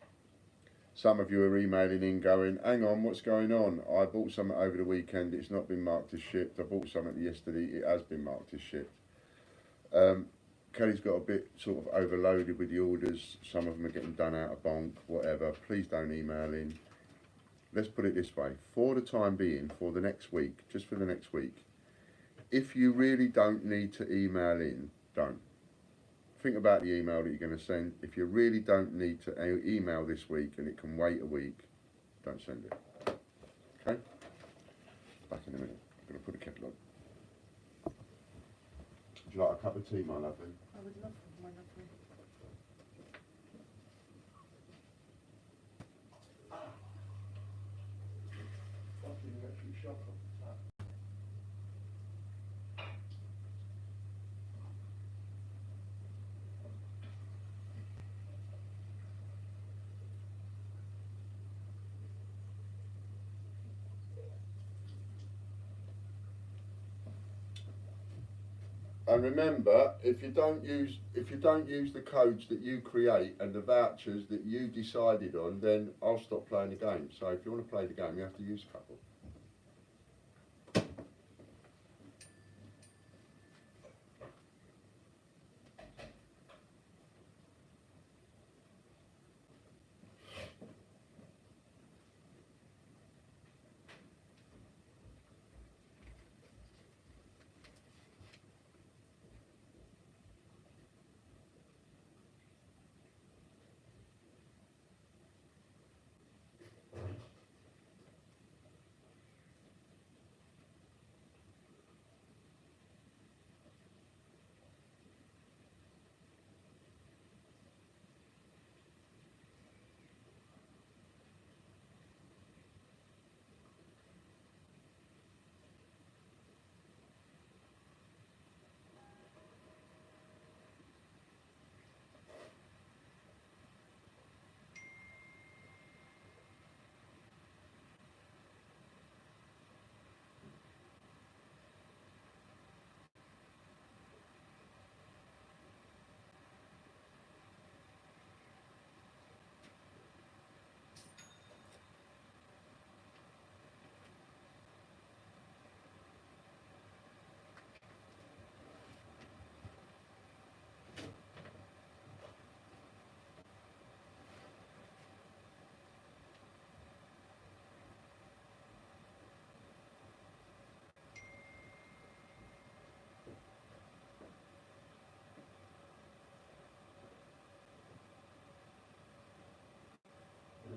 some of you are emailing in going, hang on, what's going on? I bought something over the weekend, it's not been marked as shipped. I bought something yesterday, it has been marked as shipped. Kelly's got a bit sort of overloaded with the orders. Some of them are getting done out of bonk, whatever. Please don't email in. Let's put it this way. For the time being, for the next week, just for the next week, if you really don't need to email in, don't. think about the email that you're going to send. If you really don't need to email this week and it can wait a week, don't send it. Okay? Back in a minute. I'm going to put the kettle on. Would you like a cup of tea, my lovely? I would love one of them. Fucking electric shock off the tap. And remember, if you don't use the codes that you create and the vouchers that you decided on, then I'll stop playing the game. So if you want to play the game, you have to use a couple.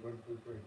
One, two, three.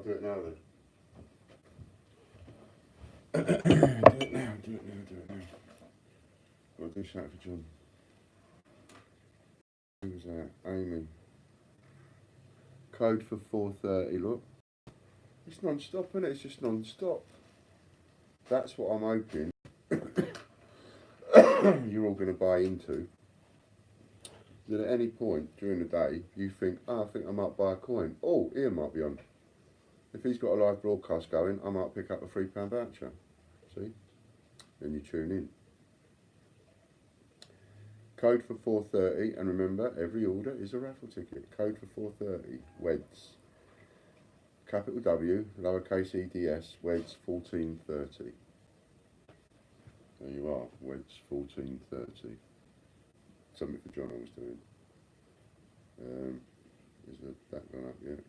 do it now then. do it now. I'll do something for John. Who's that? Amy. Code for 4:30, look. It's non-stop, isn't it? It's just non-stop. That's what I'm hoping you're all going to buy into. That at any point during the day, you think, oh, I think I might buy a coin. Oh, Ian might be on. If he's got a live broadcast going, I might pick up a £3 voucher. See? Then you tune in. Code for 4:30, and remember, every order is a raffle ticket. Code for 4:30, WEDS. Capital W, lowercase EDS, WEDS 1430. There you are, WEDS 1430. Something for John I was doing. Is that gone up yet?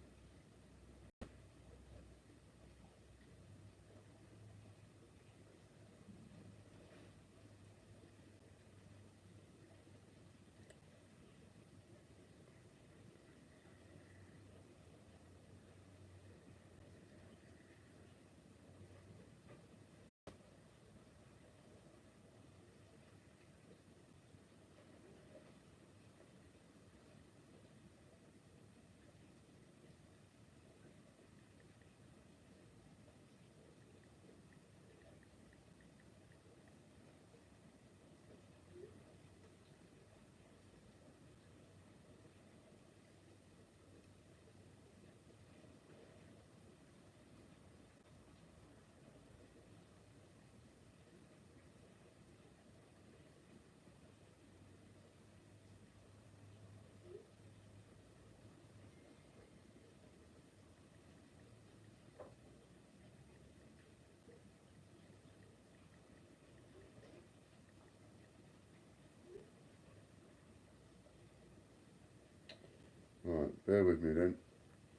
Right, bear with me then,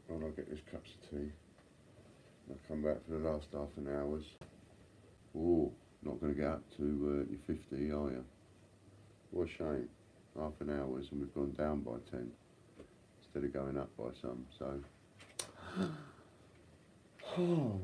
while I get this cups of tea. I'll come back for the last half an hour's. Oh, not going to get up to your 50, are you? What a shame. Half an hour's and we've gone down by 10 instead of going up by some, so. Oh.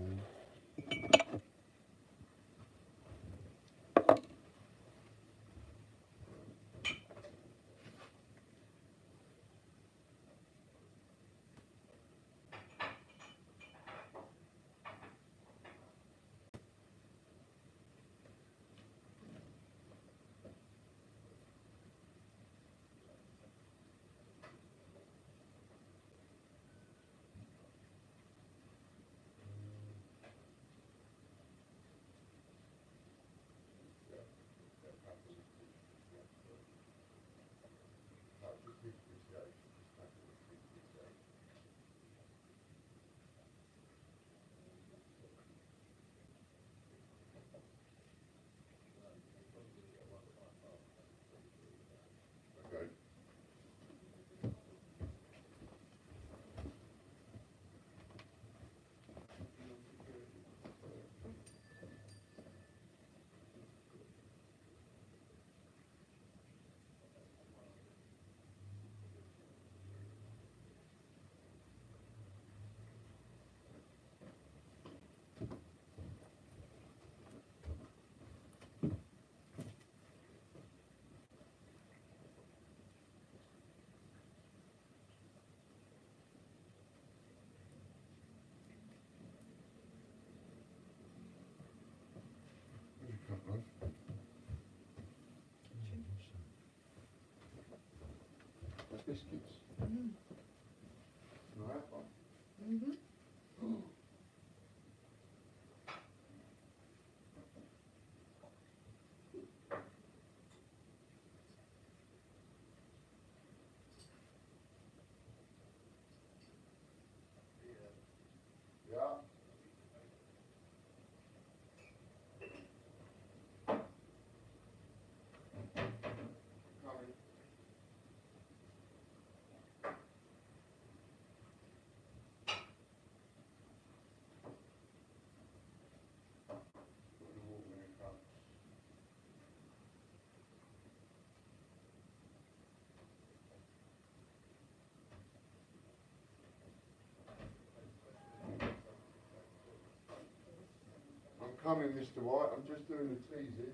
Coming, Mr. White. I'm just doing the teasers.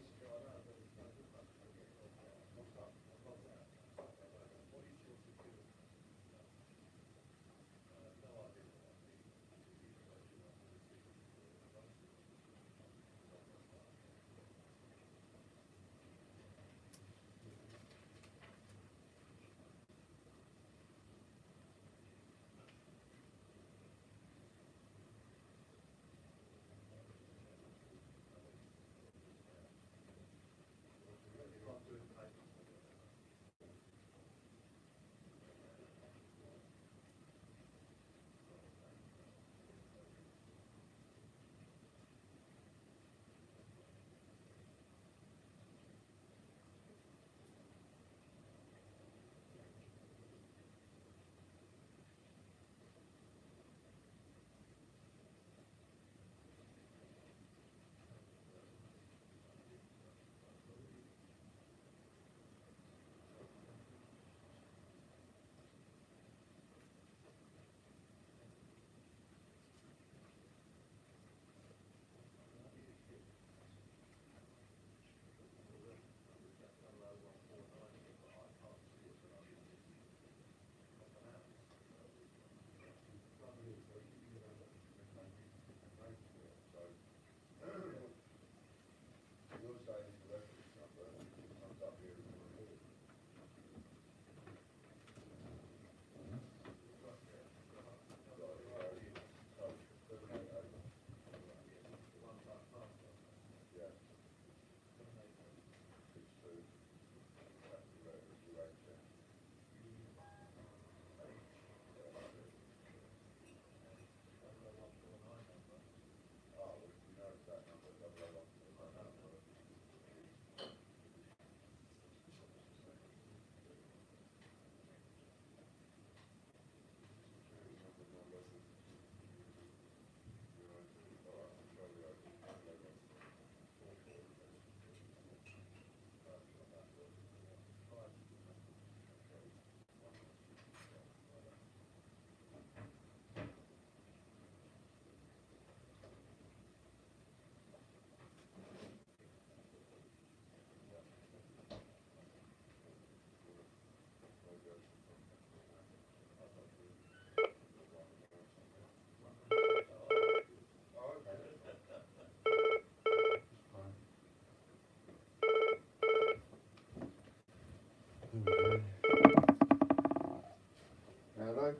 Hello?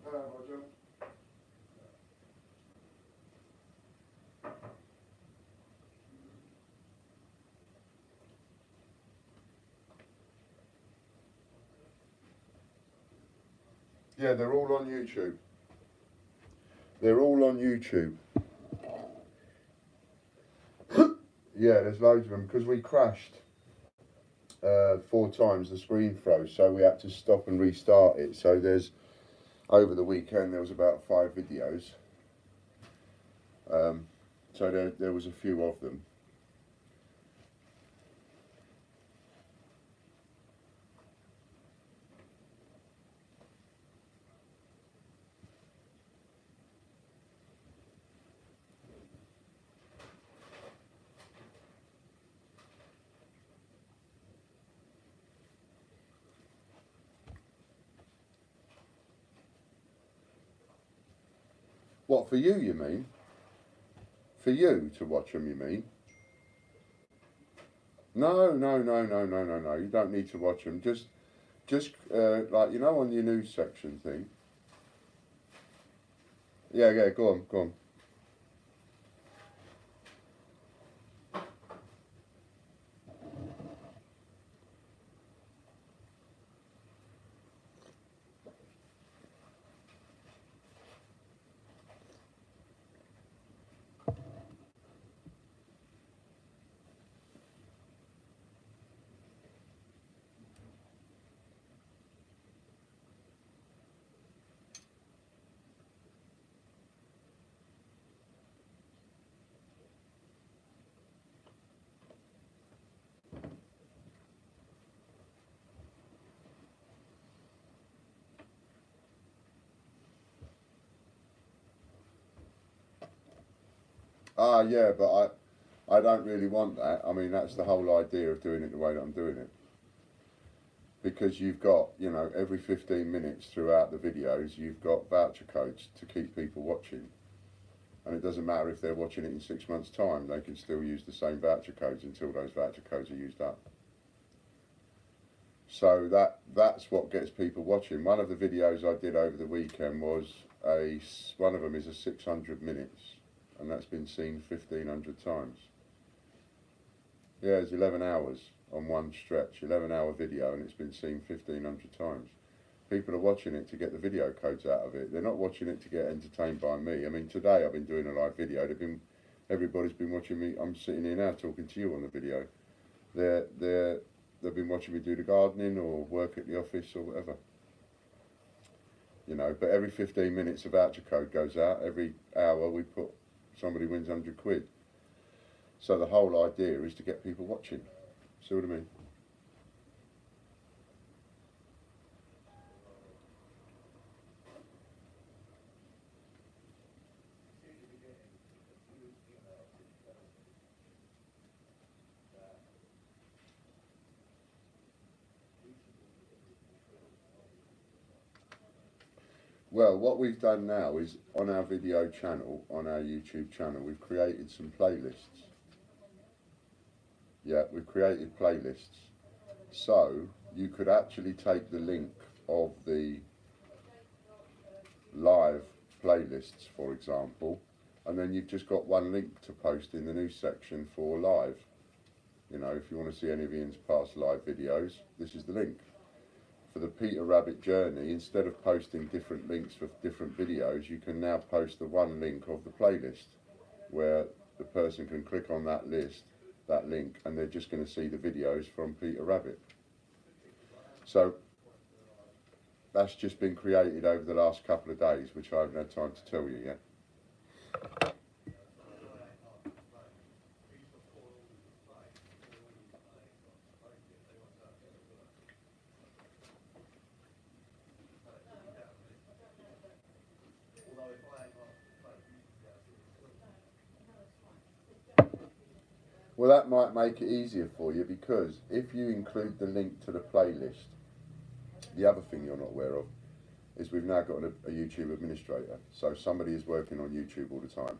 Hello, Roger. Yeah, they're all on YouTube. They're all on YouTube. Yeah, there's loads of them because we crashed 4 times the screen froze, so we had to stop and restart it. So there's, over the weekend there was about 5 videos. So there was a few of them. What, for you mean? For you to watch them, you mean? No, you don't need to watch them. Just like, you know, on your news section thing. Yeah, go on. Ah, yeah, but I don't really want that. I mean, that's the whole idea of doing it the way that I'm doing it. Because you've got, you know, every 15 minutes throughout the videos, you've got voucher codes to keep people watching. And it doesn't matter if they're watching it in 6 months' time, they can still use the same voucher codes until those voucher codes are used up. So that's what gets people watching. One of the videos I did over the weekend was one of them is a 600 minutes, and that's been seen 1,500 times. Yeah, it's 11 hours on one stretch, 11-hour video, and it's been seen 1,500 times. People are watching it to get the video codes out of it. They're not watching it to get entertained by me. I mean, today I've been doing a live video. Everybody's been watching me. I'm sitting here now talking to you on the video. They've been watching me do the gardening or work at the office or whatever. You know, but every 15 minutes a voucher code goes out. Every hour somebody wins 100 quid. So the whole idea is to get people watching. See what I mean? Well, what we've done now is on our video channel, on our YouTube channel, we've created some playlists. Yeah, we've created playlists. So you could actually take the link of the live playlists, for example, and then you've just got one link to post in the news section for live. You know, if you want to see any of Ian's past live videos, this is the link. For the Peter Rabbit journey, instead of posting different links for different videos, you can now post the one link of the playlist, where the person can click on that link, and they're just going to see the videos from Peter Rabbit. So that's just been created over the last couple of days, which I haven't had time to tell you yet. Well, that might make it easier for you, because if you include the link to the playlist, the other thing you're not aware of is we've now got a YouTube administrator. So somebody is working on YouTube all the time.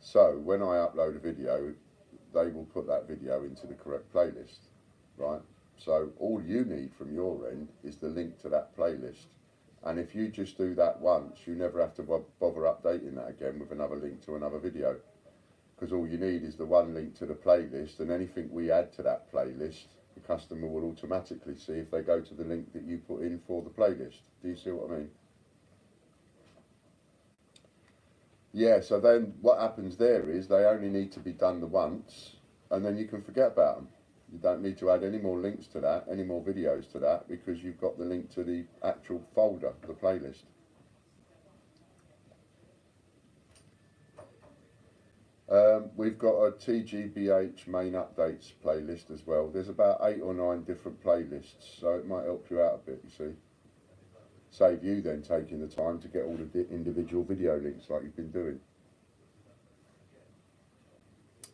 So when I upload a video, they will put that video into the correct playlist, right? So all you need from your end is the link to that playlist. And if you just do that once, you never have to bother updating that again with another link to another video. Because all you need is the one link to the playlist, and anything we add to that playlist, the customer will automatically see if they go to the link that you put in for the playlist. Do you see what I mean? Yeah, so then what happens there is they only need to be done the once, and then you can forget about them. You don't need to add any more links to that, any more videos to that, because you've got the link to the actual folder, the playlist. We've got a TGBCH main updates playlist as well. There's about 8 or 9 different playlists, so it might help you out a bit, you see. Save you then taking the time to get all the individual video links like you've been doing.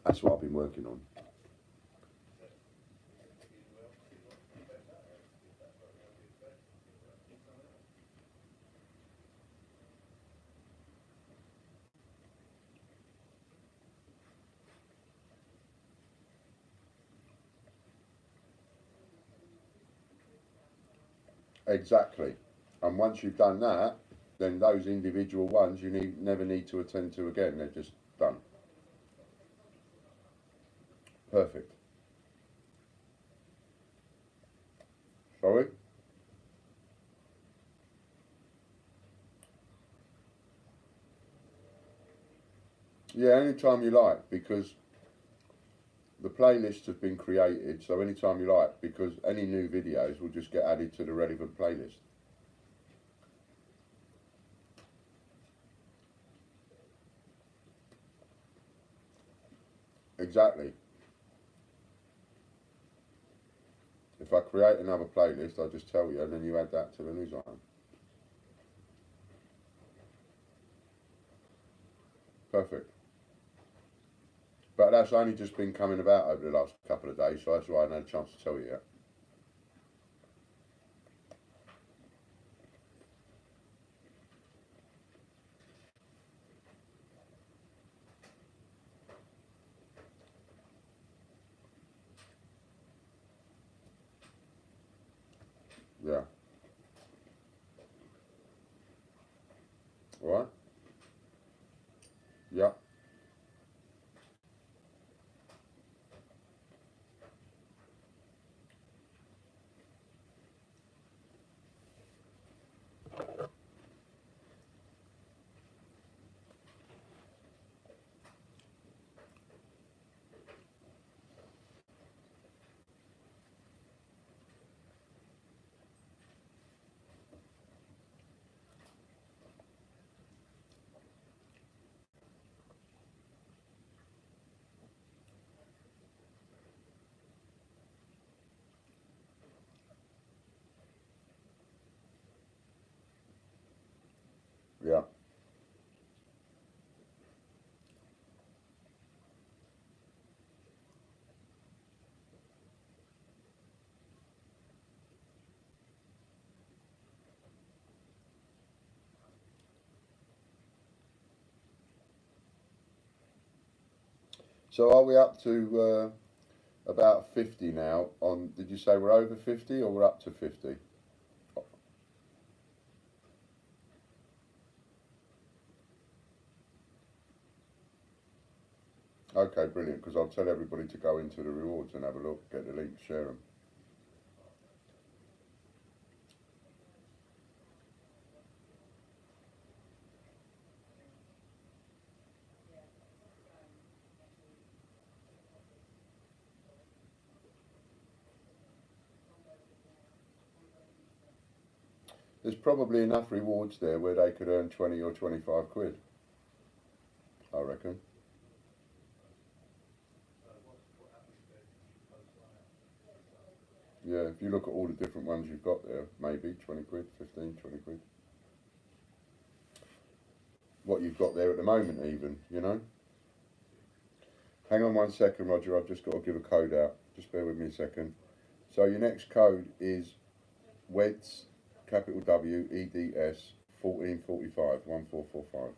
That's what I've been working on. Exactly. And once you've done that, then those individual ones you never need to attend to again. They're just done. Perfect. Sorry? Yeah, anytime you like, because the playlists have been created, so anytime you like, because any new videos will just get added to the relevant playlist. Exactly. If I create another playlist, I'll just tell you, and then you add that to the news item. Perfect. But that's only just been coming about over the last couple of days, so that's why I hadn't had a chance to tell you yet. Yeah. All right? Yeah. Yeah. So are we up to about 50 now? On, did you say we're over 50 or we're up to 50? Okay, brilliant, because I'll tell everybody to go into the rewards and have a look, get the link, share them. There's probably enough rewards there where they could earn 20 or 25 quid, I reckon. Yeah, if you look at all the different ones you've got there, maybe 20 quid, 15, 20 quid. What you've got there at the moment even, you know. Hang on 1 second, Roger, I've just got to give a code out. Just bear with me a second. So your next code is WEDS, capital W, EDS, 1445, 1445.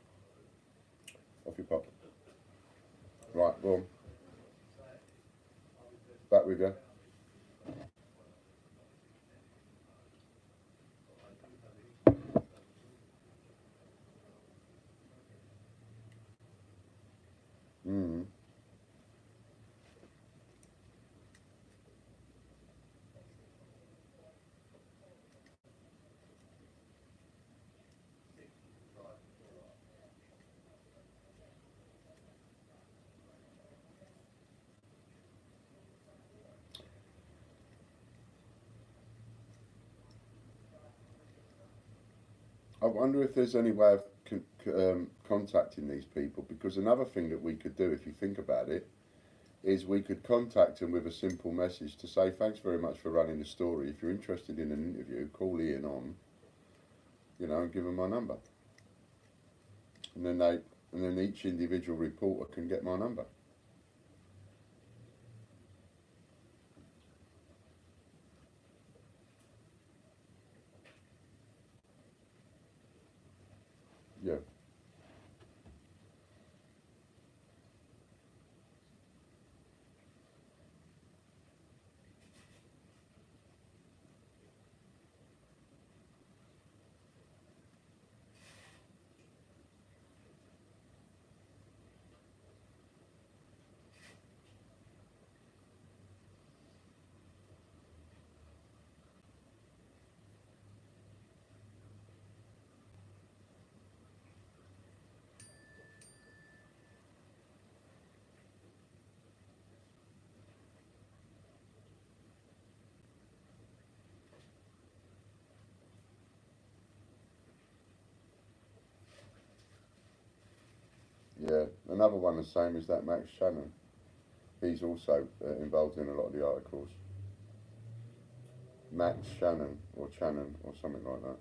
Off you pop. Right, boom. Back with you. Mm. I wonder if there's any way of contacting these people, because another thing that we could do, if you think about it, is we could contact them with a simple message to say, thanks very much for running the story. If you're interested in an interview, call Ian on, you know, and give them my number. And then each individual reporter can get my number. Yeah. Yeah. Another one the same is that Max Shannon. He's also involved in a lot of the articles. Max Shannon or something like that.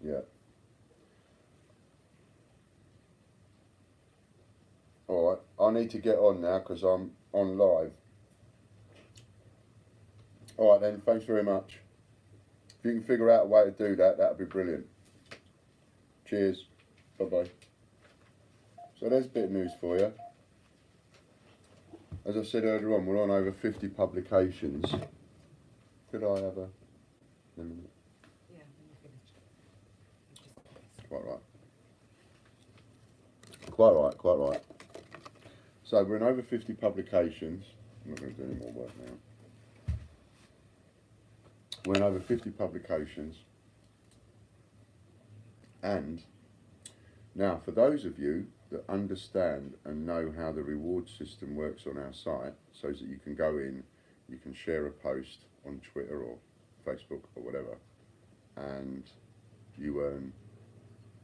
Yeah. Alright, I need to get on now because I'm on live. Alright then, thanks very much. If you can figure out a way to do that, that'd be brilliant. Cheers. Bye bye. So there's a bit of news for you. As I said earlier on, we're on over 50 publications. Could I have a... Yeah, when you finish. Quite right. Quite right, quite right. So we're in over 50 publications. I'm not going to do any more work now. We're in over 50 publications. And now, for those of you that understand and know how the reward system works on our site, so that you can go in, you can share a post on Twitter or Facebook or whatever, and you earn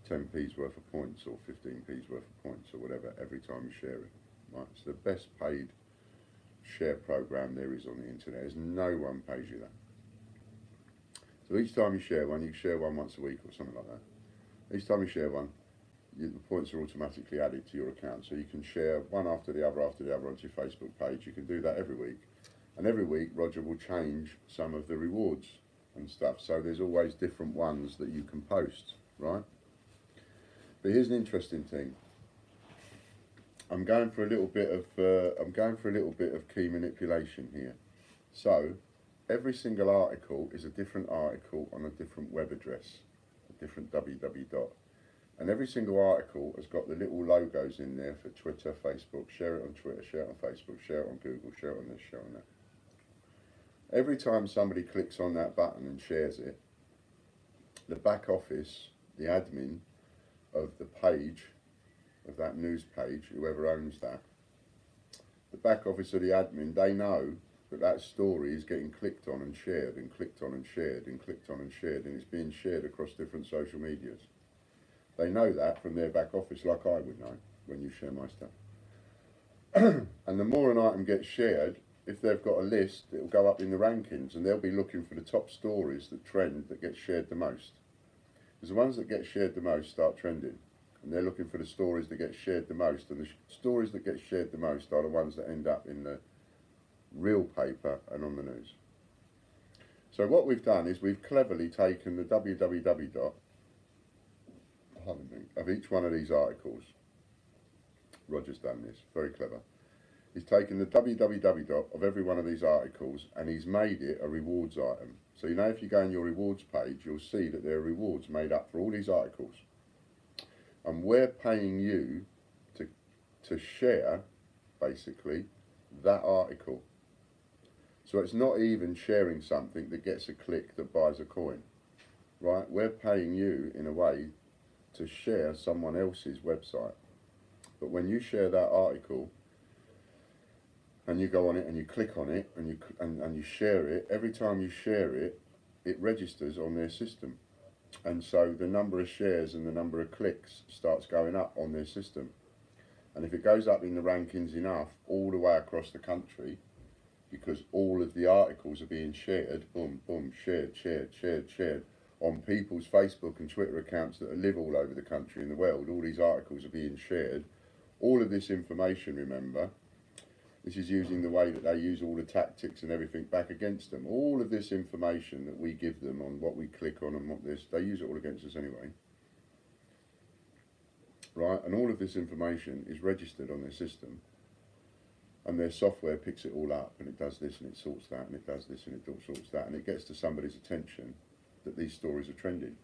10p's worth of points or 15p's worth of points or whatever every time you share it. Right? It's the best paid share program there is on the internet. There's no one pays you that. So each time you share one, you share one once a week or something like that. Each time you share one, the points are automatically added to your account. So you can share one after the other onto your Facebook page. You can do that every week. And every week, Roger will change some of the rewards and stuff. So there's always different ones that you can post, right? But here's an interesting thing. I'm going for a little bit of key manipulation here. So every single article is a different article on a different web address, a different www dot. And every single article has got the little logos in there for Twitter, Facebook. Share it on Twitter, share it on Facebook, share it on Google, share it on this, share it on that. Every time somebody clicks on that button and shares it, the back office, the admin of the page, of that news page, whoever owns that, the back office of the admin, they know that that story is getting clicked on and shared and clicked on and shared and clicked on and shared, and it's being shared across different social medias. They know that from their back office, like I would know when you share my stuff. And the more an item gets shared, if they've got a list, it'll go up in the rankings, and they'll be looking for the top stories that trend, that get shared the most. Because the ones that get shared the most start trending, and they're looking for the stories that get shared the most, and the stories that get shared the most are the ones that end up in the real paper and on the news. So what we've done is we've cleverly taken the www dot of each one of these articles. Roger's done this, very clever. He's taken the www dot of every one of these articles and he's made it a rewards item. So you know, if you go on your rewards page, you'll see that there are rewards made up for all these articles. And we're paying you to share, basically, that article. So it's not even sharing something that gets a click that buys a coin, right? We're paying you, in a way, to share someone else's website. But when you share that article, and you go on it and you click on it and you share it, every time you share it, it registers on their system. And so the number of shares and the number of clicks starts going up on their system. And if it goes up in the rankings enough all the way across the country, because all of the articles are being shared, boom, boom, shared, on people's Facebook and Twitter accounts that live all over the country and the world, all these articles are being shared. All of this information, remember, this is using the way that they use all the tactics and everything back against them. All of this information that we give them on what we click on and what this, they use it all against us anyway. Right, and all of this information is registered on their system. And their software picks it all up and it does this and it sorts that and it does this and it sorts that, and it gets to somebody's attention that these stories are trending.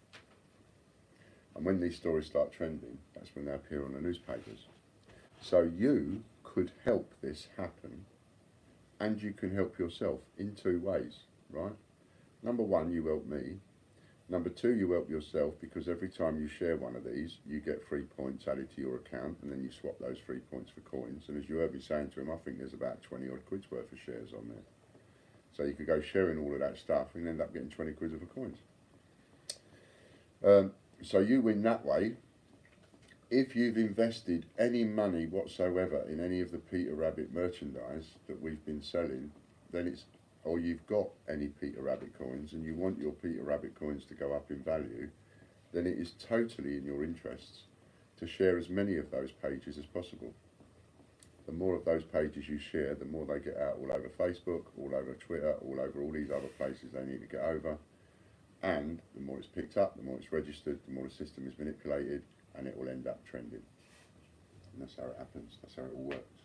And when these stories start trending, that's when they appear on the newspapers. So you could help this happen, and you can help yourself in two ways, right? Number one, you help me. Number two, you help yourself, because every time you share one of these, you get 3 points added to your account, and then you swap those 3 points for coins. And as you heard me saying to him, I think there's about 20 odd quid's worth of shares on there. So you could go sharing all of that stuff and end up getting 20 quid worth of coins. So you win that way. If you've invested any money whatsoever in any of the Peter Rabbit merchandise that we've been selling, then it's, or you've got any Peter Rabbit coins and you want your Peter Rabbit coins to go up in value, then it is totally in your interests to share as many of those pages as possible. The more of those pages you share, the more they get out all over Facebook, all over Twitter, all over all these other places they need to get over. And the more it's picked up, the more it's registered, the more the system is manipulated, and it will end up trending. And that's how it happens. That's how it all works.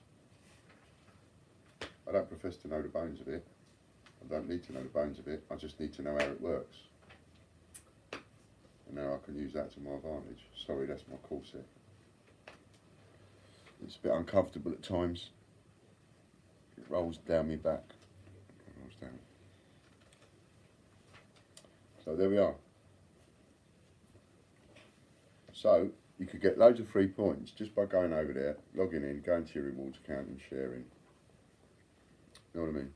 I don't profess to know the bones of it. I don't need to know the bones of it. I just need to know how it works. And now I can use that to my advantage. Sorry, that's my corset. It's a bit uncomfortable at times. It rolls down my back. It rolls down. So there we are. So you could get loads of free points just by going over there, logging in, going to your rewards account and sharing. You know what I mean?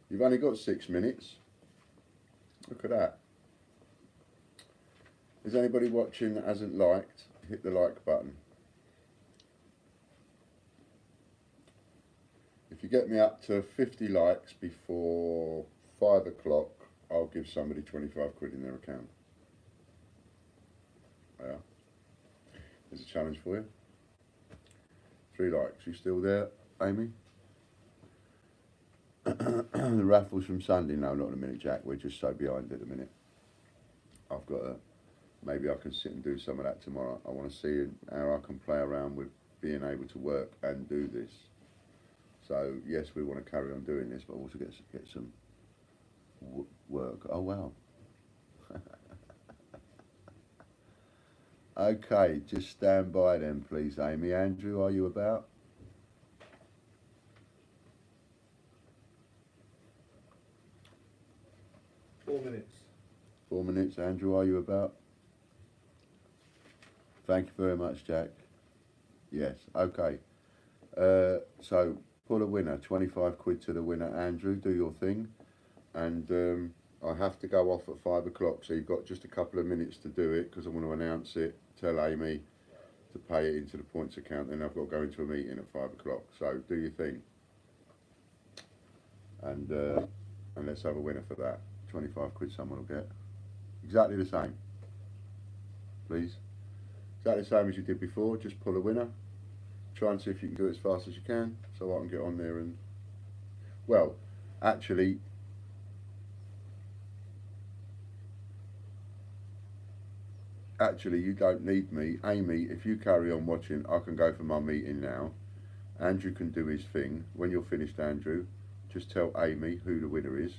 You've only got 6 minutes. Look at that. Is anybody watching that hasn't liked? Hit the like button. If you get me up to 50 likes before 5 o'clock, I'll give somebody 25 quid in their account. Yeah. There's a challenge for you. 3 likes. You still there, Amy? The raffles from Sunday. No, not in a minute, Jack. We're just so behind at the minute. I've got to, maybe I can sit and do some of that tomorrow. I want to see how I can play around with being able to work and do this. So yes, we want to carry on doing this, but also get some work. Oh wow. Okay, just stand by then, please, Amy. Andrew, are you about? £4. 4 minutes. Andrew, are you about? Thank you very much, Jack. Yes, okay. So, pull a winner, 25 quid to the winner. Andrew, do your thing. And I have to go off at 5 o'clock, so you've got just a couple of minutes to do it, because I want to announce it, tell Amy to pay it into the points account, then I've got to go into a meeting at 5 o'clock. So, do your thing. And let's have a winner for that. 25 quid someone will get. Exactly the same. Please. Exactly the same as you did before, just pull a winner. Try and see if you can do it as fast as you can, so I can get on there and... Well, actually... Actually, you don't need me. Amy, if you carry on watching, I can go for my meeting now. Andrew can do his thing. When you're finished, Andrew, just tell Amy who the winner is.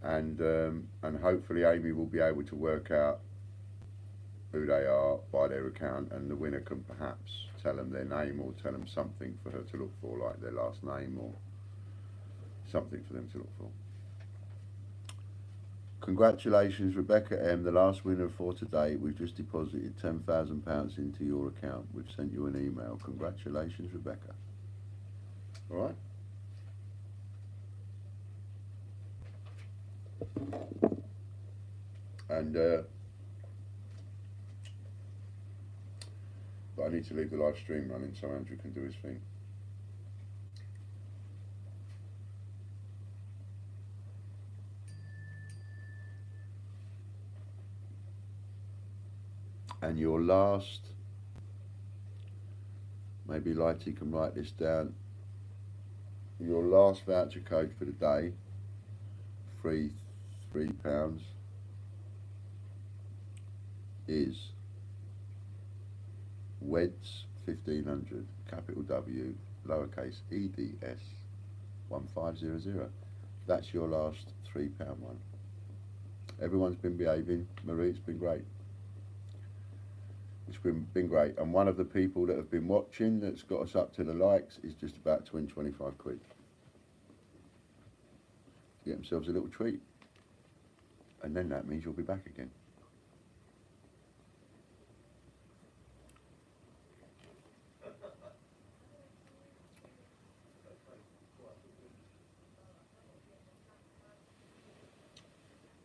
And hopefully Amy will be able to work out who they are by their account, and the winner can perhaps tell them their name or tell them something for her to look for, like their last name or something for them to look for. Congratulations, Rebecca M, the last winner for today. We've just deposited £10,000 into your account. We've sent you an email. Congratulations, Rebecca. All right? And but I need to leave the live stream running so Andrew can do his thing. And your last, maybe Lighty can write this down, your last voucher code for the day, £3, is WEDS 1500, capital W, lowercase EDS 1500. That's your last £3 one. Everyone's been behaving. Marie, it's been great. It's been great. And one of the people that have been watching that's got us up to the likes is just about to win 25 quid. Get themselves a little treat. And then that means you'll be back again.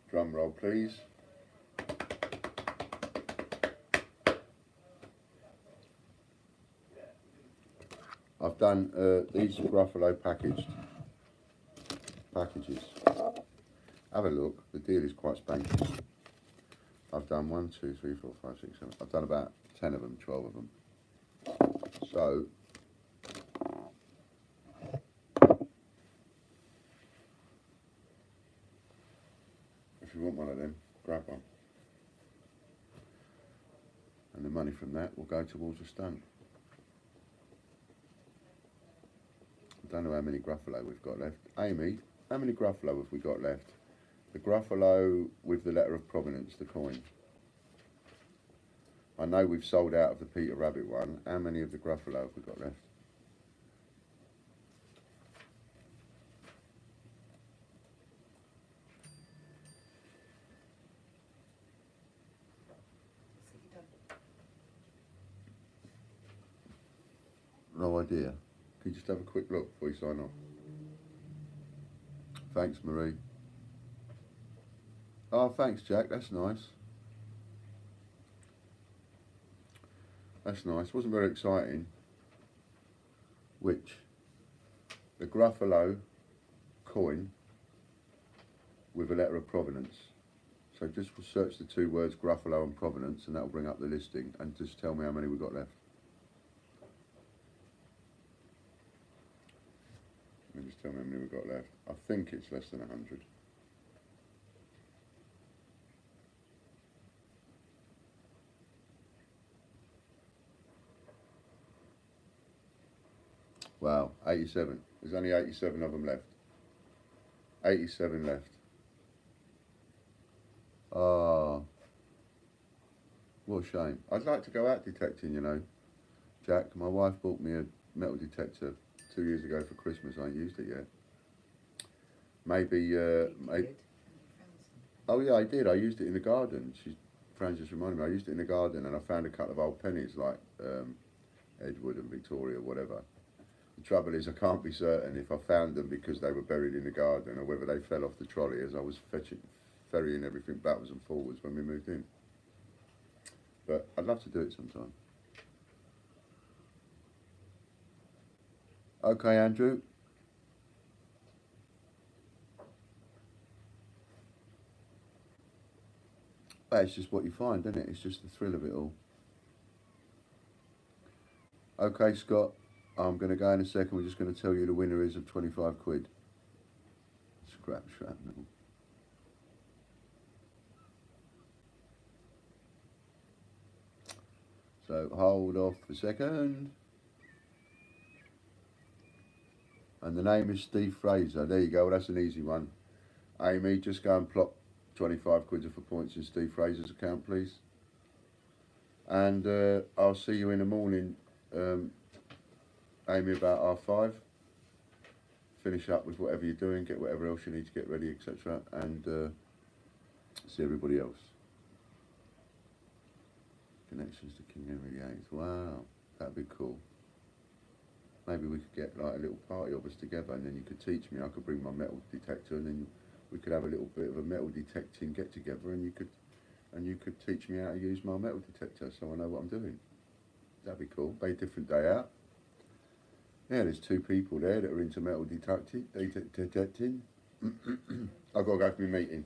Drum roll, please. I've done these Gruffalo packages. Have a look. The deal is quite spanky. I've done 1, 2, 3, 4, 5, 6, 7. I've done about 10 of them, 12 of them. So if you want one of them, grab one. And the money from that will go towards a stunt. I don't know how many Gruffalo we've got left. Amy, how many Gruffalo have we got left? The Gruffalo with the letter of provenance, the coin. I know we've sold out of the Peter Rabbit one. How many of the Gruffalo have we got left? No idea. Can you just have a quick look before you sign off? Thanks, Marie. Oh, thanks, Jack. That's nice. That's nice. Wasn't very exciting. Which? The Gruffalo coin with a letter of provenance. So just search the two words Gruffalo and provenance, and that'll bring up the listing. And just tell me how many we've got left. Just tell me how many we've got left. I think it's less than 100. Wow, 87. There's only 87 of them left. 87 left. Ah, what a shame. I'd like to go out detecting, you know. Jack, my wife bought me a metal detector 2 years ago for Christmas. I ain't used it yet. Maybe, oh yeah, I did. I used it in the garden. Fran's just reminded me, I used it in the garden and I found a couple of old pennies like Edward and Victoria, whatever. The trouble is I can't be certain if I found them because they were buried in the garden or whether they fell off the trolley as I was ferrying everything backwards and forwards when we moved in. But I'd love to do it sometime. Okay, Andrew. Well, it's just what you find, isn't it? It's just the thrill of it all. Okay, Scott. I'm going to go in a second. We're just going to tell you the winner is of 25 quid. Scrap shrapnel. So hold off a second. And the name is Steve Fraser. There you go. Well, that's an easy one. Amy, just go and plop 25 quid for points in Steve Fraser's account, please. And I'll see you in the morning, Amy, about 5:30. Finish up with whatever you're doing, get whatever else you need to get ready, etc. And see everybody else. Connections to King Henry VIII. Wow, that'd be cool. Maybe we could get like a little party of us together, and then you could teach me. I could bring my metal detector, and then we could have a little bit of a metal detecting get together, and you could teach me how to use my metal detector, so I know what I'm doing. That'd be cool. Very different day out. Yeah, there's 2 people there that are into metal detecting. I've got to go for my meeting.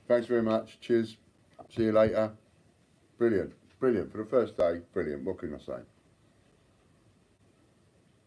Thanks very much. Cheers. See you later. Brilliant. Brilliant. For the first day, brilliant. What can I say?